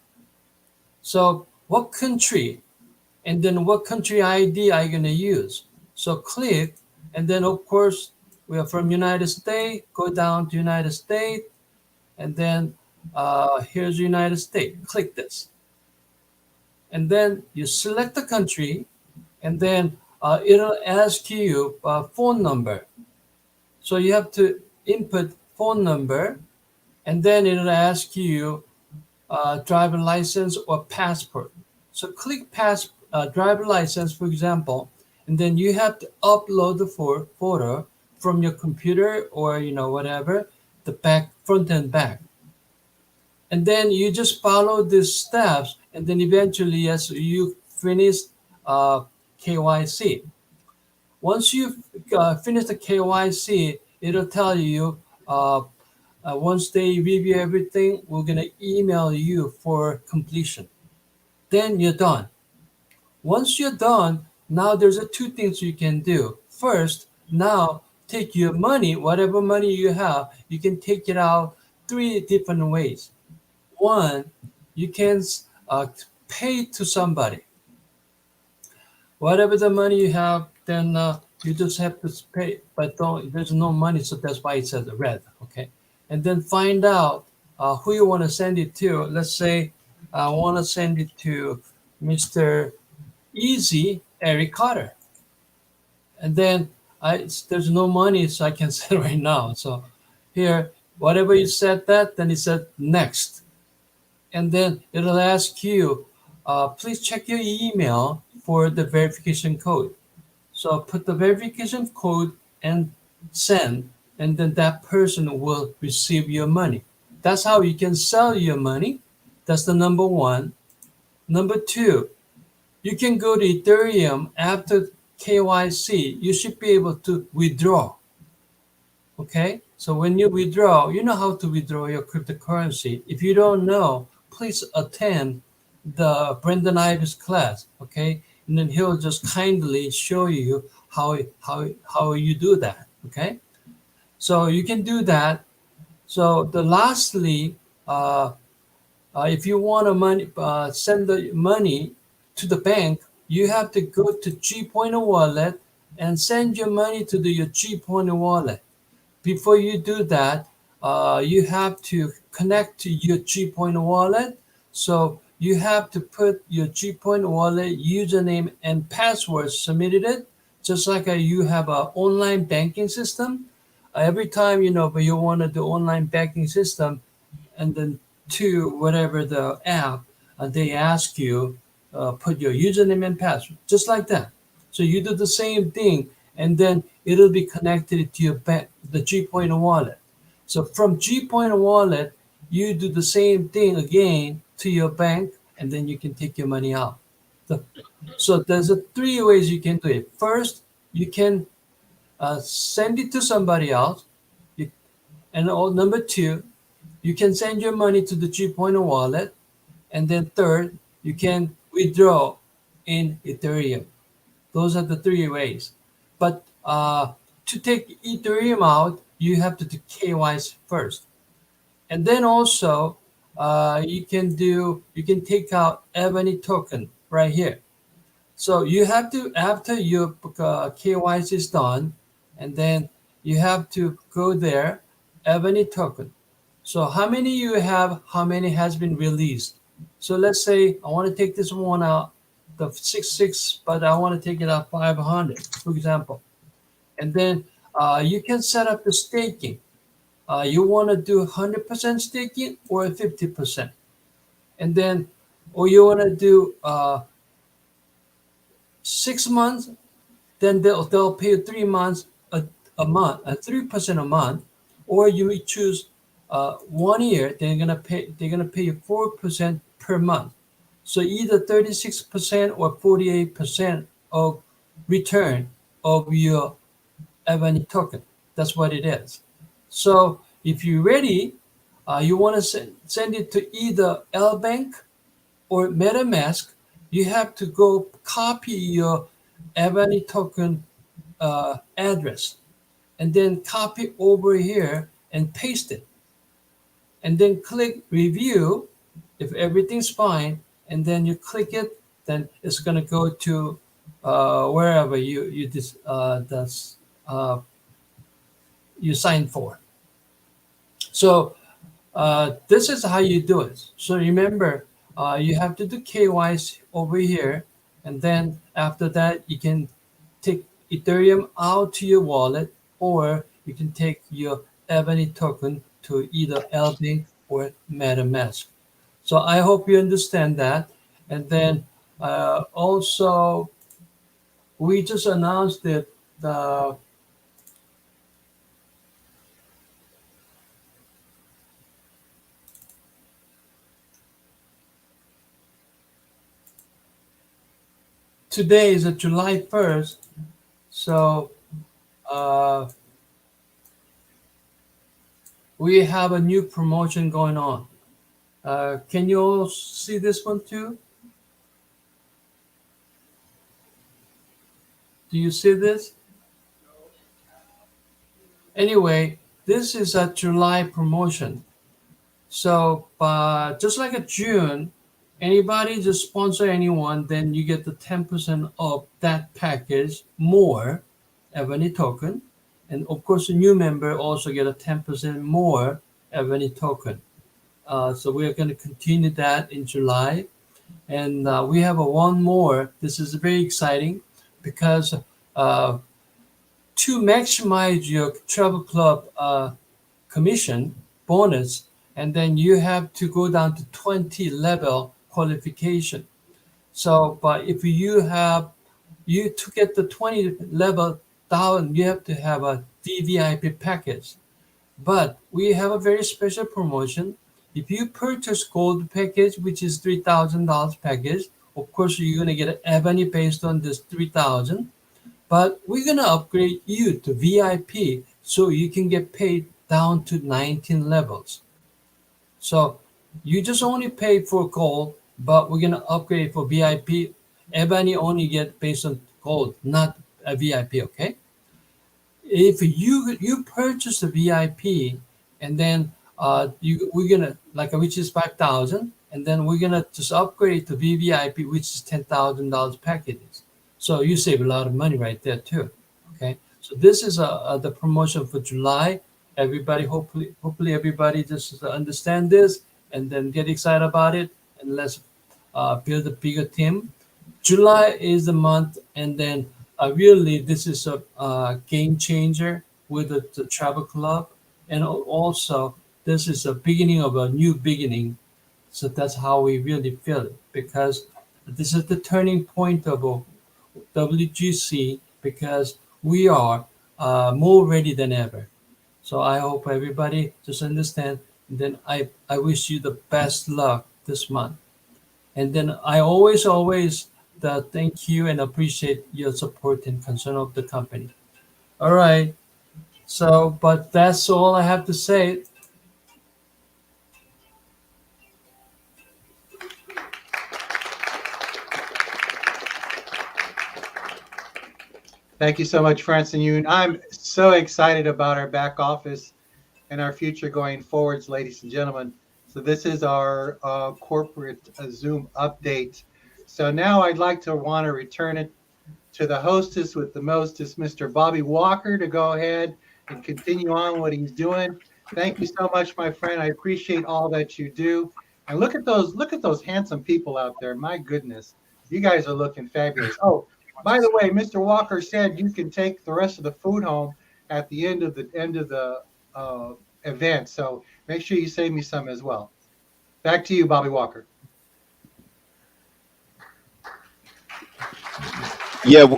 So what country, and then what country ID are you going to use? So click, and then of course we are from United States, go down to United States, and then here's United States. Click this. And then you select the country, and then it'll ask you a phone number. So you have to input phone number, and then it'll ask you driver license or passport. So click driver license, for example, and then you have to upload the photo from your computer or whatever, the back, front and back. And then you just follow these steps, and then eventually, as you finish KYC. Once you finish the KYC, it'll tell you once they review everything, we're gonna email you for completion. Then you're done. Once you're done, now there's two things you can do. First, now take your money, whatever money you have, you can take it out three different ways. One, you can pay to somebody. Whatever the money you have, then you just have to pay. But there's no money, so that's why it says red. Okay, and then find out who you want to send it to. Let's say I want to send it to Mr. Easy Eric Carter, and then there's no money, so I can send right now. So here, whatever you said that, then it said next. And then it'll ask you, please check your email for the verification code. So put the verification code and send, and then that person will receive your money. That's how you can sell your money. That's the number one. Number two, you can go to Ethereum after KYC. You should be able to withdraw. Okay, so when you withdraw, you know how to withdraw your cryptocurrency. If you don't know, please attend the Brendan Ives class, okay? And then he'll just kindly show you how you do that, okay? So you can do that. So lastly, if you want to send the money to the bank, you have to go to G-Point wallet and send your money to your G-Point wallet. Before you do that, you have to connect to your G-Point wallet. So you have to put your G-Point wallet username and password submitted it, just like you have an online banking system. Every time, when you want to do online banking system, and then to whatever the app, they ask you, put your username and password, just like that. So you do the same thing, and then it'll be connected to your bank, the G-Point wallet. So from G-Point wallet, you do the same thing again to your bank, and then you can take your money out. So there's three ways you can do it. First, you can send it to somebody else. And number two, you can send your money to the G-Point wallet. And then third, you can withdraw in Ethereum. Those are the three ways. But to take Ethereum out, you have to do KYC first. And then also, you can take out Ebony token right here. So you have to, after your KYC is done, and then you have to go there, Ebony token. So how many you have, how many has been released? So let's say I want to take this one out, the 66, but I want to take it out 500, for example. And then you can set up the staking. You want to do 100% staking or 50%. And then, or you want to do 6 months, then they'll pay you 3 months a month, 3% a month, or you may choose 1 year. They're gonna pay you 4% per month. So either 36% or 48% of return of your Ebony token. That's what it is. So if you're ready, you want to send it to either LBank or MetaMask. You have to go copy your Ebony token address, and then copy over here and paste it, and then click review if everything's fine, and then you click it. Then it's going to go to wherever you sign for. So this is how you do it. So remember, you have to do KYC over here, and then after that you can take Ethereum out to your wallet, or you can take your Ebony token to either LBank or MetaMask. So I hope you understand that. And then also, we just announced that today is July 1st, so we have a new promotion going on. Can you all see this one too? Do you see this? Anyway, this is a July promotion. So just like a June, anybody just sponsor anyone, then you get the 10% of that package more Ebony token. And of course, a new member also get a 10% more Ebony token. So we are going to continue that in July. And we have one more. This is very exciting because to maximize your travel club commission bonus, and then you have to go down to 20 level qualification. So, but if you to get the 20 level down, you have to have a VVIP package. But we have a very special promotion. If you purchase gold package, which is $3,000 package, of course you're gonna get an Ebony based on this 3,000. But we're gonna upgrade you to VIP so you can get paid down to 19 levels. So you just only pay for gold, but we're gonna upgrade for VIP. Ebony only get based on gold, not a VIP. Okay. If you purchase the VIP, and then we're gonna which is 5,000, and then we're gonna just upgrade to VVIP, which is $10,000 packages. So you save a lot of money right there too. Okay. So this is the promotion for July. Everybody, hopefully everybody just understand this and then get excited about it, and let's build a bigger team. July is the month, and then really this is a game changer with the travel club, and also this is a beginning of a new beginning. So that's how we really feel it, because this is the turning point of WGC, because we are more ready than ever. So I hope everybody just understand. And then I wish you the best luck this month. And then I always thank you and appreciate your support and concern of the company. All right. So, but that's all I have to say. Thank you so much, Francis Yoon. I'm so excited about our back office and our future going forwards, ladies and gentlemen. So this is our corporate Zoom update. So now I'd like to want to return it to the hostess with the mostest, Mr. Bobby Walker, to go ahead and continue on what he's doing. Thank you so much, my friend. I appreciate all that you do. And look at those handsome people out there. My goodness, you guys are looking fabulous. Oh, by the way, Mr. Walker said you can take the rest of the food home at the end of the event. So make sure you save me some as well. Back to you, Bobby Walker. Yeah,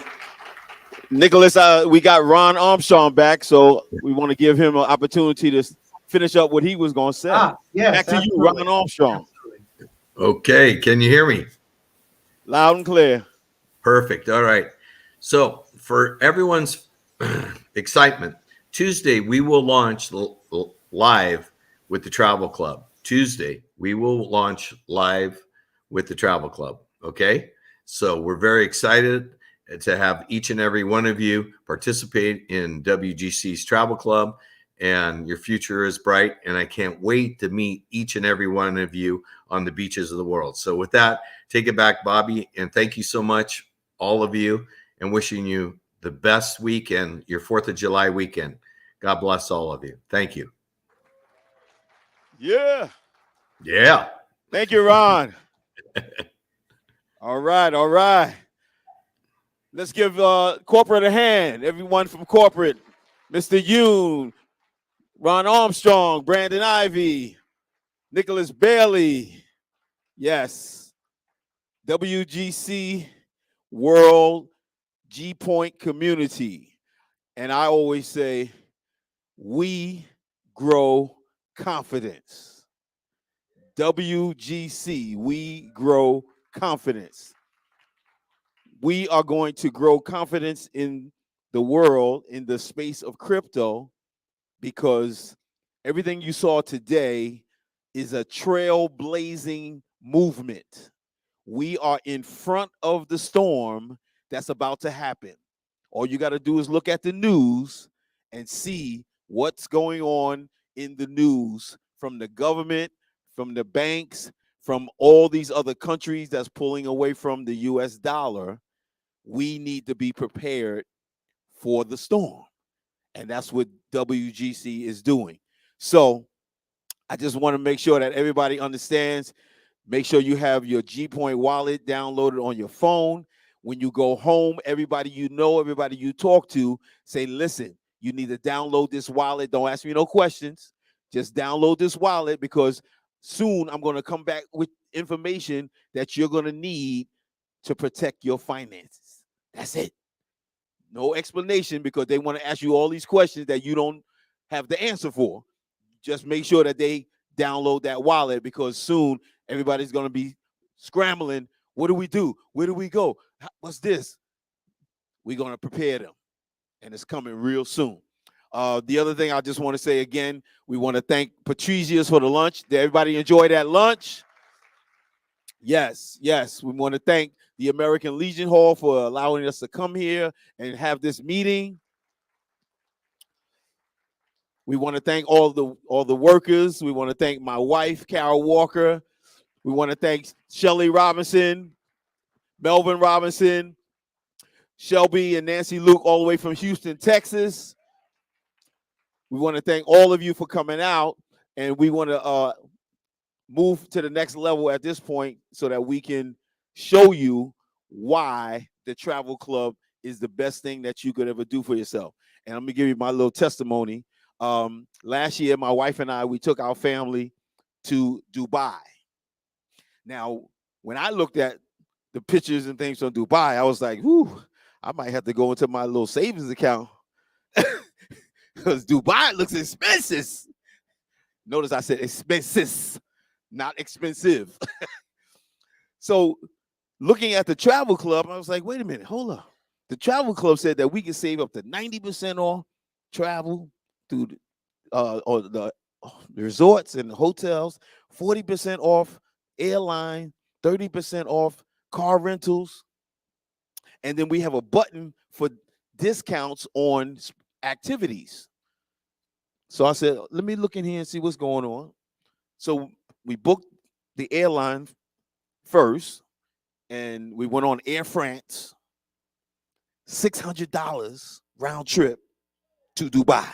Nicholas, we got Ron Armstrong back, so we want to give him an opportunity to finish up what he was going to say. Yes, back to you, Ron Armstrong. Absolutely. Okay, can you hear me? Loud and clear. Perfect. All right. So for everyone's excitement, Tuesday we will launch live with the Travel Club. Tuesday we will launch live with the Travel Club. Okay. So we're very excited to have each and every one of you participate in WGC's Travel Club, and your future is bright. And I can't wait to meet each and every one of you on the beaches of the world. So with that, take it back, Bobby. And thank you so much, all of you, and wishing you the best weekend, your 4th of July weekend. God bless all of you. Thank you. Yeah. Yeah. Thank you, Ron. All right. Let's give corporate a hand. Everyone from corporate, Mr. Yoon, Ron Armstrong, Brandon Ivy, Nicholas Bailey. Yes. WGC World G Point Community. And I always say, we grow confidence. WGC, we grow confidence. we are going to grow confidence in the world in the space of crypto, because everything you saw today is a trailblazing movement. We are in front of the storm that's about to happen. All you got to do is look at the news and see what's going on in the news from the government, from the banks, from all these other countries that's pulling away from the US dollar. We need to be prepared for the storm. And that's what WGC is doing. So I just want to make sure that everybody understands. Make sure you have your G Point wallet downloaded on your phone. When you go home, everybody you know, everybody you talk to, say, listen, you need to download this wallet. Don't ask me no questions. Just download this wallet, because soon I'm going to come back with information that you're going to need to protect your finances. That's it. No explanation, because they want to ask you all these questions that you don't have the answer for. Just make sure that they download that wallet, because soon everybody's going to be scrambling. What do we do? Where do we go? What's this? We're going to prepare them, and it's coming real soon. The other thing I just want to say again, we want to thank Patricia's for the lunch. Did everybody enjoy that lunch? Yes, yes. We want to thank the American Legion Hall for allowing us to come here and have this meeting. We want to thank all the workers. We want to thank my wife, Carol Walker. We want to thank Shelly Robinson, Melvin Robinson, Shelby and Nancy Luke, all the way from Houston, Texas. We want to thank all of you for coming out, and we want to move to the next level at this point so that we can show you why the travel club is the best thing that you could ever do for yourself. And I'm gonna give you my little testimony. Last year, my wife and I, we took our family to Dubai. Now, when I looked at the pictures and things from Dubai, I was like, whew, I might have to go into my little savings account, because Dubai looks expensive. Notice I said expensive, not expensive. So looking at the travel club, I was like, wait a minute, hold up. The travel club said that we can save up to 90% off travel through the resorts and the hotels, 40% off airline, 30% off car rentals. And then we have a button for discounts on activities. So I said, let me look in here and see what's going on. So we booked the airline first, and we went on Air France, $600 round trip to Dubai.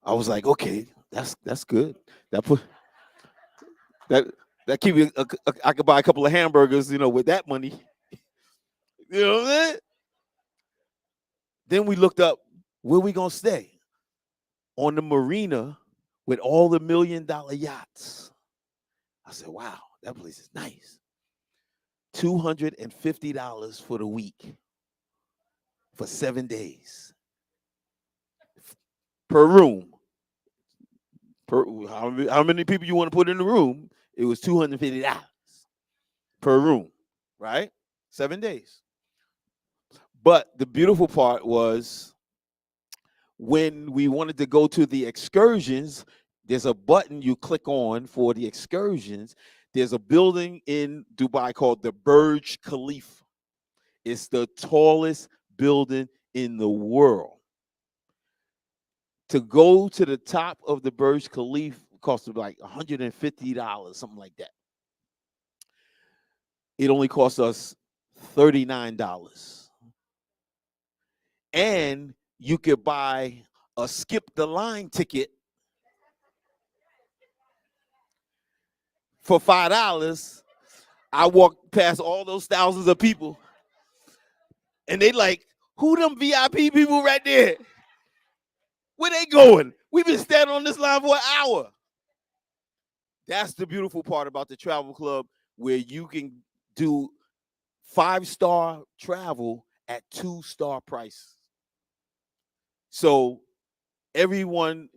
I was like, okay, that's good. That keep me. I could buy a couple of hamburgers, with that money. You know what I mean? Then we looked up where we gonna stay. On the marina with all the $1 million yachts. I said, wow, that place is nice. $250 for the week for 7 days per room. How many people you want to put in the room? It was $250 per room, right? 7 days. But the beautiful part was, when we wanted to go to the excursions, there's a button you click on for the excursions. There's a building in Dubai called the Burj Khalifa. It's the tallest building in the world. To go to the top of the Burj Khalifa cost like $150, something like that. It only cost us $39. And you could buy a skip the line ticket for $5. I walked past all those thousands of people, and they like, who them VIP people right there? Where they going? We've been standing on this line for an hour. That's the beautiful part about the travel club, where you can do 5-star travel at 2-star prices. So everyone,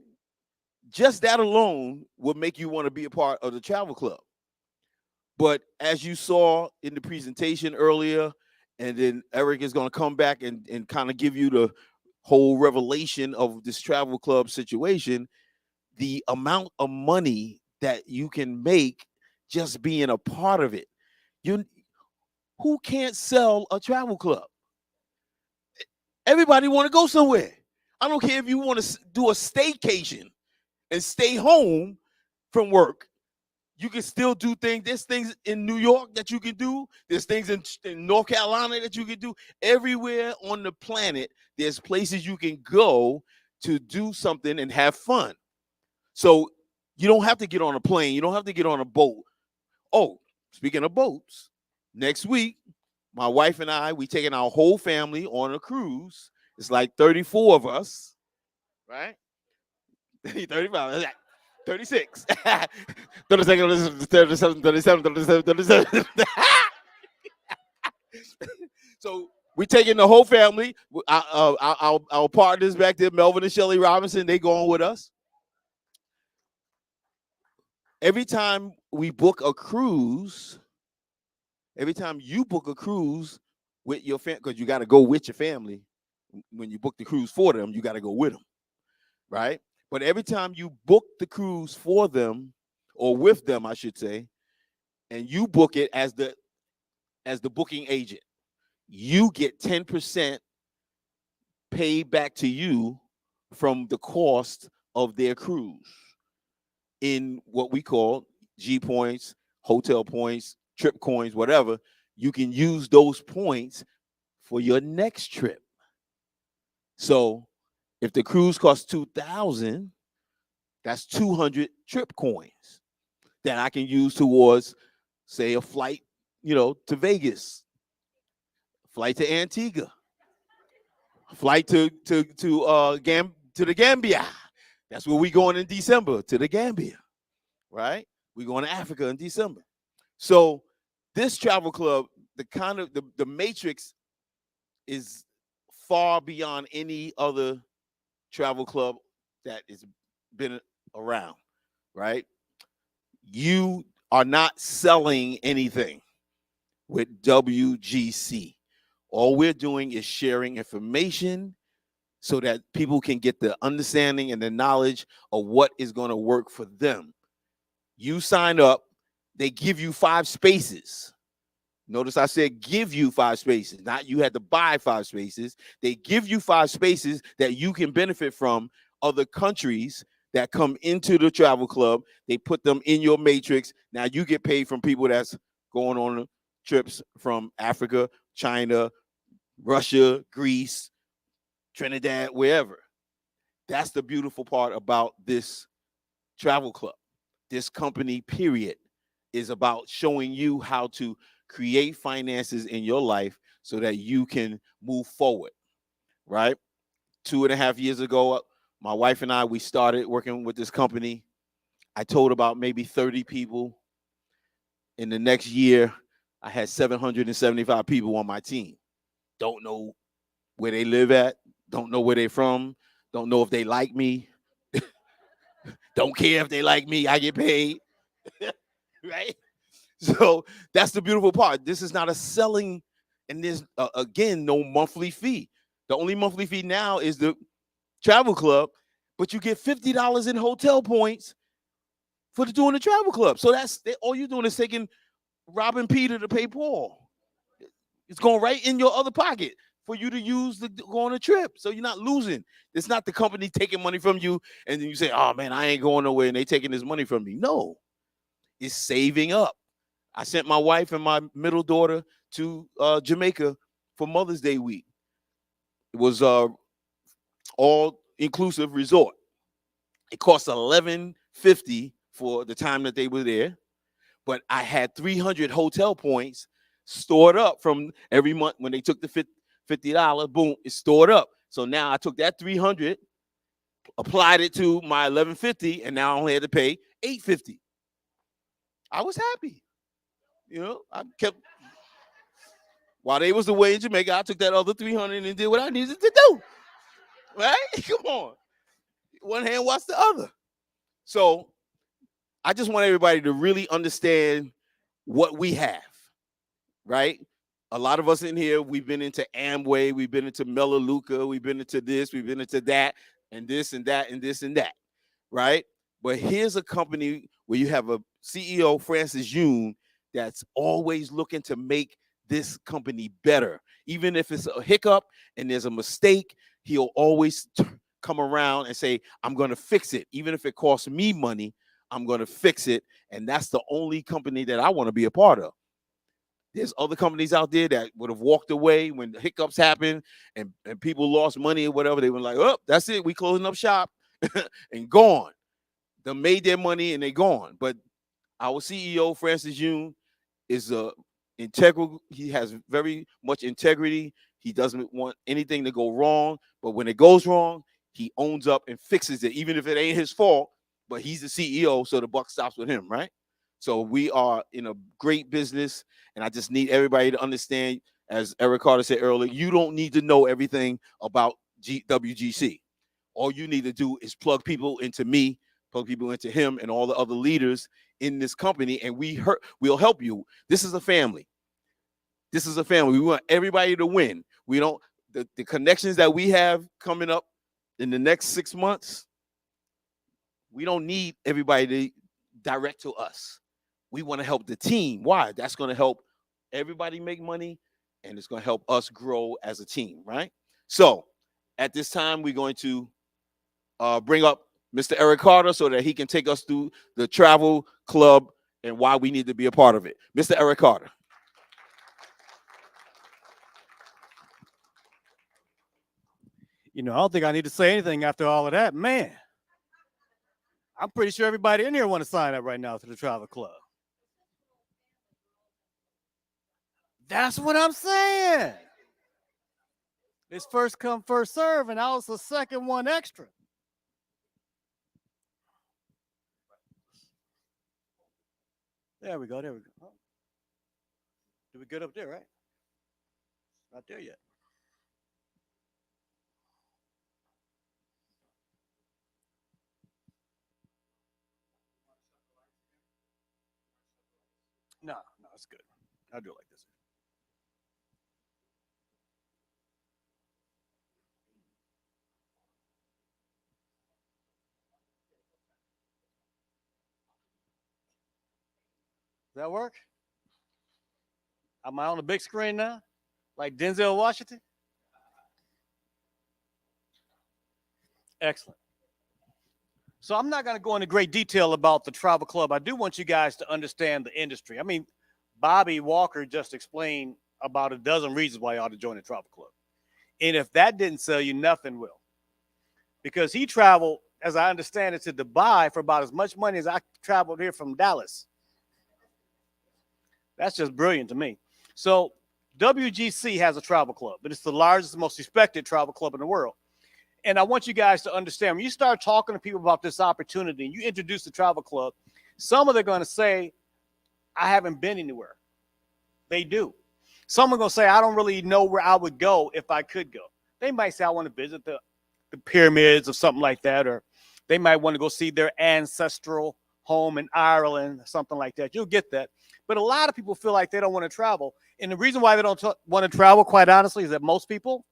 just that alone would make you want to be a part of the travel club. But as you saw in the presentation earlier, and then Eric is going to come back and kind of give you the whole revelation of this travel club situation, the amount of money that you can make just being a part of it. Who can't sell a travel club? Everybody want to go somewhere. I don't care if you want to do a staycation and stay home from work. You can still do things. There's things in New York that you can do. There's things in North Carolina that you can do. Everywhere on the planet, there's places you can go to do something and have fun. So you don't have to get on a plane. You don't have to get on a boat. Oh, speaking of boats, next week, my wife and I, we taking our whole family on a cruise. It's like 34 of us, right? 35. 36. 37, 37. So we're taking the whole family. Our partners back there, Melvin and Shelley Robinson, they going with us. Every time we book a cruise, every time you book a cruise with your family, because you got to go with your family. When you book the cruise for them, you got to go with them, right? But every time you book the cruise for them, or with them, I should say, and you book it as the booking agent, you get 10% paid back to you from the cost of their cruise in what we call G points, hotel points, trip coins, whatever. You can use those points for your next trip. So if the cruise costs $2,000, that's 200 trip coins that I can use towards, say, a flight, to Vegas, flight to Antigua, flight to the Gambia. That's where we going in December, to the Gambia, right? We're going to Africa in December. So this travel club, the matrix is far beyond any other travel club that has been around, right? You are not selling anything with WGC. All we're doing is sharing information so that people can get the understanding and the knowledge of what is going to work for them. You sign up, they give you 5 spaces. Notice I said give you 5 spaces, not you had to buy 5 spaces. They give you 5 spaces that you can benefit from other countries that come into the travel club. They put them in your matrix. Now you get paid from people that's going on trips from Africa, China, Russia, Greece, Trinidad, wherever. That's the beautiful part about this travel club. This company, period, is about showing you how to create finances in your life so that you can move forward, right? 2.5 years ago, my wife and I, we started working with this company. I told about maybe 30 people. In the next year, I had 775 people on my team. Don't know where they live at, don't know where they're from, don't know if they like me, don't care if they like me, I get paid, right? So that's the beautiful part. This is not a selling, and there's, again, no monthly fee. The only monthly fee now is the travel club, but you get $50 in hotel points for doing the travel club. So that's all you're doing is taking robbing Peter to pay Paul. It's going right in your other pocket for you to use to go on a trip. So you're not losing. It's not the company taking money from you and then you say, oh man, I ain't going nowhere and they taking this money from me. No, it's saving up. I sent my wife and my middle daughter to Jamaica for Mother's Day week. It was all inclusive resort. It cost $11.50 for the time that they were there, but I had 300 hotel points stored up from every month when they took the $50. Boom, it's stored up. So now I took that 300, applied it to my $11.50, and now I only had to pay $8.50. I was happy. I kept, while they was away in Jamaica, I took that other 300 and did what I needed to do. Right? Come on. One hand wash the other. So I just want everybody to really understand what we have, right? A lot of us in here, we've been into Amway, we've been into Melaleuca, we've been into this, we've been into that, and this and that, and this and that, right? But here's a company where you have a CEO, Francis Yoon, that's always looking to make this company better. Even if it's a hiccup and there's a mistake, he'll always come around and say, I'm going to fix it. Even if it costs me money, I'm going to fix it. And that's the only company that I want to be a part of. There's other companies out there that would have walked away when the hiccups happened and people lost money or whatever. They were like, oh, that's it. We closing up shop and gone. They made their money and they gone. But our CEO, Francis Yoon, is integral. He has very much integrity. He doesn't want anything to go wrong. But when it goes wrong, he owns up and fixes it, even if it ain't his fault. But he's the CEO, so the buck stops with him, right? So we are in a great business, and I just need everybody to understand, as Eric Carter said earlier, you don't need to know everything about WGC. All you need to do is plug people into me, plug people into him, and all the other leaders in this company, and we'll help you. This is a family. This is a family. We want everybody to win. We don't the connections that we have coming up in the next 6 months. We don't need everybody to direct to us. We want to help the team. Why? That's going to help everybody make money, and it's going to help us grow as a team, right? So at this time, we're going to bring up Mr. Eric Carter so that he can take us through the travel club and why we need to be a part of it. Mr. Eric Carter. You know, I don't think I need to say anything after all of that. Man, I'm pretty sure everybody in here want to sign up right now to the travel club. That's what I'm saying. It's first come, first serve, and I was the second one extra. There we go. There we go. Oh. Did we get up there, right? Not there yet. No, it's good. I'll do it like this. Does that work? Am I on the big screen now? Like Denzel Washington? Excellent. So I'm not going to go into great detail about the travel club. I do want you guys to understand the industry. I mean, Bobby Walker just explained about a dozen reasons why you ought to join the travel club. And if that didn't sell you, nothing will. Because he traveled, as I understand it, to Dubai for about as much money as I traveled here from Dallas. That's just brilliant to me. So WGC has a travel club, but it's the largest, most respected travel club in the world. And I want you guys to understand, when you start talking to people about this opportunity and you introduce the travel club, some of them are going to say, I haven't been anywhere. They do. Some are going to say, I don't really know where I would go if I could go. They might say, I want to visit the pyramids or something like that, or they might want to go see their ancestral home in Ireland, something like that. You'll get that. But a lot of people feel like they don't want to travel. And the reason why they don't want to travel, quite honestly, is that most people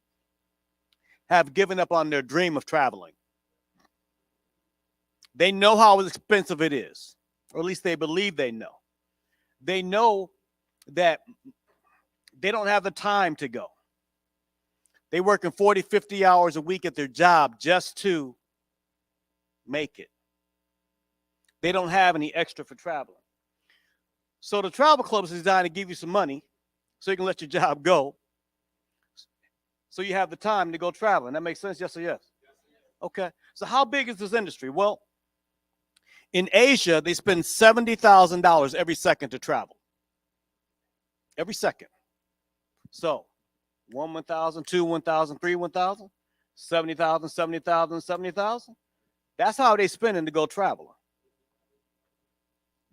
have given up on their dream of traveling. They know how expensive it is, or at least they believe they know. They know that they don't have the time to go. They work in 40, 50 hours a week at their job just to make it. They don't have any extra for traveling. So the travel club is designed to give you some money so you can let your job go, so you have the time to go traveling. That makes sense? Yes or yes? Okay. So how big is this industry? Well, in Asia, they spend $70,000 every second to travel. Every second. So 1,000, 2, 1,000, 3, 1,000, 70,000, 70,000, 70,000. That's how they spend to go traveling.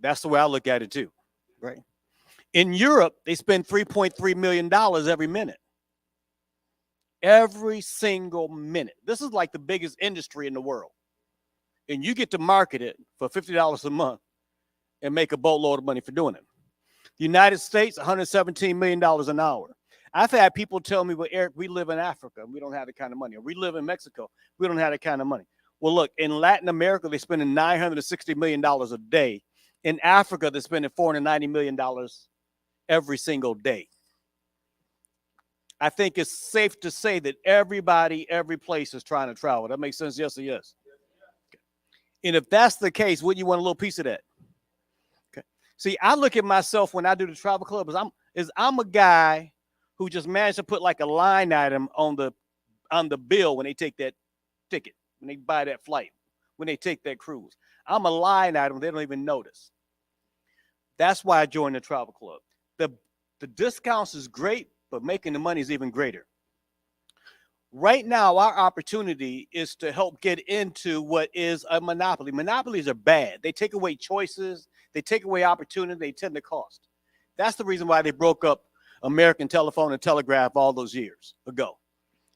That's the way I look at it too, right? In Europe, they spend $3.3 million every minute. Every single minute. This is like the biggest industry in the world. And you get to market it for $50 a month and make a boatload of money for doing it. United States, $117 million an hour. I've had people tell me, well, Eric, we live in Africa. We don't have the kind of money. Or we live in Mexico. We don't have the kind of money. Well, look, in Latin America, they're spending $960 million a day. In Africa, they're spending $490 million every single day. I think it's safe to say that everybody, every place is trying to travel. That makes sense? Yes or yes? Okay. And if that's the case, wouldn't you want a little piece of that? Okay. See, I look at myself when I do the travel club as I'm a guy who just managed to put like a line item on the bill when they take that ticket, when they buy that flight, when they take that cruise. I'm a line item they don't even notice. That's why I joined the travel club. The discounts is great, but making the money is even greater. Right now, our opportunity is to help get into what is a monopoly. Monopolies are bad. They take away choices. They take away opportunity. They tend to cost. That's the reason why they broke up American Telephone and Telegraph all those years ago.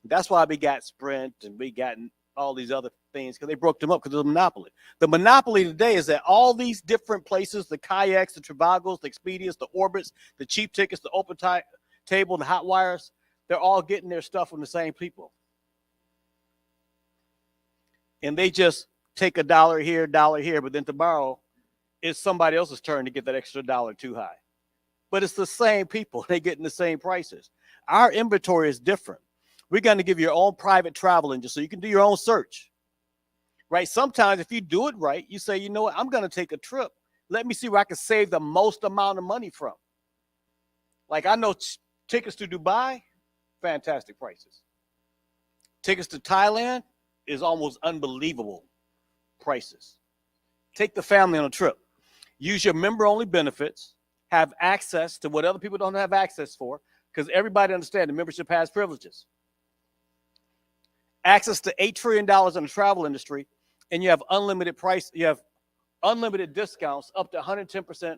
That's why we got Sprint and we got all these other things, because they broke them up because of the monopoly. The monopoly today is that all these different places, the kayaks, the Trivagos, the Expedias, the Orbits, the cheap tickets, the open table, the hot wires, they're all getting their stuff from the same people. And they just take $1 here, $1 here, but then tomorrow it's somebody else's turn to get that extra $1 too high. But it's the same people. They're getting the same prices. Our inventory is different. We're going to give you your own private travel engine so you can do your own search. Right? Sometimes if you do it right, you say, you know what, I'm going to take a trip. Let me see where I can save the most amount of money from. Like I know tickets to Dubai, fantastic prices. Tickets to Thailand is almost unbelievable prices. Take the family on a trip. Use your member-only benefits. Have access to what other people don't have access for, because everybody understands the membership has privileges. Access to $8 trillion in the travel industry, and you have unlimited price. You have unlimited discounts up to 110%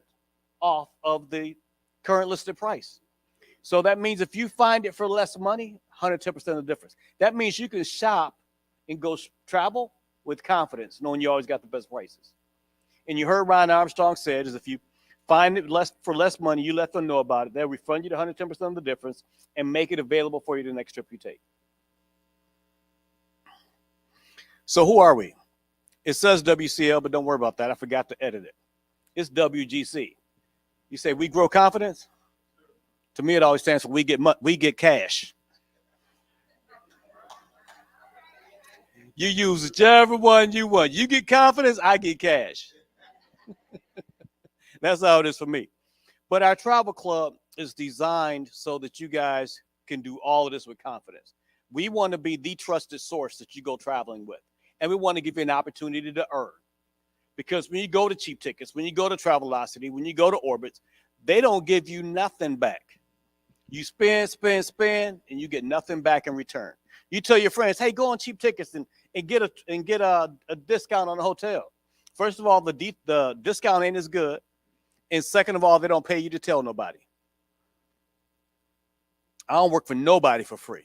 off of the current listed price. So that means if you find it for less money, 110% of the difference. That means you can shop and go travel with confidence, knowing you always got the best prices. And you heard Ryan Armstrong said is if you find it for less money, you let them know about it. They'll refund you the 110% of the difference and make it available for you the next trip you take. So who are we? It says WCL, but don't worry about that. I forgot to edit it. It's WGC. You say we grow confidence? To me, it always stands for we get cash. You use whichever one you want. You get confidence, I get cash. That's how it is for me. But our travel club is designed so that you guys can do all of this with confidence. We want to be the trusted source that you go traveling with. And we want to give you an opportunity to earn. Because when you go to cheap tickets, when you go to Travelocity, when you go to Orbitz, they don't give you nothing back. You spend, and you get nothing back in return. You tell your friends, hey, go on cheap tickets and get a discount on the hotel. First of all, the discount ain't as good. And second of all, they don't pay you to tell nobody. I don't work for nobody for free.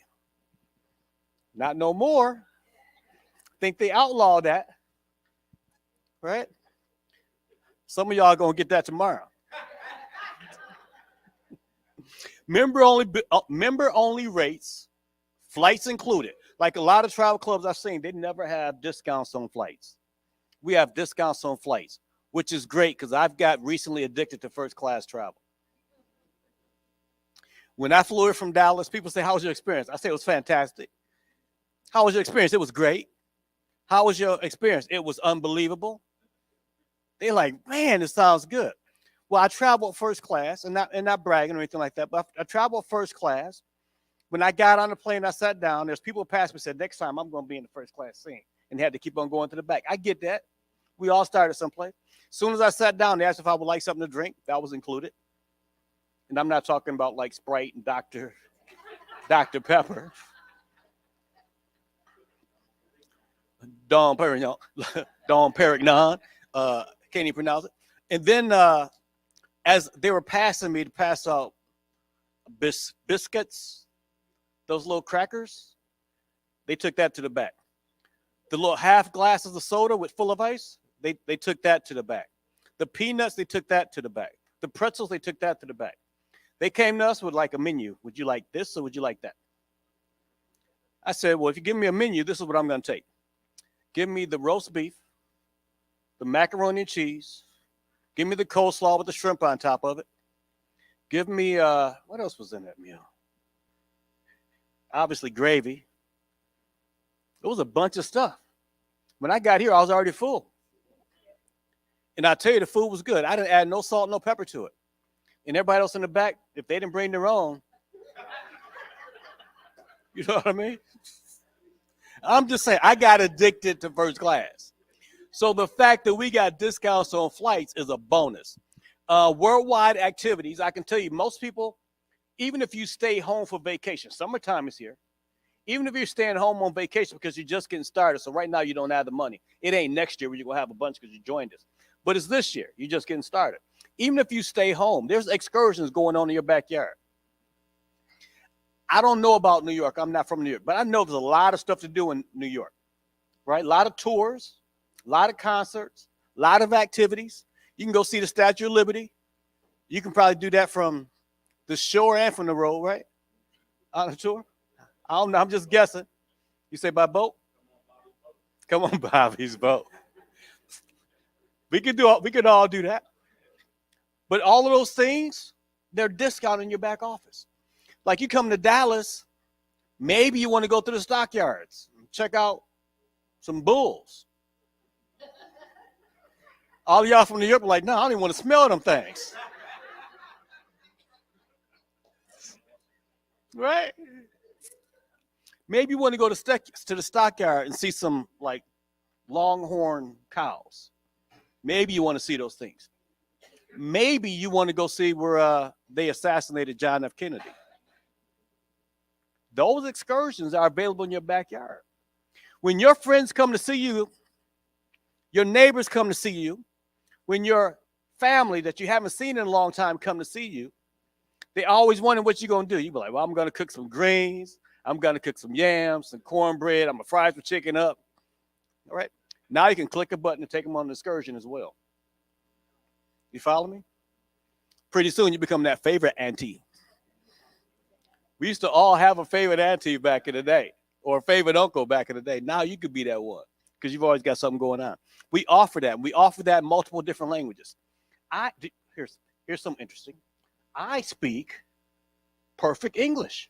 Not no more. Think they outlawed that. Right? Some of y'all are going to get that tomorrow. Member only rates, flights included. Like a lot of travel clubs I've seen, they never have discounts on flights. We have discounts on flights, which is great because I've got recently addicted to first class travel. When I flew here from Dallas, people say, how was your experience? I say it was fantastic. How was your experience? It was great. How was your experience? It was unbelievable. They're like, man, it sounds good. Well, I traveled first class, and not bragging or anything like that, but I traveled first class. When I got on the plane, I sat down. There's people who passed me and said, next time I'm going to be in the first class seat, and had to keep on going to the back. I get that. We all started someplace. As soon as I sat down, they asked if I would like something to drink. That was included. And I'm not talking about like Sprite and Dr. Pepper. Dom Perignon. Can't even pronounce it. And then as they were passing me to pass out biscuits, those little crackers, they took that to the back. The little half glasses of soda full of ice, they took that to the back. The peanuts, they took that to the back. The pretzels, they took that to the back. They came to us with like a menu. Would you like this or would you like that? I said, well, if you give me a menu, this is what I'm going to take. Give me the roast beef, the macaroni and cheese. Give me the coleslaw with the shrimp on top of it. Give me, what else was in that meal? Obviously gravy. It was a bunch of stuff. When I got here, I was already full. And I tell you, the food was good. I didn't add no salt, no pepper to it. And everybody else in the back, if they didn't bring their own, you know what I mean? I'm just saying, I got addicted to first class. So the fact that we got discounts on flights is a bonus. Worldwide activities, I can tell you, most people, even if you stay home for vacation, summertime is here. Even if you're staying home on vacation because you're just getting started, so right now you don't have the money. It ain't next year where you're going to have a bunch because you joined us. But it's this year. You're just getting started. Even if you stay home, there's excursions going on in your backyard. I don't know about New York. I'm not from New York. But I know there's a lot of stuff to do in New York, right? A lot of tours, a lot of concerts, a lot of activities. You can go see the Statue of Liberty. You can probably do that from the shore and from the road, right? On a tour. I don't know. I'm just guessing. You say by boat? Come on, Bobby's boat. We could all do that. But all of those things, they're discounted in your back office. Like you come to Dallas, maybe you want to go to the stockyards, check out some bulls. All y'all from New York are like, no, I don't even want to smell them things. Right? Maybe you want to go to the stockyard and see some like longhorn cows. Maybe you want to see those things. Maybe you want to go see where they assassinated John F. Kennedy. Those excursions are available in your backyard. When your friends come to see you, your neighbors come to see you, when your family that you haven't seen in a long time come to see you, they always wonder what you're going to do. You be like, well, I'm going to cook some greens. I'm going to cook some yams, some cornbread. I'm going to fry some chicken up. All right. Now you can click a button and take them on an excursion as well. You follow me? Pretty soon you become that favorite auntie. We used to all have a favorite auntie back in the day or a favorite uncle back in the day. Now you could be that one because you've always got something going on. We offer that. We offer that in multiple different languages. Here's something interesting. I speak perfect English.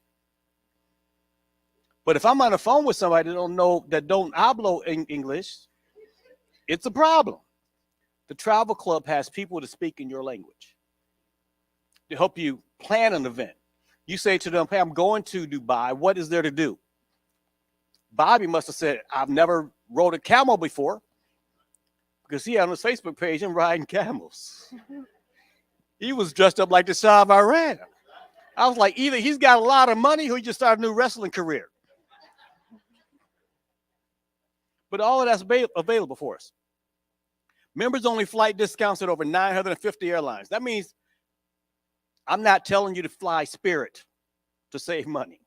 But if I'm on the phone with somebody that don't hablo English, it's a problem. The travel club has people to speak in your language to help you plan an event. You say to them, hey, I'm going to Dubai. What is there to do? Bobby must have said, I've never rode a camel before because he had on his Facebook page him riding camels. He was dressed up like the Shah of Iran. I was like, either he's got a lot of money or he just started a new wrestling career. But all of that's available for us. Members only flight discounts at over 950 airlines. That means I'm not telling you to fly Spirit to save money.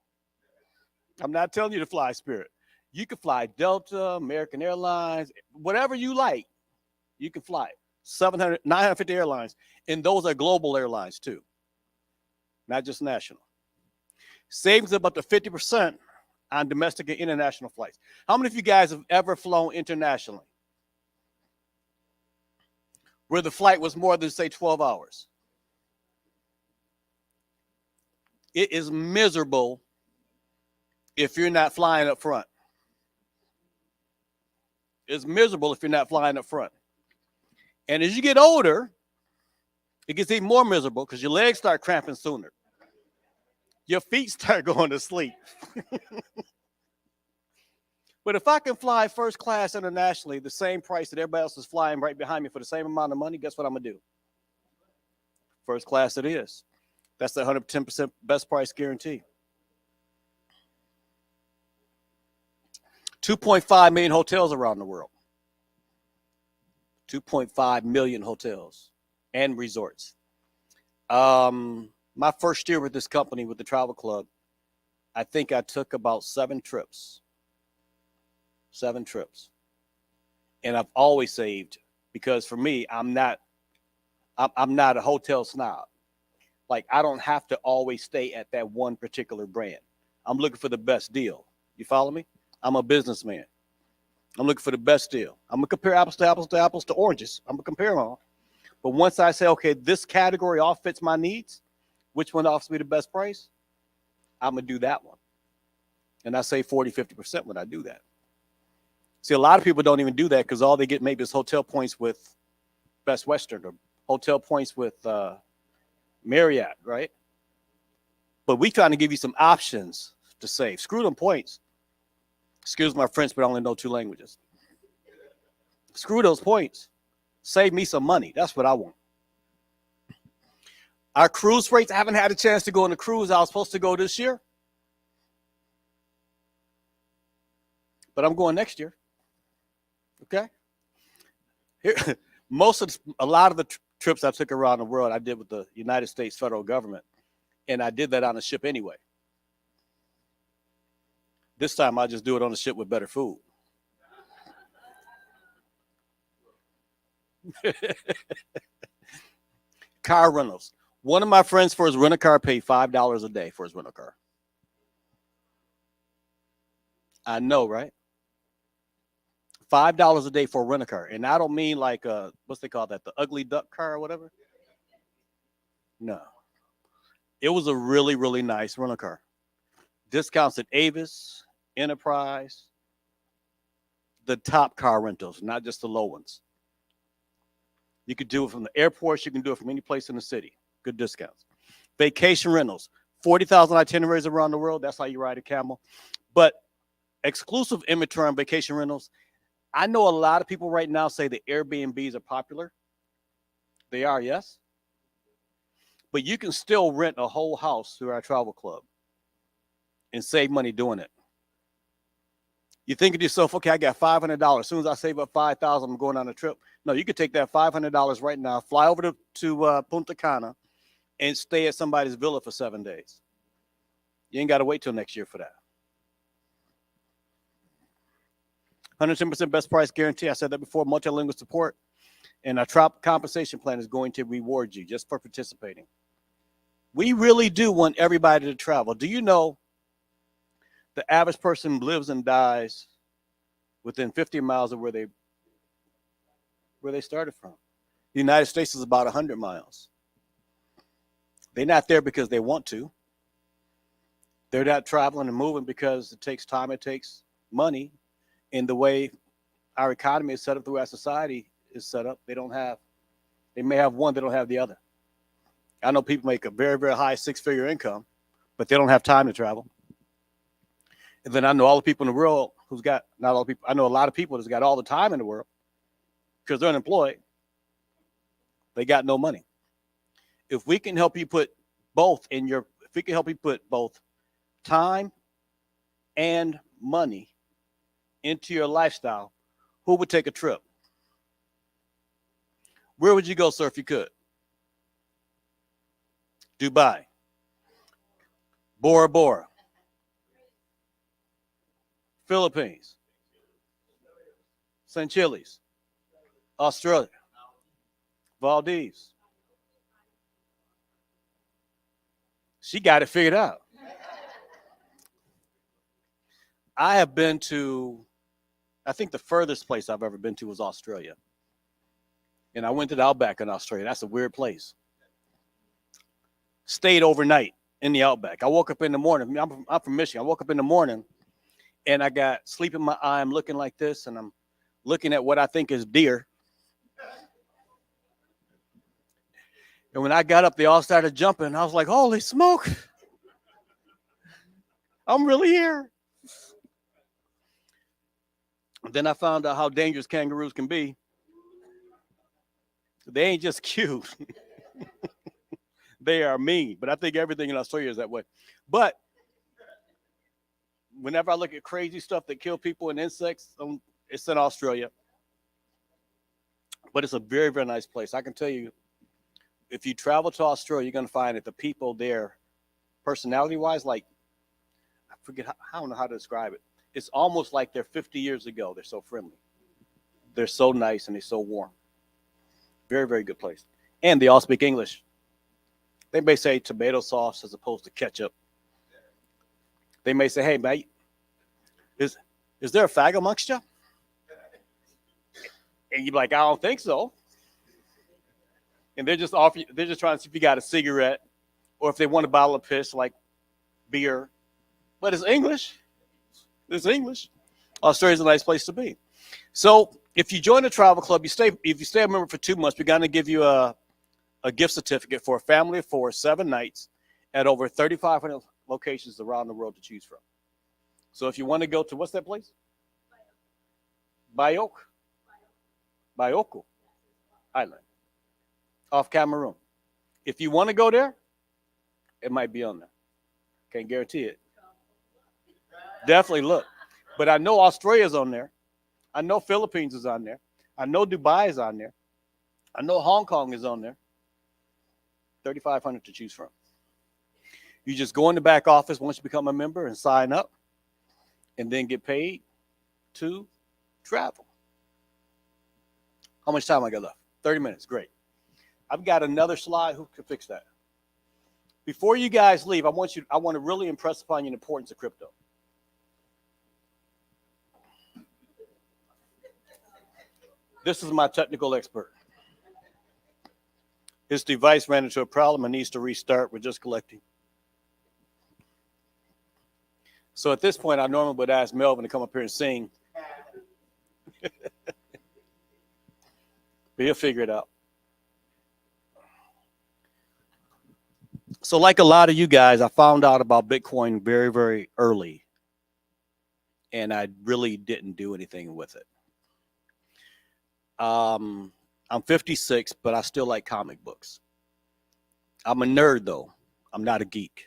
I'm not telling you to fly Spirit. You can fly Delta, American Airlines, whatever you like, you can fly it. 950 airlines, and those are global airlines too, not just national. Savings of up to 50% on domestic and international flights. How many of you guys have ever flown internationally where the flight was more than, say, 12 hours? It is miserable if you're not flying up front. It's miserable if you're not flying up front. And as you get older, it gets even more miserable because your legs start cramping sooner. Your feet start going to sleep. But if I can fly first class internationally, the same price that everybody else is flying right behind me for the same amount of money, guess what I'm going to do? First class it is. That's the 110% best price guarantee. 2.5 million hotels around the world. 2.5 million hotels and resorts. My first year with this company, with the travel club, I think I took about 7 trips. 7 trips. And I've always saved because for me, I'm not I'm not a hotel snob. Like, I don't have to always stay at that one particular brand. I'm looking for the best deal. You follow me? I'm a businessman. I'm looking for the best deal. I'm gonna compare apples to apples to apples to oranges. I'm gonna compare them all. But once I say, okay, this category all fits my needs, which one offers me the best price? I'm gonna do that one. And I save 40, 50% when I do that. See, a lot of people don't even do that because all they get maybe is hotel points with Best Western or hotel points with Marriott, right? But we trying to give you some options to save. Screw them points. Excuse my French, but I only know 2 languages. Screw those points. Save me some money. That's what I want. Our cruise rates, I haven't had a chance to go on a cruise. I was supposed to go this year. But I'm going next year. Okay? Here, a lot of the trips I took around the world, I did with the United States federal government. And I did that on a ship anyway. This time I just do it on a ship with better food. Car rentals. One of my friends for his rental car paid $5 a day for his rental car. I know, right? $5 a day for a rental car. And I don't mean like what's they call that? The ugly duck car or whatever? No. It was a really, really nice rental car. Discounts at Avis, Enterprise, the top car rentals, not just the low ones. You could do it from the airports. You can do it from any place in the city. Good discounts. Vacation rentals, 40,000 itineraries around the world. That's how you ride a camel. But exclusive inventory on vacation rentals, I know a lot of people right now say the Airbnbs are popular. They are, yes. But you can still rent a whole house through our travel club and save money doing it. You think to yourself, okay, I got $500. As soon as I save up $5,000, I'm going on a trip. No, you could take that $500 right now, fly over to Punta Cana, and stay at somebody's villa for 7 days. You ain't got to wait till next year for that. 110% best price guarantee. I said that before, multilingual support. And our travel compensation plan is going to reward you just for participating. We really do want everybody to travel. Do you know the average person lives and dies within 50 miles of where they started from? The United States is about 100 miles. They're not there because they want to. They're not traveling and moving because it takes time, it takes money. In the way our economy is set up, the way our society is set up, they may have one, they don't have the other. I know people make a very, very high 6-figure income, but they don't have time to travel. And then I know all the people in the world not all people, I know a lot of people that's got all the time in the world because they're unemployed. They got no money. If we can help you put both time and money into your lifestyle, who would take a trip? Where would you go, sir, if you could? Dubai, Bora Bora, Philippines, St. Chiles, Australia, Maldives. She got it figured out. I have been to, I think the furthest place I've ever been to was Australia. And I went to the Outback in Australia. That's a weird place. Stayed overnight in the Outback. I woke up in the morning. I'm from Michigan. I woke up in the morning and I got sleep in my eye. I'm looking like this and I'm looking at what I think is deer. And when I got up, they all started jumping. I was like, holy smoke. I'm really here. Then I found out how dangerous kangaroos can be. They ain't just cute. They are mean. But I think everything in Australia is that way. But whenever I look at crazy stuff that kill people and insects, it's in Australia. But it's a very, very nice place. I can tell you, if you travel to Australia, you're going to find that the people there, personality-wise, like, I forget, I don't know how to describe it. It's almost like they're 50 years ago. They're so friendly. They're so nice and they're so warm. Very, very good place. And they all speak English. They may say tomato sauce as opposed to ketchup. They may say, hey, mate, is there a fag amongst you? And you're like, I don't think so. And they're just trying to see if you got a cigarette or if they want a bottle of piss like beer. But it's English. It's English. Australia's a nice place to be. So if you join the travel club, if you stay a member for 2 months, we're going to give you a gift certificate for a family of 4, 7 nights at over 3,500 locations around the world to choose from. So if you want to go to, what's that place? Bioko Island off Cameroon. If you want to go there, it might be on there. Can't guarantee it. Definitely look. But I know Australia's on there. I know Philippines is on there. I know Dubai is on there. I know Hong Kong is on there. 3,500 to choose from. You just go in the back office once you become a member and sign up and then get paid to travel. How much time I got left? 30 minutes. Great. I've got another slide. Who can fix that? Before you guys leave, I want to really impress upon you the importance of crypto. This is my technical expert. His device ran into a problem and needs to restart. We're just collecting. So at this point, I normally would ask Melvin to come up here and sing. But he'll figure it out. So like a lot of you guys, I found out about Bitcoin very, very early. And I really didn't do anything with it. I'm 56, but I still like comic books. I'm a nerd, though. I'm not a geek.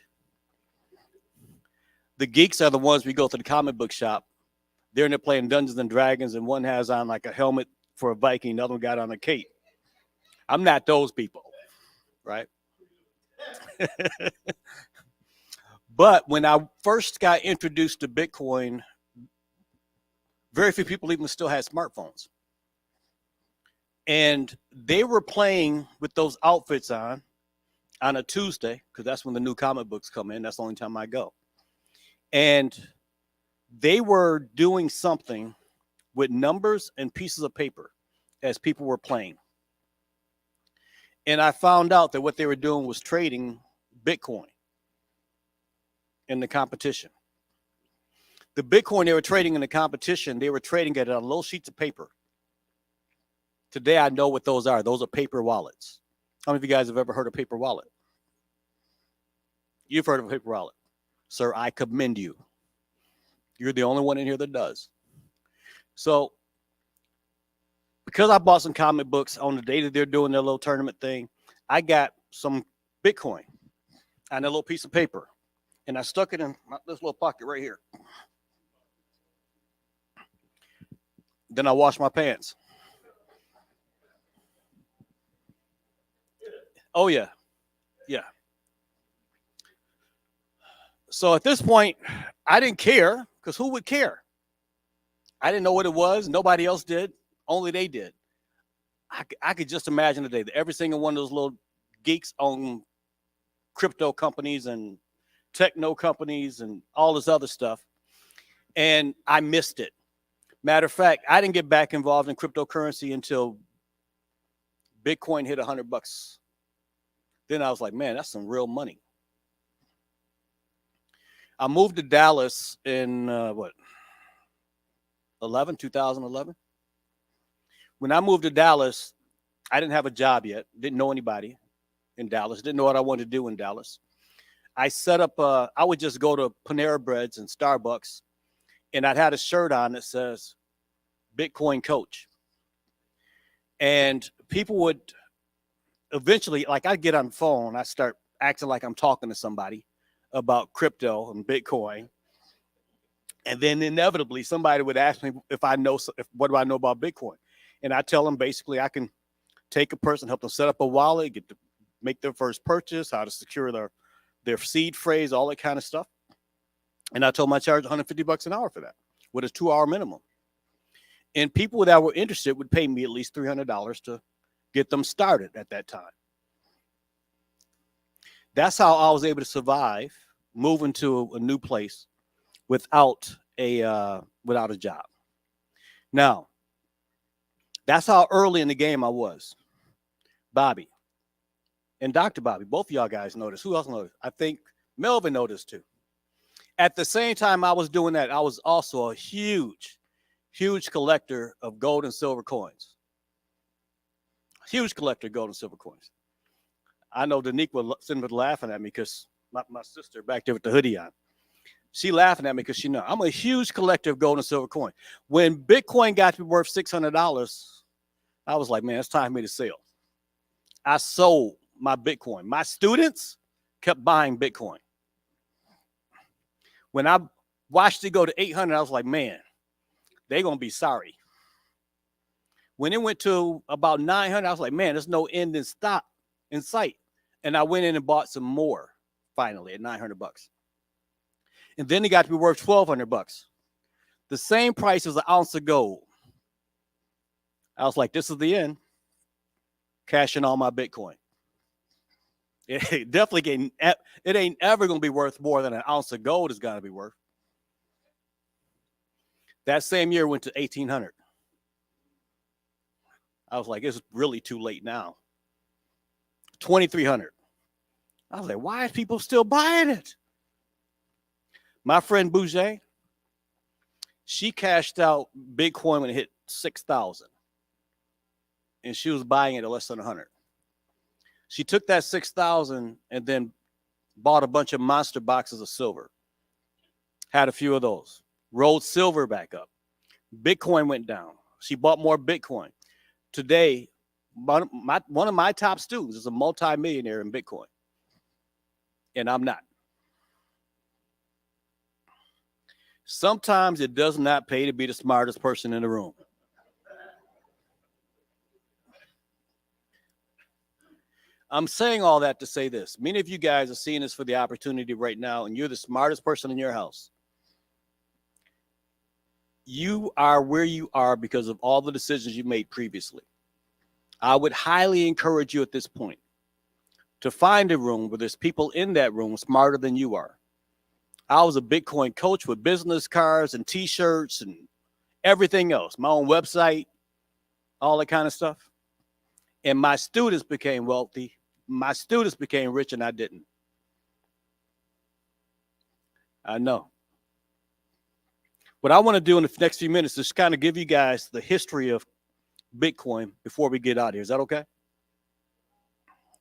The geeks are the ones we go to the comic book shop. They're in there playing Dungeons and Dragons, and one has on like a helmet for a Viking, the other one got on a cape. I'm not those people, right? But when I first got introduced to Bitcoin, very few people even still had smartphones. And they were playing with those outfits on a Tuesday, because that's when the new comic books come in. That's the only time I go. And they were doing something with numbers and pieces of paper as people were playing. And I found out that what they were doing was trading Bitcoin in the competition. The Bitcoin they were trading in the competition, they were trading it on little sheets of paper. Today, I know what those are. Those are paper wallets. How many of you guys have ever heard of paper wallet? You've heard of a paper wallet. Sir, I commend you. You're the only one in here that does. So, because I bought some comic books on the day that they're doing their little tournament thing, I got some Bitcoin on a little piece of paper. And I stuck it in this little pocket right here. Then I washed my pants. Oh, yeah. Yeah. So at this point, I didn't care, because who would care? I didn't know what it was. Nobody else did. Only they did. I could just imagine the day that every single one of those little geeks own crypto companies and techno companies and all this other stuff. And I missed it. Matter of fact, I didn't get back involved in cryptocurrency until Bitcoin hit $100. Then I was like, man, that's some real money. I moved to Dallas in 2011. When I moved to Dallas, I didn't have a job yet. Didn't know anybody in Dallas. Didn't know what I wanted to do in Dallas. I set up, I would just go to Panera Breads and Starbucks, and I'd had a shirt on that says Bitcoin Coach. And people would eventually, like, I'd get on the phone, I start acting like I'm talking to somebody about crypto and Bitcoin. And then inevitably somebody would ask me what do I know about Bitcoin? And I tell them basically I can take a person, help them set up a wallet, get to make their first purchase, how to secure their seed phrase, all that kind of stuff. And I told them I charge $150 an hour for that with a 2-hour minimum. And people that were interested would pay me at least $300 to get them started at that time. That's how I was able to survive moving to a new place without a job. Now, that's how early in the game I was. Bobby and Dr. Bobby, both of y'all guys noticed. Who else noticed? I think Melvin noticed too. At the same time I was doing that, I was also a huge collector of gold and silver coins. Huge collector of gold and silver coins. I know Danique was sitting there laughing at me because my sister back there with the hoodie on. She laughing at me because she know I'm a huge collector of gold and silver coin. When Bitcoin got to be worth $600, I was like, man, it's time for me to sell. I sold my Bitcoin. My students kept buying Bitcoin. When I watched it go to 800, I was like, man, they're going to be sorry. When it went to about 900, I was like, man, there's no end in sight. And I went in and bought some more finally at $900. And then it got to be worth $1,200. The same price as an ounce of gold. I was like, this is the end. Cashing all my Bitcoin. It definitely ain't ever going to be worth more than an ounce of gold is going to be worth. That same year went to 1,800. I was like, it's really too late now. 2,300. I was like, why is people still buying it? My friend Bouger, she cashed out Bitcoin when it hit 6,000. And she was buying it at less than 100. She took that 6,000 and then bought a bunch of monster boxes of silver. Had a few of those. Rolled silver back up. Bitcoin went down. She bought more Bitcoin. Today, one of my top students is a multimillionaire in Bitcoin. And I'm not. Sometimes it does not pay to be the smartest person in the room. I'm saying all that to say this. Many of you guys are seeing this for the opportunity right now, and you're the smartest person in your house. You are where you are because of all the decisions you made previously. I would highly encourage you at this point to find a room where there's people in that room smarter than you are. I was a Bitcoin coach with business cards and T-shirts and everything else, my own website, all that kind of stuff. And my students became wealthy. My students became rich and I didn't. I know. What I want to do in the next few minutes is kind of give you guys the history of Bitcoin before we get out of here. Is that okay?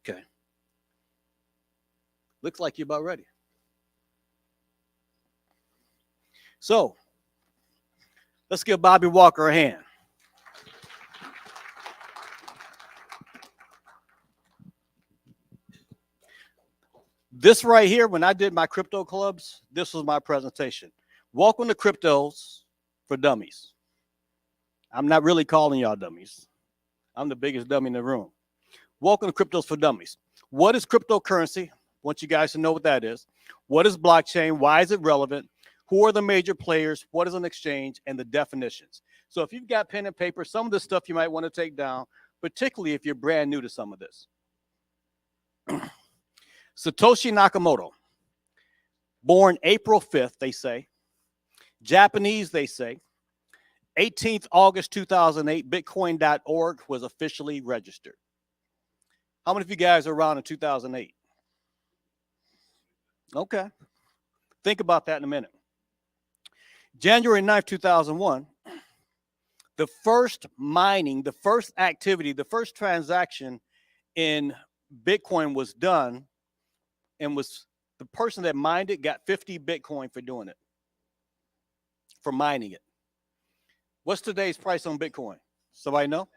Okay. Looks like you're about ready. So, let's give Bobby Walker a hand. This right here, when I did my crypto clubs, this was my presentation. Welcome to Cryptos for Dummies. I'm not really calling y'all dummies. I'm the biggest dummy in the room. Welcome to Cryptos for Dummies. What is cryptocurrency? I want you guys to know what that is. What is blockchain? Why is it relevant? Who are the major players? What is an exchange? And the definitions. So if you've got pen and paper, some of this stuff you might want to take down, particularly if you're brand new to some of this. Satoshi Nakamoto, born April 5th, they say. Japanese, they say. 18th August 2008, Bitcoin.org was officially registered. How many of you guys are around in 2008? Okay. Think about that in a minute. January 9th, 2001, the first mining, the first activity, the first transaction in Bitcoin was done, and was the person that mined it got 50 Bitcoin for doing it, for mining it. What's today's price on Bitcoin? Somebody know?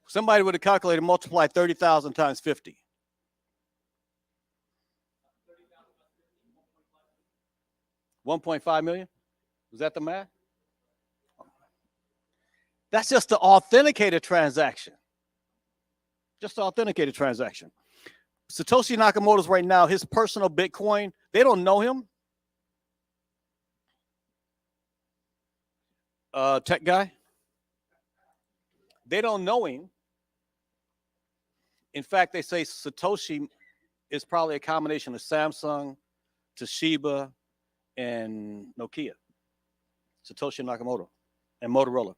Somebody would have calculated, multiply 30,000 times 50. 1.5 million? Was that the math? That's just the authenticated transaction. Just the authenticated transaction. Satoshi Nakamoto's right now, his personal Bitcoin, they don't know him. Tech guy. They don't know him. In fact, they say Satoshi is probably a combination of Samsung, Toshiba, and Nokia. Satoshi Nakamoto and Motorola.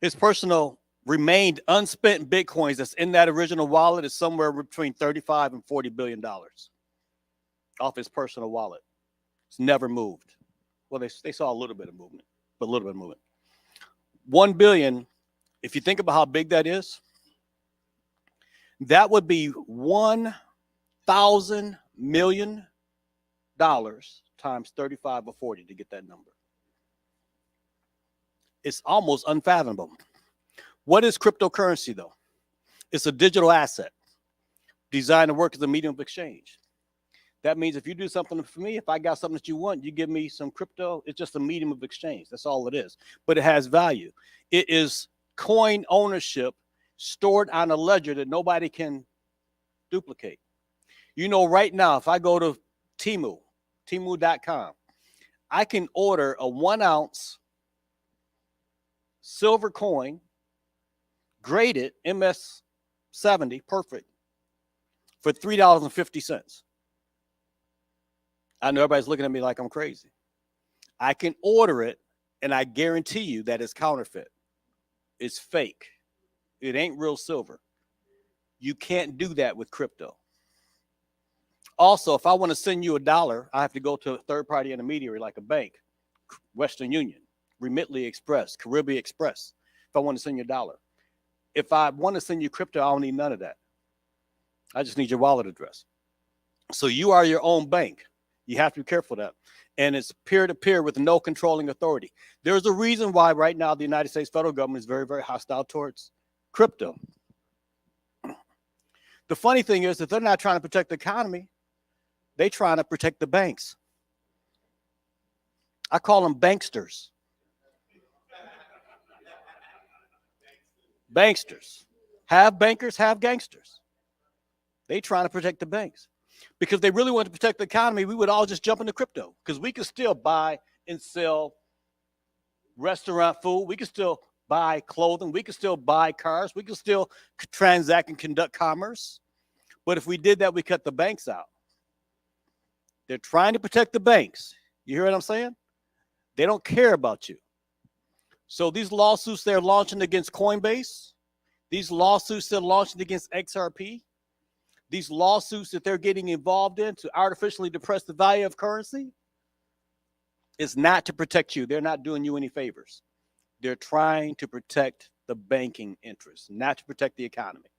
His personal remained unspent Bitcoins that's in that original wallet is somewhere between 35 and $40 billion off his personal wallet. It's never moved. Well, they saw a little bit of movement, but a little bit of movement. 1 billion, if you think about how big that is, that would be $1,000 million times 35 or 40 to get that number. It's almost unfathomable. What is cryptocurrency, though? It's a digital asset designed to work as a medium of exchange. That means if you do something for me, if I got something that you want, you give me some crypto, it's just a medium of exchange. That's all it is. But it has value. It is coin ownership stored on a ledger that nobody can duplicate. You know, right now, if I go to Temu.com, I can order a 1 ounce silver coin, graded MS70, perfect, for $3.50. I know everybody's looking at me like I'm crazy. I can order it, and I guarantee you that it's counterfeit. It's fake. It ain't real silver. You can't do that with crypto. Also, if I want to send you $1, I have to go to a third-party intermediary like a bank, Western Union, Remitly Express, Caribbean Express, if I want to send you $1. If I want to send you crypto, I don't need none of that. I just need your wallet address. So you are your own bank. You have to be careful of that. And it's peer-to-peer with no controlling authority. There's a reason why right now the United States federal government is very, very hostile towards crypto. The funny thing is that they're not trying to protect the economy. They're trying to protect the banks. I call them banksters. Banksters. Have bankers, have gangsters. They trying to protect the banks. Because they really want to protect the economy, we would all just jump into crypto. Because we could still buy and sell restaurant food. We could still buy clothing. We could still buy cars. We could still transact and conduct commerce. But if we did that, we cut the banks out. They're trying to protect the banks. You hear what I'm saying? They don't care about you. So these lawsuits they're launching against Coinbase, these lawsuits they're launching against XRP, these lawsuits that they're getting involved in to artificially depress the value of currency, is not to protect you. They're not doing you any favors. They're trying to protect the banking interests, not to protect the economy.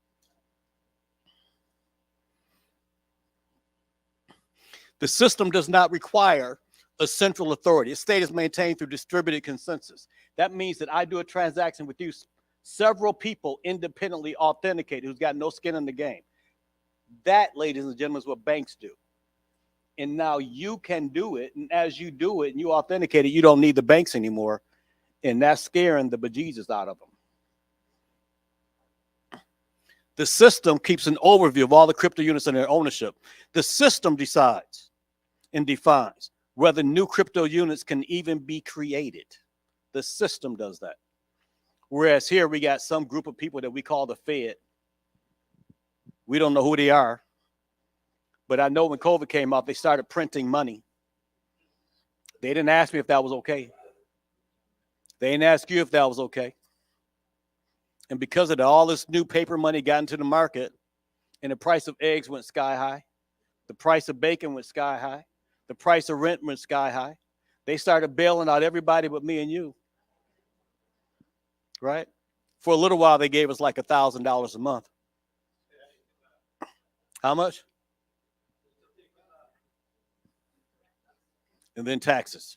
The system does not require a central authority. A state is maintained through distributed consensus. That means that I do a transaction with you, several people independently authenticated who's got no skin in the game. That, ladies and gentlemen, is what banks do. And now you can do it. And as you do it and you authenticate it, you don't need the banks anymore. And that's scaring the bejesus out of them. The system keeps an overview of all the crypto units and their ownership. The system decides and defines whether new crypto units can even be created. The system does that. Whereas here we got some group of people that we call the Fed. We don't know who they are. But I know when COVID came out, they started printing money. They didn't ask me if that was okay. They didn't ask you if that was okay. And because of that, all this new paper money got into the market, and the price of eggs went sky high. The price of bacon went sky high. The price of rent went sky high. They started bailing out everybody but me and you. Right? For a little while, they gave us like $1,000 a month. How much? And then taxes.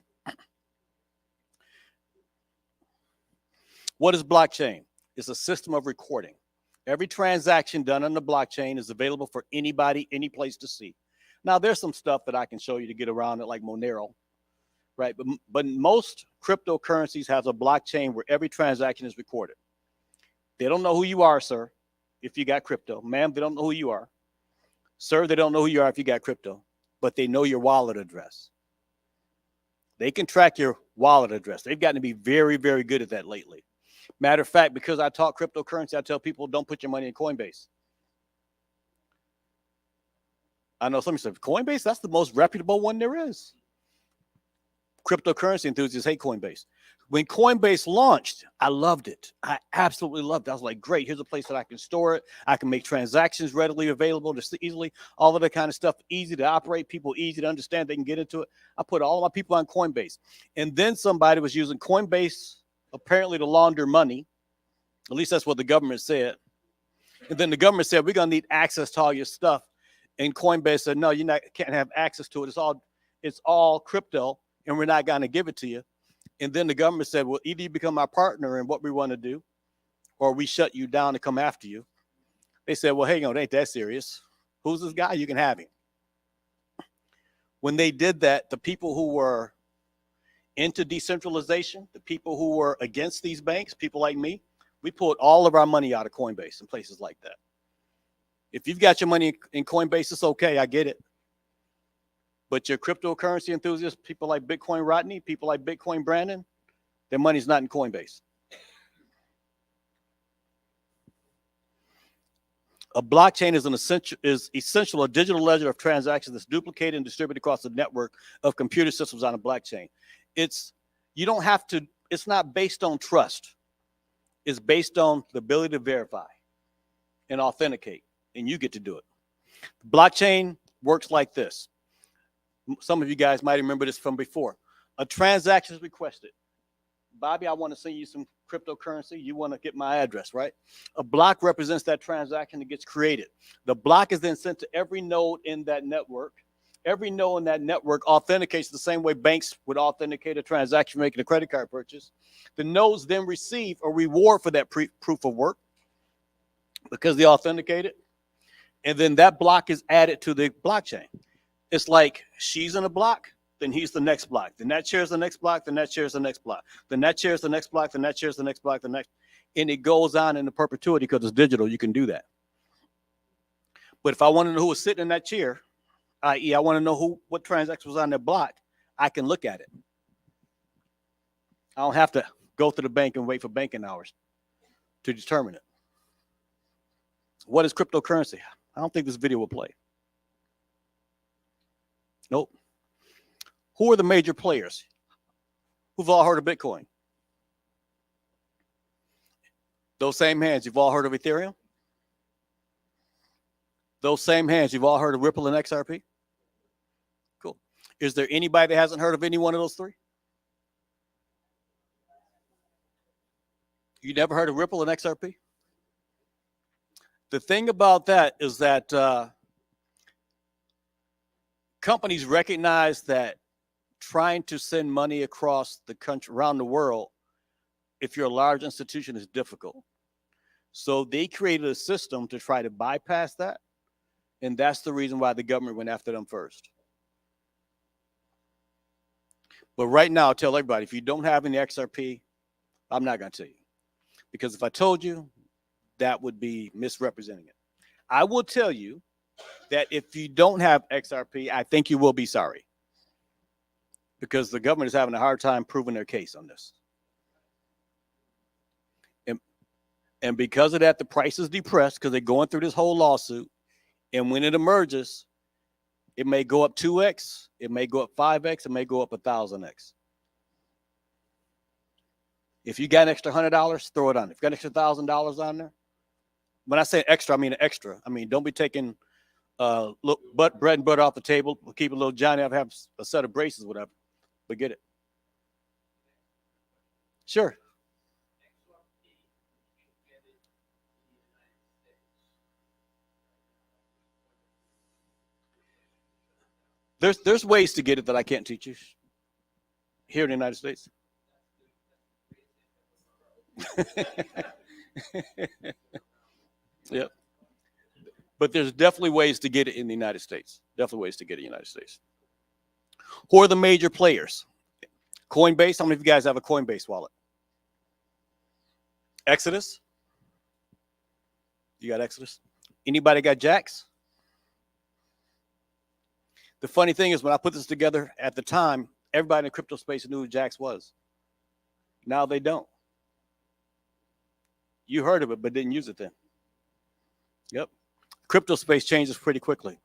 What is blockchain? It's a system of recording. Every transaction done on the blockchain is available for anybody, any place to see. Now, there's some stuff that I can show you to get around it, like Monero, right? But most cryptocurrencies have a blockchain where every transaction is recorded. They don't know who you are, sir, if you got crypto. Ma'am, they don't know who you are. Sir, they don't know who you are if you got crypto, but they know your wallet address. They can track your wallet address. They've gotten to be very, very good at that lately. Matter of fact, because I taught cryptocurrency, I tell people don't put your money in Coinbase. I know somebody said, Coinbase, that's the most reputable one there is. Cryptocurrency enthusiasts hate Coinbase. When Coinbase launched, I loved it. I absolutely loved it. I was like, great, here's a place that I can store it. I can make transactions readily available, just easily, all of that kind of stuff, easy to operate, people easy to understand, they can get into it. I put all of my people on Coinbase. And then somebody was using Coinbase apparently to launder money. At least that's what the government said. And then the government said, we're going to need access to all your stuff. And Coinbase said, no, can't have access to it. It's all crypto, and we're not going to give it to you. And then the government said, well, either you become our partner in what we want to do, or we shut you down and come after you. They said, well, hey, it ain't that serious. Who's this guy? You can have him. When they did that, the people who were into decentralization, the people who were against these banks, people like me, we pulled all of our money out of Coinbase and places like that. If you've got your money in Coinbase, it's okay. I get it. But your cryptocurrency enthusiasts, people like Bitcoin Rodney, people like Bitcoin Brandon, their money's not in Coinbase. A blockchain is essential a digital ledger of transactions that's duplicated and distributed across the network of computer systems on a blockchain. It's not based on trust. It's based on the ability to verify and authenticate, and you get to do it. The blockchain works like this. Some of you guys might remember this from before. A transaction is requested. Bobby, I want to send you some cryptocurrency. You want to get my address, right? A block represents that transaction that gets created. The block is then sent to every node in that network. Every node in that network authenticates the same way banks would authenticate a transaction making a credit card purchase. The nodes then receive a reward for that proof of work because they authenticated. And then that block is added to the blockchain. It's like she's in a block, then he's the next block. Then that shares the next block, then that shares the next block. Then that shares the next block, then that shares the next block, the next. And it goes on into perpetuity because it's digital. You can do that. But if I want to know who was sitting in that chair, i.e. I want to know what transaction was on that block, I can look at it. I don't have to go to the bank and wait for banking hours to determine it. What is cryptocurrency? I don't think this video will play. Nope. Who are the major players? Who've all heard of Bitcoin? Those same hands, you've all heard of Ethereum? Those same hands, you've all heard of Ripple and XRP? Cool. Is there anybody that hasn't heard of any one of those three? You never heard of Ripple and XRP? The thing about that is that companies recognize that trying to send money across the country, around the world, if you're a large institution, is difficult. So they created a system to try to bypass that. And that's the reason why the government went after them first. But right now, I'll tell everybody, if you don't have any XRP, I'm not going to tell you. Because if I told you, that would be misrepresenting it. I will tell you that if you don't have XRP, I think you will be sorry. Because the government is having a hard time proving their case on this. And because of that, the price is depressed because they're going through this whole lawsuit. And when it emerges, it may go up 2x, it may go up 5x, it may go up 1,000x. If you got an extra $100, throw it on. If you got an extra $1,000 on there, when I say extra, I mean extra. I mean, don't be taking bread and butter off the table. We'll keep a little Johnny. I'll have a set of braces, whatever. But get it. Sure. There's ways to get it that I can't teach you here in the United States. Yep. But there's definitely ways to get it in the United States. Definitely ways to get it in the United States. Who are the major players? Coinbase. How many of you guys have a Coinbase wallet? Exodus. You got Exodus? Anybody got Jax? The funny thing is, when I put this together at the time, everybody in the crypto space knew who Jax was. Now they don't. You heard of it, but didn't use it then. Yep. Crypto space changes pretty quickly.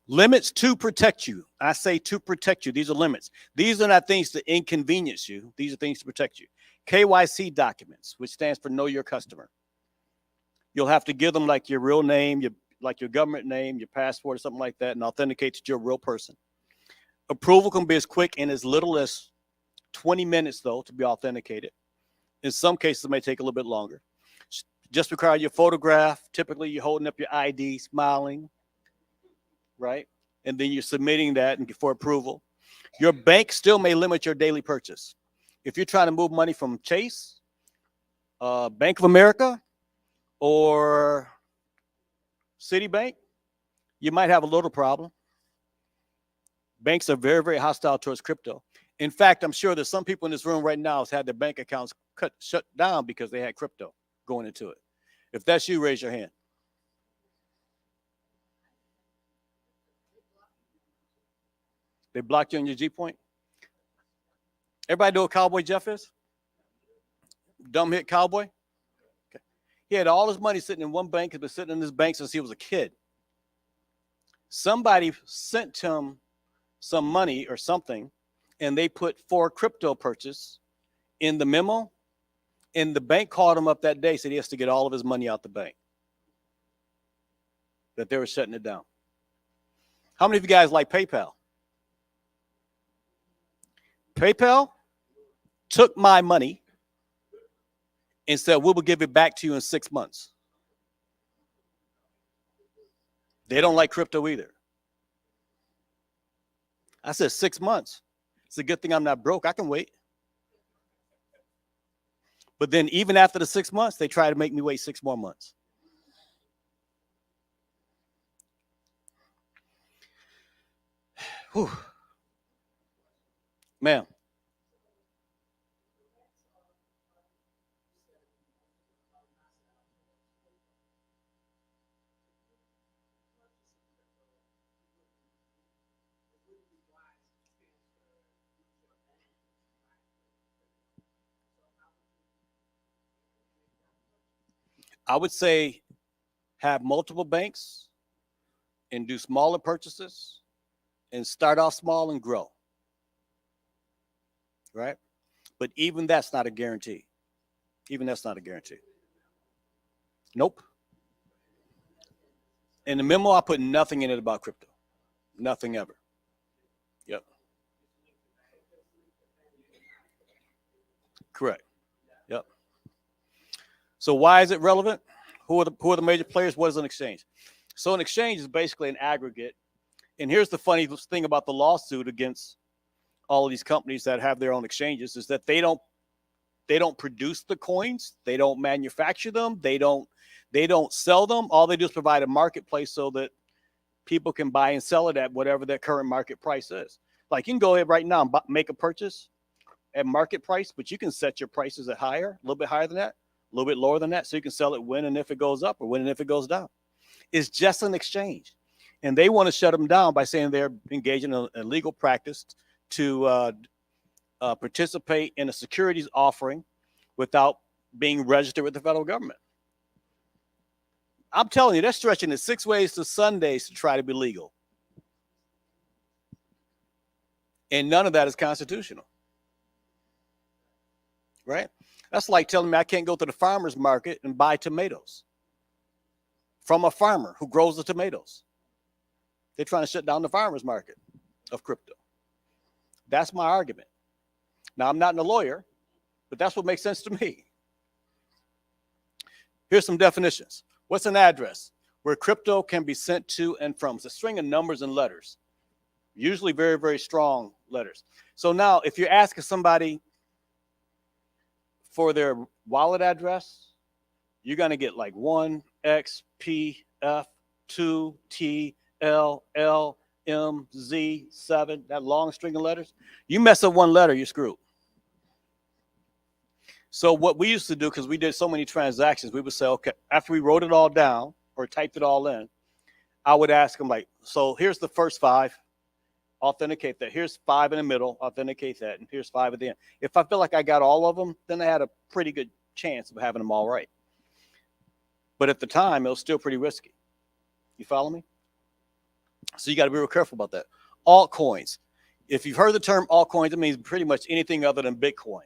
Limits to protect you. I say to protect you. These are limits. These are not things to inconvenience you. These are things to protect you. KYC documents, which stands for Know Your Customer. You'll have to give them like your real name, like your government name, your passport, or something like that, and authenticate that you're a real person. Approval can be as quick and as little as 20 minutes, though, to be authenticated. In some cases, it may take a little bit longer. Just require your photograph. Typically, you're holding up your ID, smiling, right? And then you're submitting that for approval. Your bank still may limit your daily purchase. If you're trying to move money from Chase, Bank of America, or Citibank, you might have a little problem. Banks are very, very hostile towards crypto. In fact, I'm sure there's some people in this room right now has had their bank accounts shut down because they had crypto going into it. If that's you, raise your hand. They blocked you on your G point? Everybody know what Cowboy Jeff is? Dumb hit cowboy? Okay. He had all his money sitting in one bank. He's been sitting in this bank since he was a kid. Somebody sent him some money or something, and they put for crypto purchase in the memo, and the bank called him up that day, said he has to get all of his money out the bank, that they were shutting it down. How many of you guys like PayPal? PayPal took my money and said, we will give it back to you in 6 months. They don't like crypto either. I said 6 months. It's a good thing I'm not broke. I can wait. But then even after the 6 months, they try to make me wait 6 more months. Whew. Ma'am. I would say have multiple banks and do smaller purchases and start off small and grow. Right? But even that's not a guarantee. Even that's not a guarantee. Nope. In the memo, I put nothing in it about crypto. Nothing ever. Yep. Correct. Yep. So why is it relevant? Who are the major players? What is an exchange? So an exchange is basically an aggregate. And here's the funny thing about the lawsuit against all of these companies that have their own exchanges is that they don't produce the coins, they don't manufacture them, they don't sell them. All they do is provide a marketplace so that people can buy and sell it at whatever their current market price is. Like you can go ahead right now and make a purchase at market price, but you can set your prices at higher, a little bit higher than that, a little bit lower than that, so you can sell it when and if it goes up or when and if it goes down. It's just an exchange. And they want to shut them down by saying they're engaging in a legal practice to participate in a securities offering without being registered with the federal government. I'm telling you, they're stretching it 6 ways to Sundays to try to be legal. And none of that is constitutional. Right? That's like telling me I can't go to the farmer's market and buy tomatoes from a farmer who grows the tomatoes. They're trying to shut down the farmer's market of crypto. That's my argument. Now, I'm not a lawyer, but that's what makes sense to me. Here's some definitions. What's an address? Where crypto can be sent to and from. It's a string of numbers and letters, usually very, very strong letters. So now, if you're asking somebody for their wallet address, you're going to get like 1XPF 2TLLMZ7, that long string of letters. You mess up one letter, you're screwed. So what we used to do, because we did so many transactions, we would say, okay, after we wrote it all down or typed it all in, I would ask them like, so here's the first 5, authenticate that. Here's 5 in the middle, authenticate that. And here's 5 at the end. If I feel like I got all of them, then I had a pretty good chance of having them all right. But at the time, it was still pretty risky. You follow me? So you got to be real careful about that. Altcoins. If you've heard the term altcoins, it means pretty much anything other than Bitcoin.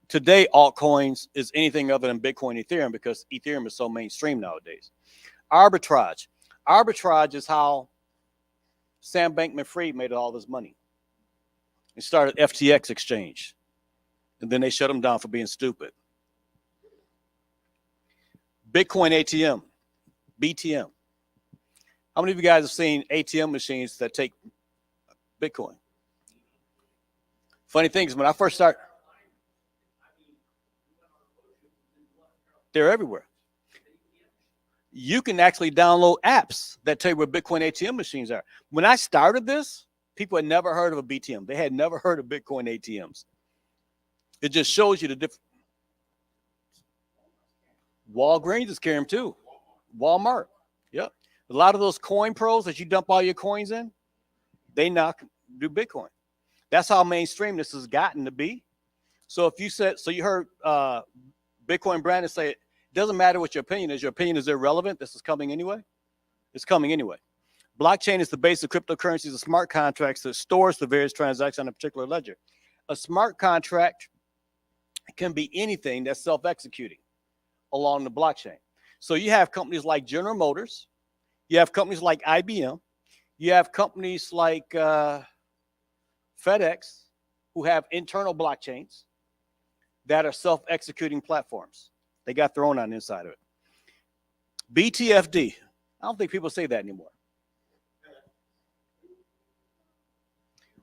Today, altcoins is anything other than Bitcoin and Ethereum because Ethereum is so mainstream nowadays. Arbitrage. Arbitrage is how Sam Bankman-Fried made all this money. He started FTX exchange, and then they shut him down for being stupid. Bitcoin ATM, BTM. How many of you guys have seen ATM machines that take Bitcoin? Funny thing is, when I first started, they're everywhere. You can actually download apps that tell you where Bitcoin ATM machines are. When I started this, people had never heard of a BTM. They had never heard of Bitcoin ATMs. It just shows you the difference. Walgreens is carrying them too. Walmart. Yep. A lot of those coin pros that you dump all your coins in, they now do Bitcoin. That's how mainstream this has gotten to be. So if you said, so you heard Bitcoin Brandon say, it doesn't matter what your opinion is irrelevant. This is coming anyway. It's coming anyway. Blockchain is the base of cryptocurrencies and smart contracts that stores the various transactions on a particular ledger. A smart contract can be anything that's self-executing along the blockchain. So you have companies like General Motors, you have companies like IBM, you have companies like FedEx who have internal blockchains that are self-executing platforms. They got their own on the inside of it. BTFD. I don't think people say that anymore.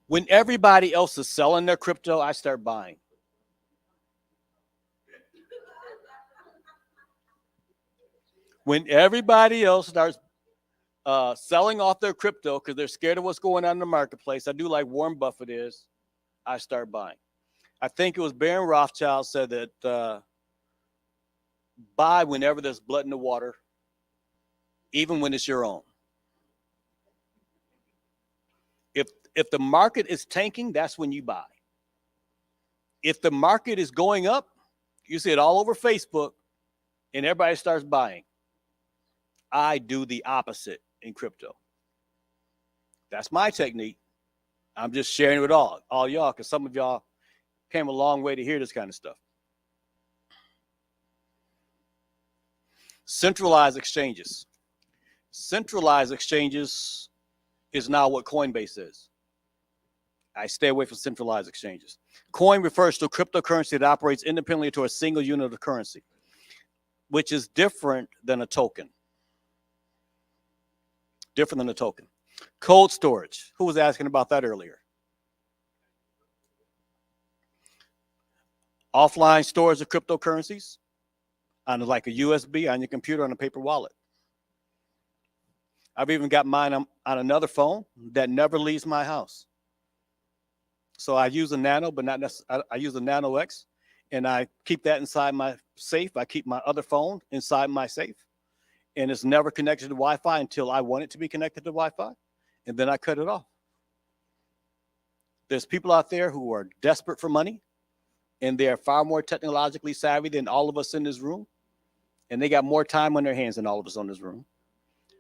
When everybody else is selling their crypto, I start buying. When everybody else starts selling off their crypto because they're scared of what's going on in the marketplace, I do like Warren Buffett is, I start buying. I think it was Baron Rothschild said that buy whenever there's blood in the water, even when it's your own. If the market is tanking, that's when you buy. If the market is going up, you see it all over Facebook, and everybody starts buying. I do the opposite in crypto. That's my technique. I'm just sharing it with all y'all, because some of y'all came a long way to hear this kind of stuff. Centralized exchanges. Centralized exchanges is now what Coinbase is. I stay away from centralized exchanges. Coin refers to a cryptocurrency that operates independently to a single unit of currency, which is different than a token. Different than a token. Cold storage. Who was asking about that earlier? Offline storage of cryptocurrencies on like a USB on your computer on a paper wallet. I've even got mine on another phone that never leaves my house. So I use a Nano, but not necessarily. I use a Nano X, and I keep that inside my safe. I keep my other phone inside my safe, and it's never connected to Wi-Fi until I want it to be connected to Wi-Fi, and then I cut it off. There's people out there who are desperate for money, and they are far more technologically savvy than all of us in this room, and they got more time on their hands than all of us in this room,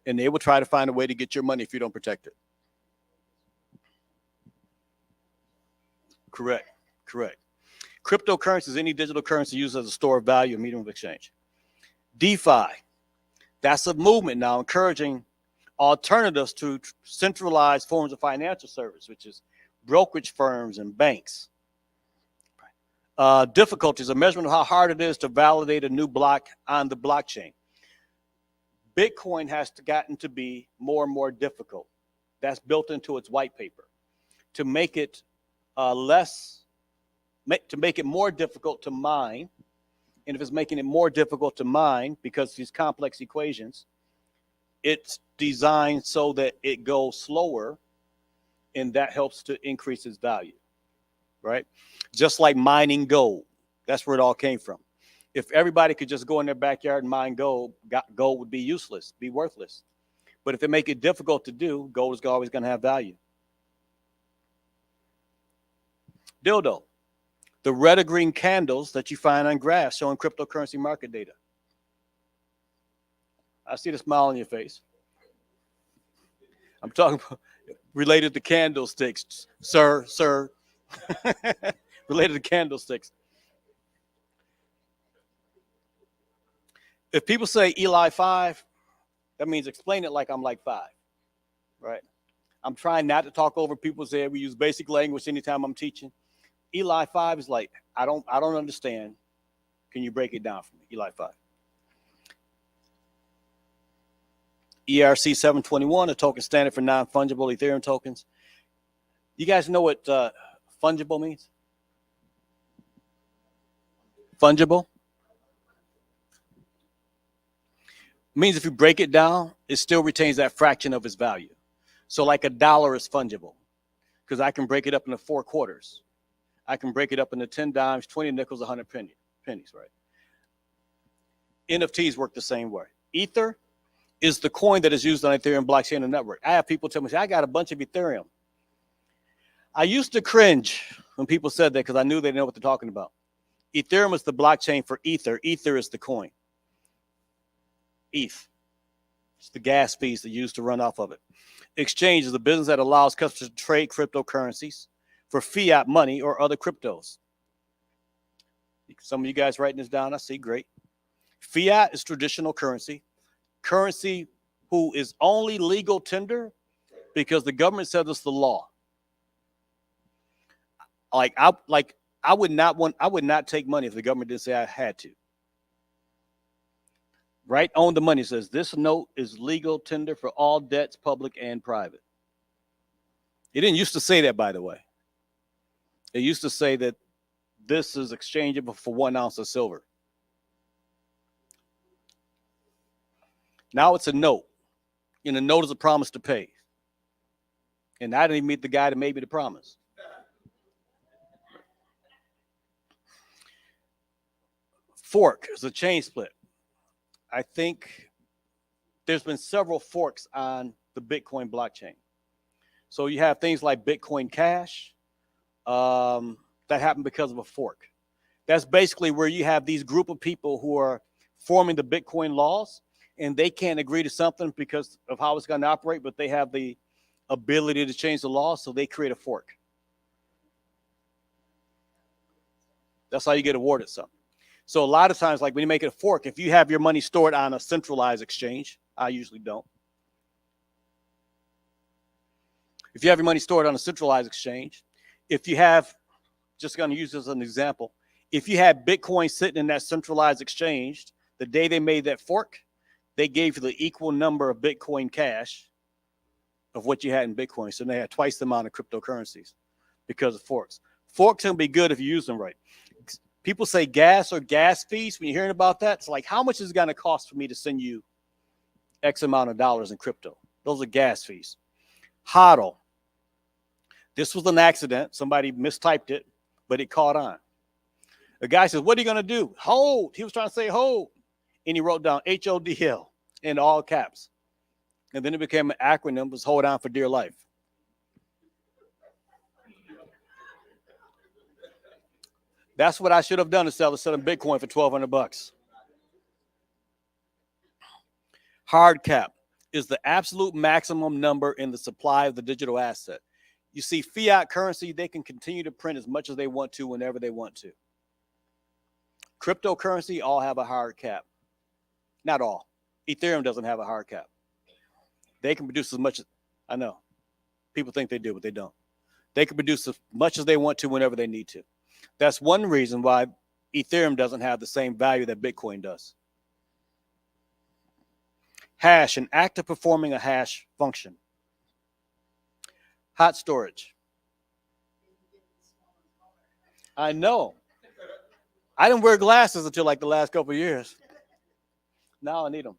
and they will try to find a way to get your money if you don't protect it. Correct. Cryptocurrency is any digital currency used as a store of value or medium of exchange. DeFi, that's a movement now encouraging alternatives to centralized forms of financial service, which is brokerage firms and banks. Difficulties, a measurement of how hard it is to validate a new block on the blockchain. Bitcoin has gotten to be more and more difficult. That's built into its white paper to make it make it more difficult to mine. And if it's making it more difficult to mine because of these complex equations, it's designed so that it goes slower, and that helps to increase its value, right? Just like mining gold. That's where it all came from. If everybody could just go in their backyard and mine gold, gold would be useless, be worthless. But if they make it difficult to do, gold is always going to have value. Dildo, the red or green candles that you find on graphs showing cryptocurrency market data. I see the smile on your face. I'm talking about related to candlesticks, sir. Related to candlesticks. If people say Eli 5, that means explain it like I'm like 5, right? I'm trying not to talk over people's head. We use basic language anytime I'm teaching. Eli 5 is like, I don't understand. Can you break it down for me? Eli 5. ERC 721, a token standard for non-fungible Ethereum tokens. You guys know what fungible means? Fungible means if you break it down, it still retains that fraction of its value. So like $1 is fungible because I can break it up into 4 quarters. I can break it up into 10 dimes, 20 nickels, 100 pennies, right? NFTs work the same way. Ether is the coin that is used on Ethereum blockchain and network. I have people tell me, I got a bunch of Ethereum. I used to cringe when people said that because I knew they didn't know what they're talking about. Ethereum is the blockchain for Ether. Ether is the coin. ETH. It's the gas fees that used to run off of it. Exchange is a business that allows customers to trade cryptocurrencies for fiat money or other cryptos. Some of you guys writing this down, I see, great. Fiat is traditional currency. Currency who is only legal tender because the government says it's the law. I would not take money if the government didn't say I had to. Right on the money says this note is legal tender for all debts, public and private. It didn't used to say that, by the way. It used to say that this is exchangeable for 1 ounce of silver. Now it's a note, and a note is a promise to pay. And I didn't even meet the guy that made me the promise. Fork is a chain split. I think there's been several forks on the Bitcoin blockchain. So you have things like Bitcoin Cash that happen because of a fork. That's basically where you have these group of people who are forming the Bitcoin laws, and they can't agree to something because of how it's going to operate, but they have the ability to change the law, so they create a fork. That's how you get awarded something. So a lot of times, like when you make it a fork, if you have your money stored on a centralized exchange, I usually don't. If you have your money stored on a centralized exchange, if you have, just going to use this as an example, if you had Bitcoin sitting in that centralized exchange, the day they made that fork, they gave you the equal number of Bitcoin Cash of what you had in Bitcoin. So they had twice the amount of cryptocurrencies because of forks. Forks can be good if you use them right. People say gas or gas fees. When you're hearing about that, it's like, how much is it going to cost for me to send you X amount of dollars in crypto? Those are gas fees. HODL. This was an accident. Somebody mistyped it, but it caught on. A guy says, what are you going to do? Hold. He was trying to say hold. And he wrote down HODL in all caps. And then it became an acronym, was hold on for dear life. That's what I should have done instead of selling Bitcoin for $1,200. Hard cap is the absolute maximum number in the supply of the digital asset. You see, fiat currency, they can continue to print as much as they want to whenever they want to. Cryptocurrency all have a hard cap. Not all. Ethereum doesn't have a hard cap. They can produce as much as, I know. People think they do, but they don't. They can produce as much as they want to whenever they need to. That's one reason why Ethereum doesn't have the same value that Bitcoin does. Hash, an act of performing a hash function. Hot storage. I know. I didn't wear glasses until like the last couple of years. Now I need them.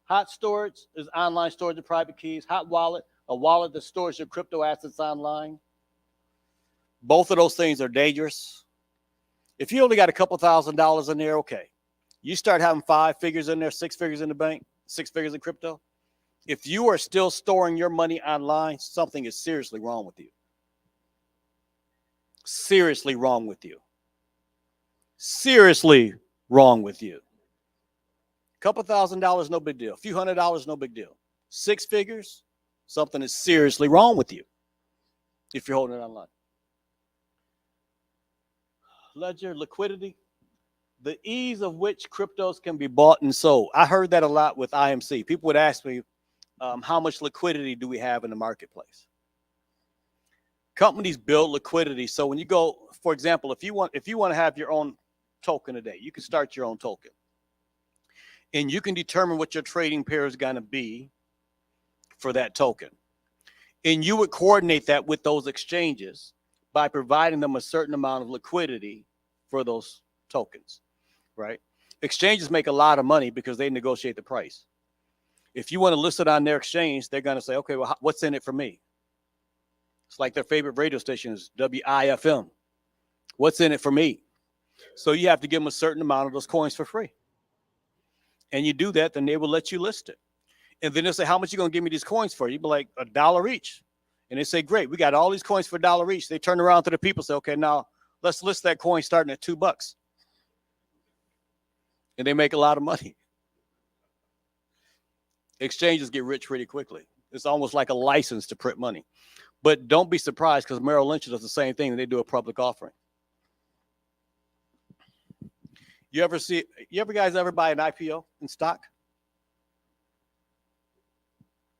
Hot storage is online storage of private keys. Hot wallet, a wallet that stores your crypto assets online. Both of those things are dangerous. If you only got a couple $1,000s in there, okay. You start having 5 figures in there, 6 figures in the bank, 6 figures in crypto. If you are still storing your money online, something is seriously wrong with you. Seriously wrong with you. Seriously wrong with you. Couple $1,000s, no big deal. A few $100s, no big deal. 6 figures, something is seriously wrong with you if you're holding it online. Ledger, liquidity, the ease of which cryptos can be bought and sold. I heard that a lot with IMC. People would ask me, how much liquidity do we have in the marketplace? Companies build liquidity. So when you go, for example, if you want to have your own token today, you can start your own token. And you can determine what your trading pair is going to be for that token. And you would coordinate that with those exchanges by providing them a certain amount of liquidity for those tokens, right? Exchanges make a lot of money because they negotiate the price. If you want to list it on their exchange, they're going to say, okay, well, what's in it for me? It's like their favorite radio station is WIFM. What's in it for me? So you have to give them a certain amount of those coins for free. And you do that, then they will let you list it. And then they'll say, how much are you going to give me these coins for? You'd be like, $1 each. And they say, great, we got all these coins for $1 each. They turn around to the people and say, okay, now let's list that coin starting at $2. And they make a lot of money. Exchanges get rich pretty quickly. It's almost like a license to print money. But don't be surprised because Merrill Lynch does the same thing. They do a public offering. You ever guys ever buy an IPO in stock?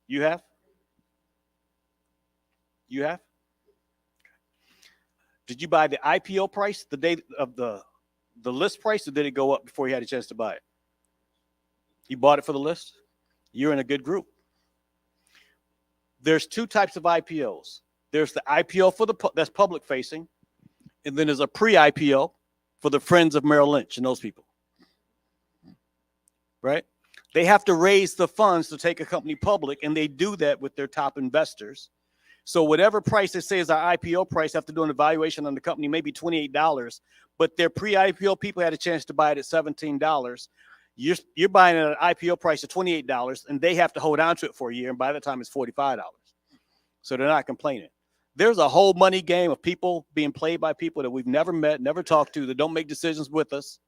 You have? You have? Did you buy the IPO price the day of the list price, or did it go up before you had a chance to buy it? You bought it for the list? You're in a good group. There's 2 types of IPOs. There's the IPO that's public facing, and then there's a pre-IPO for the friends of Merrill Lynch and those people. Right? They have to raise the funds to take a company public, and they do that with their top investors. So whatever price they say is our IPO price, after doing an evaluation on the company, maybe $28, but their pre-IPO people had a chance to buy it at $17. You're buying it at an IPO price of $28, and they have to hold on to it for a year, and by the time it's $45. So they're not complaining. There's a whole money game of people being played by people that we've never met, never talked to, that don't make decisions with us,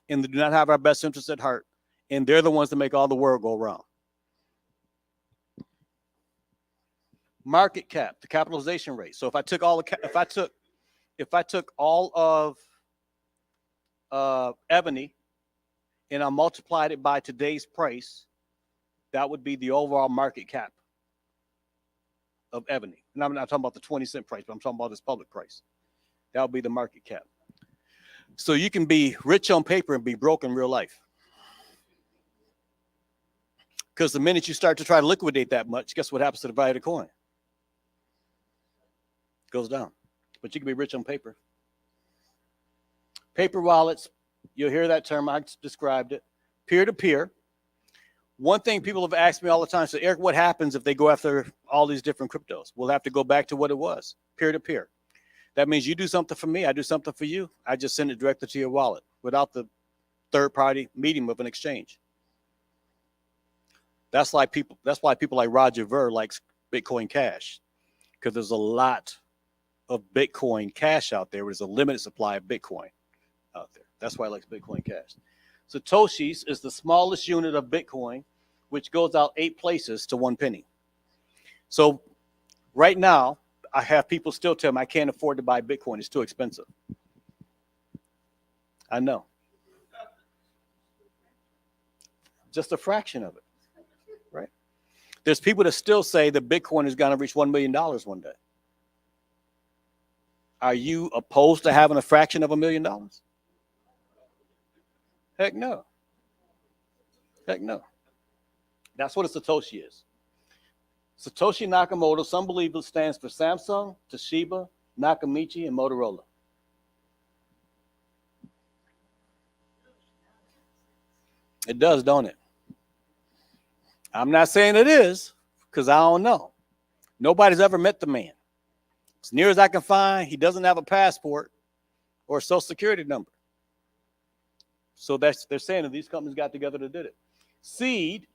and that do not have our best interests at heart. And they're the ones that make all the world go round. Market cap, the capitalization rate. So if I took all of Ebony and I multiplied it by today's price, that would be the overall market cap of Ebony. And I'm not talking about the 20-cent price, but I'm talking about this public price. That would be the market cap. So you can be rich on paper and be broke in real life. Because the minute you start to try to liquidate that much, guess what happens to the value of the coin? It goes down. But you can be rich on paper. Paper wallets, you'll hear that term. I described it. Peer-to-peer. One thing people have asked me all the time, so Eric, what happens if they go after all these different cryptos? We'll have to go back to what it was, peer-to-peer. That means you do something for me, I do something for you. I just send it directly to your wallet without the third-party medium of an exchange. That's why people like Roger Ver likes Bitcoin Cash, because there's a lot of Bitcoin Cash out there. There's a limited supply of Bitcoin out there. That's why he likes Bitcoin Cash. Satoshis is the smallest unit of Bitcoin, which goes out 8 places to 1 penny. So right now, I have people still tell me I can't afford to buy Bitcoin. It's too expensive. I know. Just a fraction of it, right? There's people that still say that Bitcoin is going to reach $1 million one day. Are you opposed to having a fraction of $1 million? Heck no. Heck no. That's what a Satoshi is. Satoshi Nakamoto, some believe it stands for Samsung, Toshiba, Nakamichi, and Motorola. It does, don't it? I'm not saying it is, because I don't know. Nobody's ever met the man. As near as I can find, he doesn't have a passport or a social security number. So they're saying that these companies got together that did it. Seed,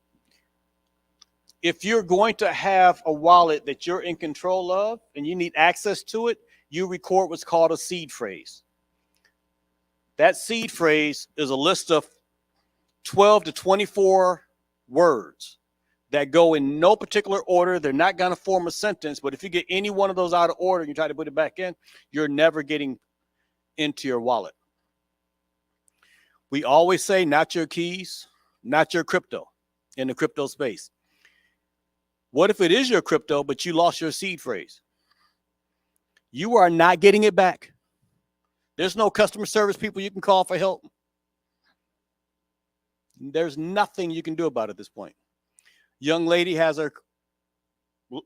if you're going to have a wallet that you're in control of and you need access to it, you record what's called a seed phrase. That seed phrase is a list of 12 to 24 words that go in no particular order. They're not going to form a sentence, but if you get any one of those out of order and you try to put it back in, you're never getting into your wallet. We always say not your keys, not your crypto in the crypto space. What if it is your crypto, but you lost your seed phrase? You are not getting it back. There's no customer service people you can call for help. There's nothing you can do about it at this point. Young lady has her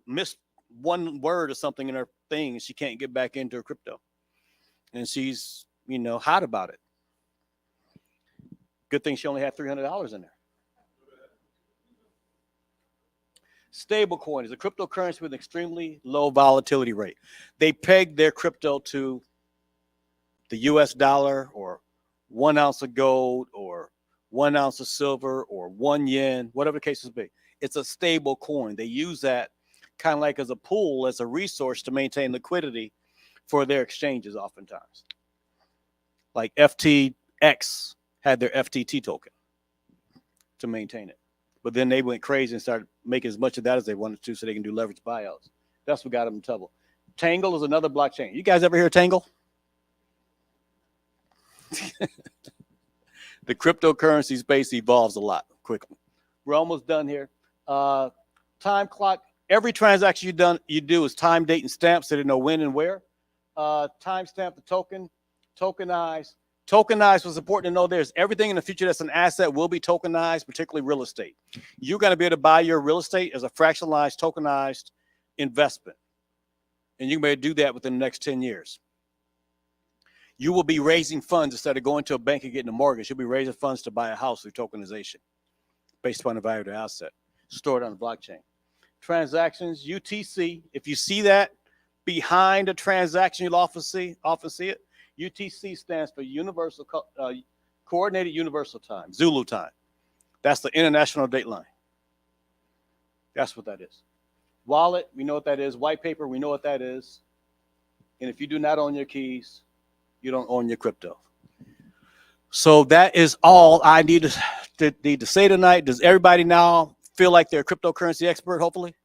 missed one word or something in her thing, and she can't get back into her crypto. And she's, hot about it. Good thing she only had $300 in there. Stablecoin is a cryptocurrency with an extremely low volatility rate. They peg their crypto to the US dollar or 1 ounce of gold or 1 ounce of silver or 1 yen, whatever the case may be. It's a stable coin. They use that kind of like as a pool, as a resource to maintain liquidity for their exchanges oftentimes. Like FTX had their FTT token to maintain it. But then they went crazy and started making as much of that as they wanted to so they can do leverage buyouts. That's what got them in trouble. Tangle is another blockchain. You guys ever hear of Tangle? The cryptocurrency space evolves a lot quickly. We're almost done here. Time clock. Every transaction you do is time, date, and stamp so they know when and where. Time stamp the token. Tokenize. Tokenized was important to know there's everything in the future that's an asset will be tokenized, particularly real estate. You're going to be able to buy your real estate as a fractionalized, tokenized investment. And you can be able to do that within the next 10 years. You will be raising funds instead of going to a bank and getting a mortgage. You'll be raising funds to buy a house through tokenization based upon the value of the asset stored on the blockchain. Transactions, UTC. If you see that behind a transaction, you'll often see it. UTC stands for Coordinated Universal Time, Zulu time. That's the international date line. That's what that is. Wallet, we know what that is. White paper, we know what that is. And if you do not own your keys, you don't own your crypto. So that is all I need to say tonight. Does everybody now feel like they're a cryptocurrency expert, hopefully?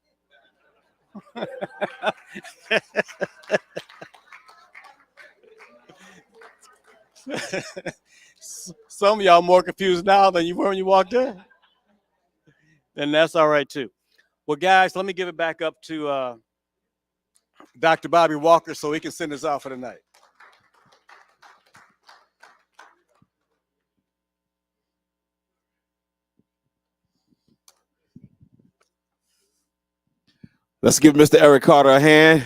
Some of y'all more confused now than you were when you walked in. Then that's all right too. Well, guys, let me give it back up to Dr. Bobby Walker so he can send us out for the night. Let's give Mr. Eric Carter a hand.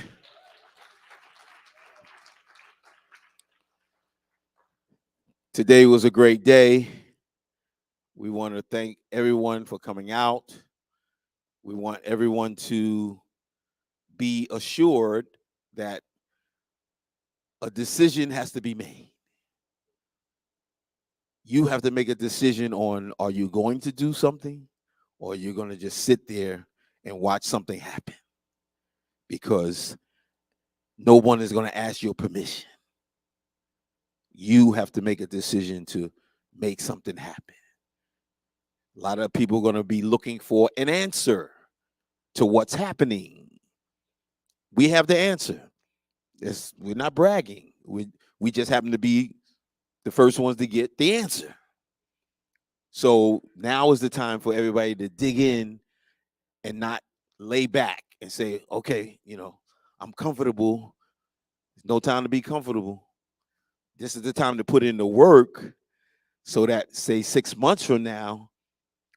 Today was a great day. We want to thank everyone for coming out. We want everyone to be assured that a decision has to be made. You have to make a decision on, are you going to do something, or are you going to just sit there and watch something happen? Because no one is going to ask your permission. You have to make a decision to make something happen. A lot of people are going to be looking for an answer to what's happening. We have the answer. We're not bragging. We just happen to be the first ones to get the answer. So now is the time for everybody to dig in and not lay back and say, okay, I'm comfortable. There's no time to be comfortable. This is the time to put in the work so that, say, 6 months from now,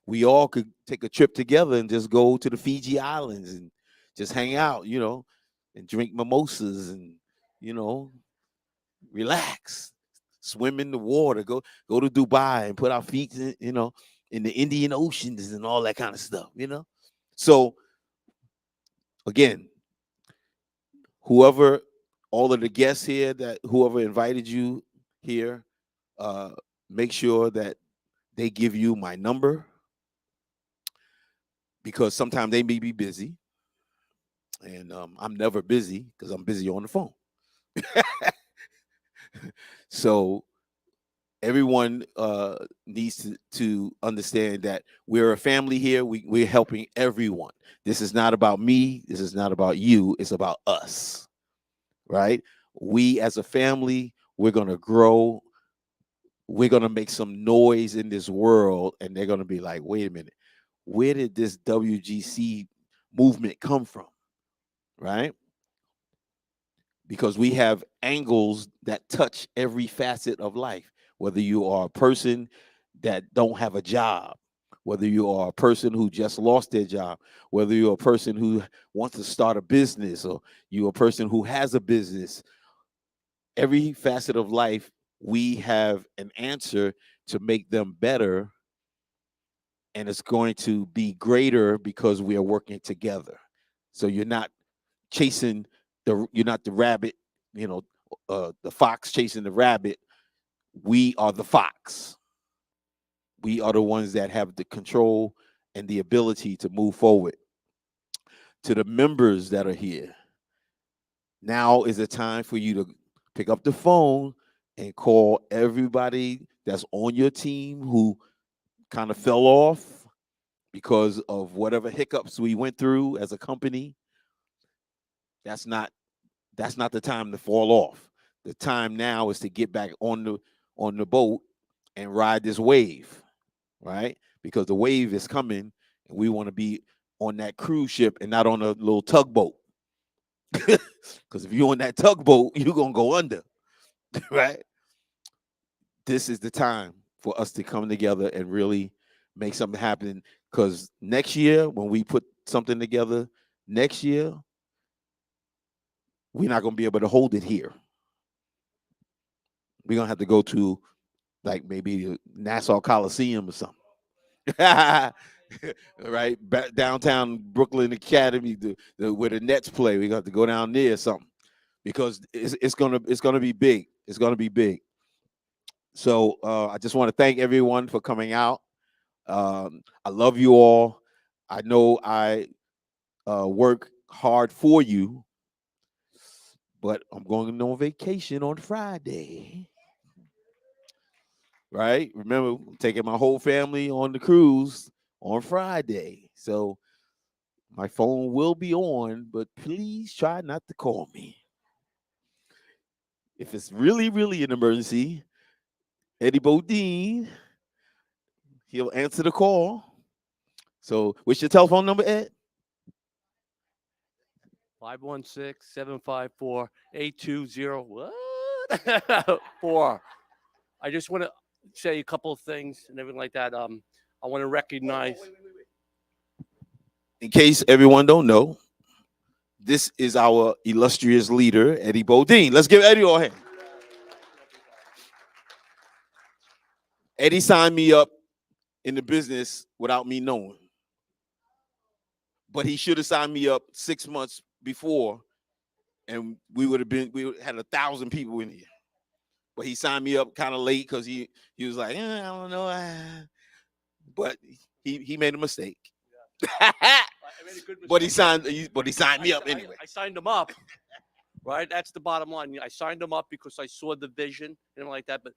we all could take a trip together and just go to the Fiji Islands and just hang out, and drink mimosas and, relax, swim in the water, go to Dubai and put our feet in the Indian Oceans and all that kind of stuff, So, again, all of the guests here, whoever invited you here, make sure that they give you my number, because sometimes they may be busy, and I'm never busy because I'm busy on the phone. So everyone needs to understand that we're a family here. We're helping everyone. This is not about me. This is not about you. It's about us, right? We as a family, we're going to grow. We're going to make some noise in this world, and they're going to be like, wait a minute, where did this WGC movement come from, right? Because we have angles that touch every facet of life, whether you are a person that don't have a job, whether you are a person who just lost their job, whether you're a person who wants to start a business, or you're a person who has a business. Every facet of life, we have an answer to make them better, and it's going to be greater because we are working together. So you're not chasing you're not the rabbit, the fox chasing the rabbit. We are the fox. We are the ones that have the control and the ability to move forward. To the members that are here, now is the time for you to pick up the phone and call everybody that's on your team who kind of fell off because of whatever hiccups we went through as a company. That's not the time to fall off. The time now is to get back on the boat and ride this wave, right? Because the wave is coming, and we want to be on that cruise ship and not on a little tugboat. Because if you're on that tugboat, you're gonna go under, right? This is the time for us to come together and really make something happen. Because next year, when we put something together, next year, we're not gonna be able to hold it here. We're gonna have to go to like maybe Nassau Coliseum or something. Right, downtown Brooklyn Academy, where the Nets play. We got to go down there or something, because it's gonna be big. It's gonna be big. So I just want to thank everyone for coming out. I love you all. I know I work hard for you, but I'm going on vacation on Friday. Right? Remember, I'm taking my whole family on the cruise on Friday. So my phone will be on, but please try not to call me. If it's really, really an emergency, Eddie Bodine, he'll answer the call. So what's your telephone number, Ed? 516-754-820. What? 4. I just want to say a couple of things and everything like that. I want to recognize. Wait. In case everyone don't know, this is our illustrious leader, Eddie Bodine. Let's give Eddie a hand. Eddie signed me up in the business without me knowing. But he should have signed me up 6 months before, and we had 1,000 people in here. But he signed me up kind of late because he was like, I don't know. But he made a mistake. But he signed me up anyway. I signed him up, right? That's the bottom line. I signed him up because I saw the vision and everything like that. But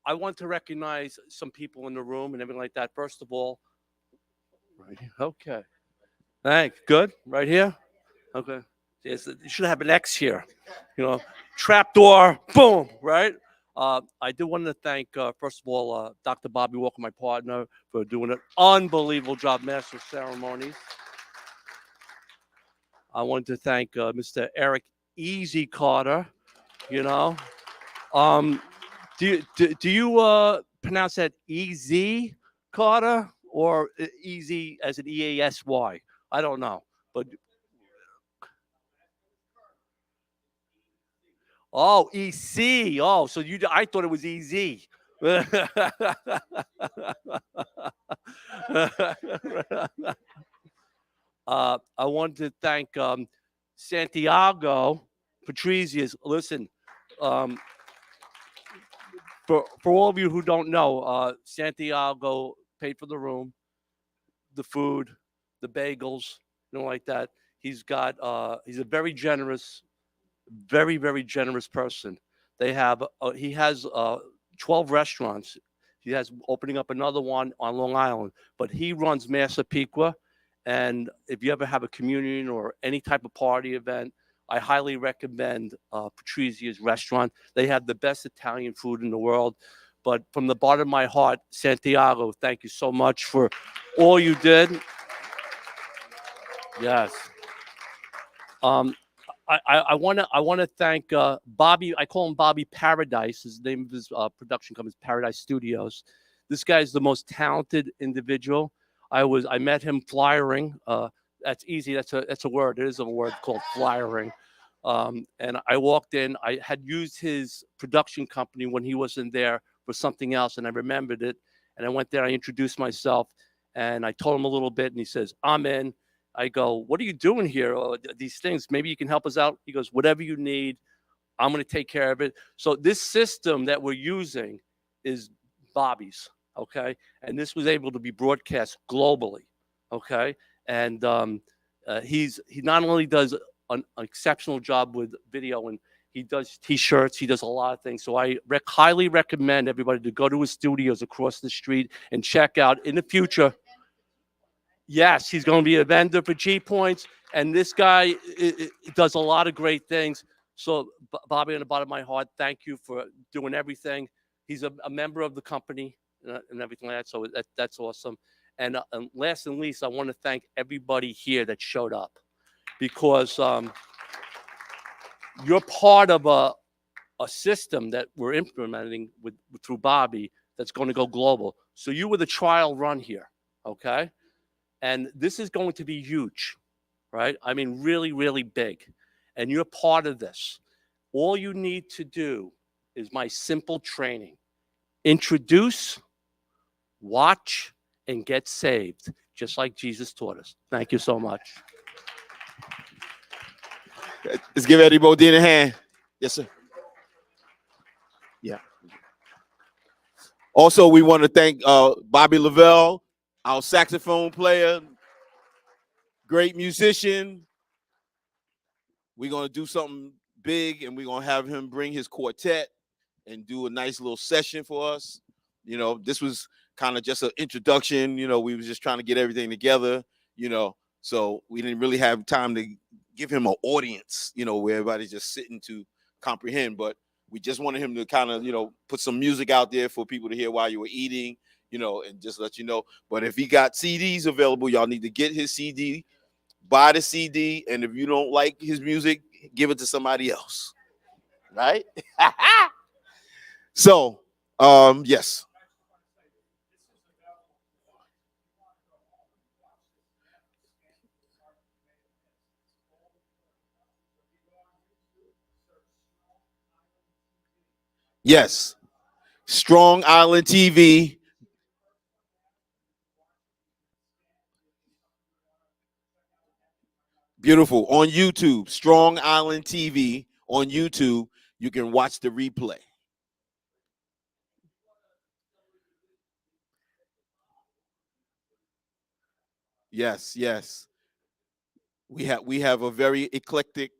I want to recognize some people in the room and everything like that. First of all, right here. Okay. Thanks. Good. Right here. Okay. Yes, you should have an X here. Trapdoor. Boom. Right. I do want to thank, first of all, Dr. Bobby Walker, my partner, for doing an unbelievable job, Master of Ceremonies. I wanted to thank Mr. Eric Easy Carter. Do you pronounce that EZ Carter or easy as an EASY? I don't know, but oh, EC. Oh, so I thought it was EZ. I wanted to thank Santiago Patrizius. Listen, for all of you who don't know, Santiago paid for the room, the food, the bagels, like that. He's a very generous, very, very generous person. He has 12 restaurants. He has opening up another one on Long Island, but he runs Massapequa. And if you ever have a communion or any type of party event, I highly recommend Patrizia's restaurant. They have the best Italian food in the world. But from the bottom of my heart, Santiago, thank you so much for all you did. Yes. I want to thank Bobby. I call him Bobby Paradise. His name of his production company is Paradise Studios. This guy is the most talented individual. I met him flyering. That's easy. That's a word. It is a word called flyering. And I walked in. I had used his production company when he wasn't there for something else, and I remembered it. And I went there. I introduced myself, and I told him a little bit. And he says, "I'm in." I go, "What are you doing here? These things, maybe you can help us out." He goes, "Whatever you need, I'm going to take care of it." So this system that we're using is Bobby's, okay? And this was able to be broadcast globally, okay? And he not only does an exceptional job with video, and he does T-shirts, he does a lot of things. So I highly recommend everybody to go to his studios across the street and check out in the future. Yes, he's going to be a vendor for G Points, and this guy does a lot of great things. So, Bobby, on the bottom of my heart, thank you for doing everything. He's a member of the company and everything like that, so that's awesome. And last and least, I want to thank everybody here that showed up, because you're part of a system that we're implementing through Bobby that's going to go global. So you were the trial run here, okay? And this is going to be huge, right? I mean, really, really big. And you're part of this. All you need to do is my simple training. Introduce, watch, and get saved, just like Jesus taught us. Thank you so much. Let's give Eddie Bodine a hand. Yes, sir. Yeah. Also, we want to thank Bobby Lavelle, our saxophone player, great musician. We're going to do something big, and we're going to have him bring his quartet and do a nice little session for us. You know, this was kind of just an introduction. You know, we was just trying to get everything together, you know, so we didn't really have time to give him an audience, you know, where everybody's just sitting to comprehend. But we just wanted him to kind of, you know, put some music out there for people to hear while you were eating, you know, and just let you know. But if he got CDs available, y'all need to get his CD, buy the CD, and if you don't like his music, give it to somebody else, right? So, yes. Yes. Strong Island TV. Beautiful. On YouTube, Strong Island TV on YouTube. You can watch the replay. Yes, yes. We have a very eclectic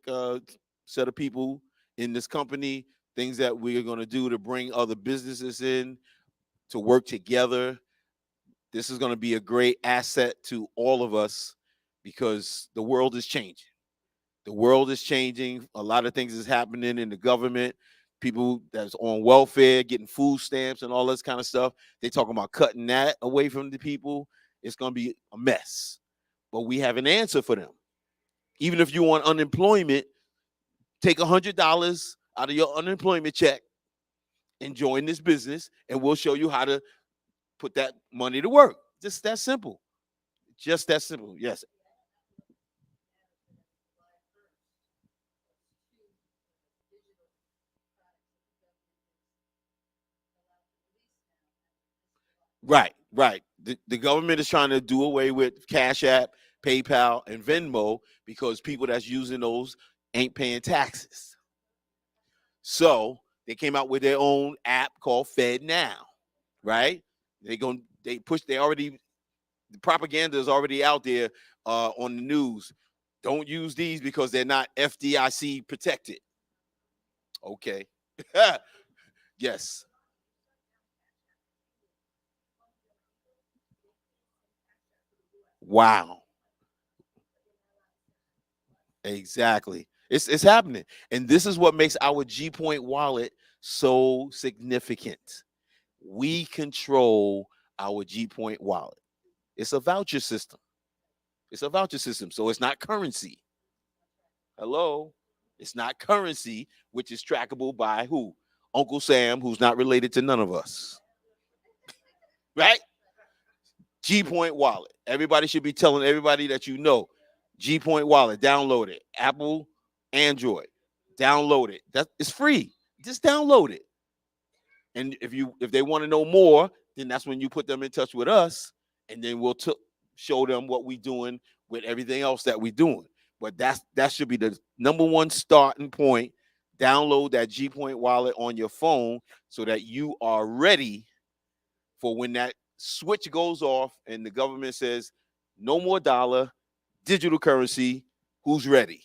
set of people in this company, things that we are going to do to bring other businesses in to work together. This is going to be a great asset to all of us because the world is changing. The world is changing. A lot of things is happening in the government. People that's on welfare, getting food stamps and all this kind of stuff. They talking about cutting that away from the people. It's going to be a mess. But we have an answer for them. Even if you want unemployment, take $100 out of your unemployment check and join this business, and we'll show you how to put that money to work. Just that simple. Just that simple. Yes. Right, right. The government is trying to do away with Cash App, PayPal, and Venmo because people that's using those ain't paying taxes. So they came out with their own app called Fed Now, right? The propaganda is already out there on the news. Don't use these because they're not FDIC protected. Okay. Yes. Wow. Exactly. It's happening. And this is what makes our G Point wallet so significant. We control our G Point wallet. It's a voucher system. It's a voucher system. So it's not currency. Hello? It's not currency, which is trackable by who? Uncle Sam, who's not related to none of us. Right? G Point wallet. Everybody should be telling everybody that you know. G Point wallet. Download it. Apple, Android. Download it. It's free. Just download it. And if they want to know more, then that's when you put them in touch with us, and then we'll show them what we're doing with everything else that we're doing. But that should be the number one starting point. Download that G Point wallet on your phone so that you are ready for when that switch goes off and the government says no more dollar, digital currency. Who's ready?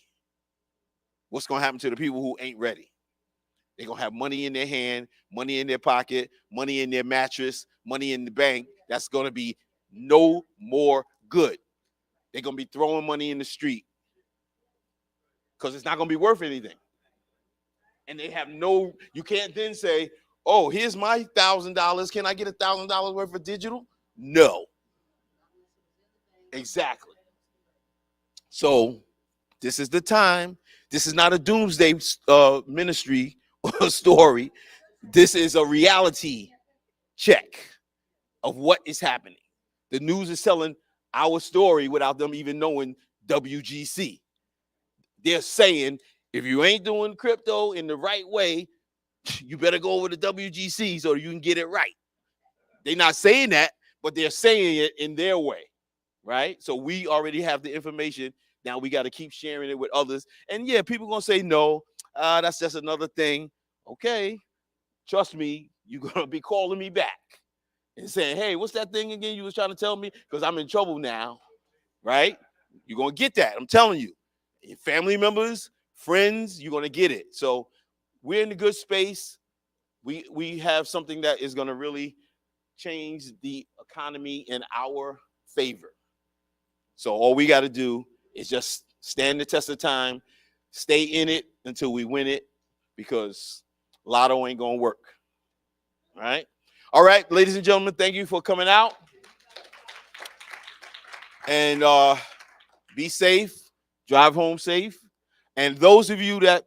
What's going to happen to the people who ain't ready? They're going to have money in their hand, money in their pocket, money in their mattress, money in the bank. That's going to be no more good. They're going to be throwing money in the street because it's not going to be worth anything. And they have you can't then say, oh, here's my $1,000. Can I get $1,000 worth of digital? No. Exactly. So this is the time. This is not a doomsday ministry or story. This is a reality check of what is happening. The news is telling our story without them even knowing WGC. They're saying, if you ain't doing crypto in the right way, you better go over to WGC so you can get it right. They're not saying that, but they're saying it in their way, right? So we already have the information. Now we got to keep sharing it with others. And yeah, people going to say, no, that's just another thing. Okay, trust me, you're going to be calling me back and saying, hey, what's that thing again you was trying to tell me? Because I'm in trouble now, right? You're going to get that. I'm telling you. Your family members, friends, you're going to get it. So we're in a good space. We have something that is going to really change the economy in our favor. So all we got to do is just stand the test of time, stay in it until we win it, because lotto ain't going to work. All right? All right, ladies and gentlemen, thank you for coming out. And be safe, drive home safe. And those of you that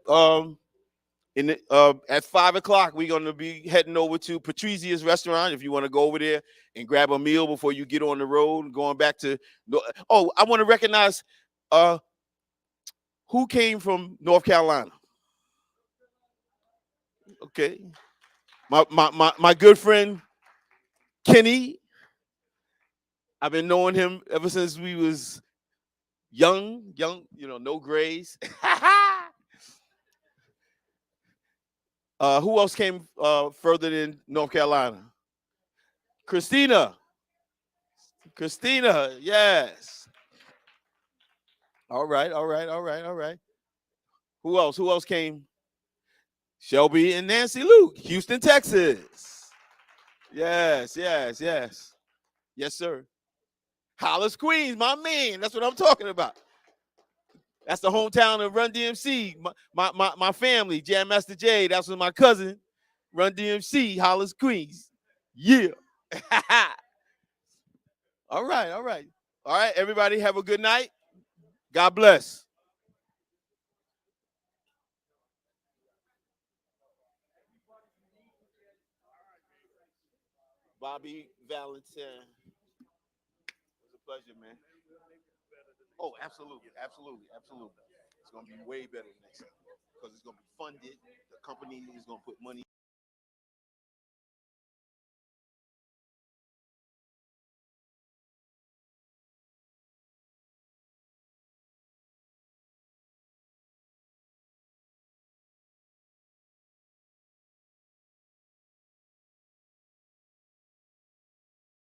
at 5 o'clock, we're going to be heading over to Patrizia's restaurant. If you want to go over there and grab a meal before you get on the road, going back to. Oh, I want to recognize who came from North Carolina. Okay, my good friend Kenny. I've been knowing him ever since we was young, no grays. Who else came further than North Carolina? Christina, yes. All right. Who else came? Shelby and Nancy Luke, Houston, Texas. Yes. Yes, sir. Hollis, Queens, my man. That's what I'm talking about. That's the hometown of Run DMC. My family, Jam Master J. That's with my cousin, Run DMC, Hollis, Queens. Yeah. All right. Everybody have a good night. God bless. Bobby Valentine. It was a pleasure, man. Oh, absolutely. It's going to be way better next time because it's going to be funded. The company is going to put money.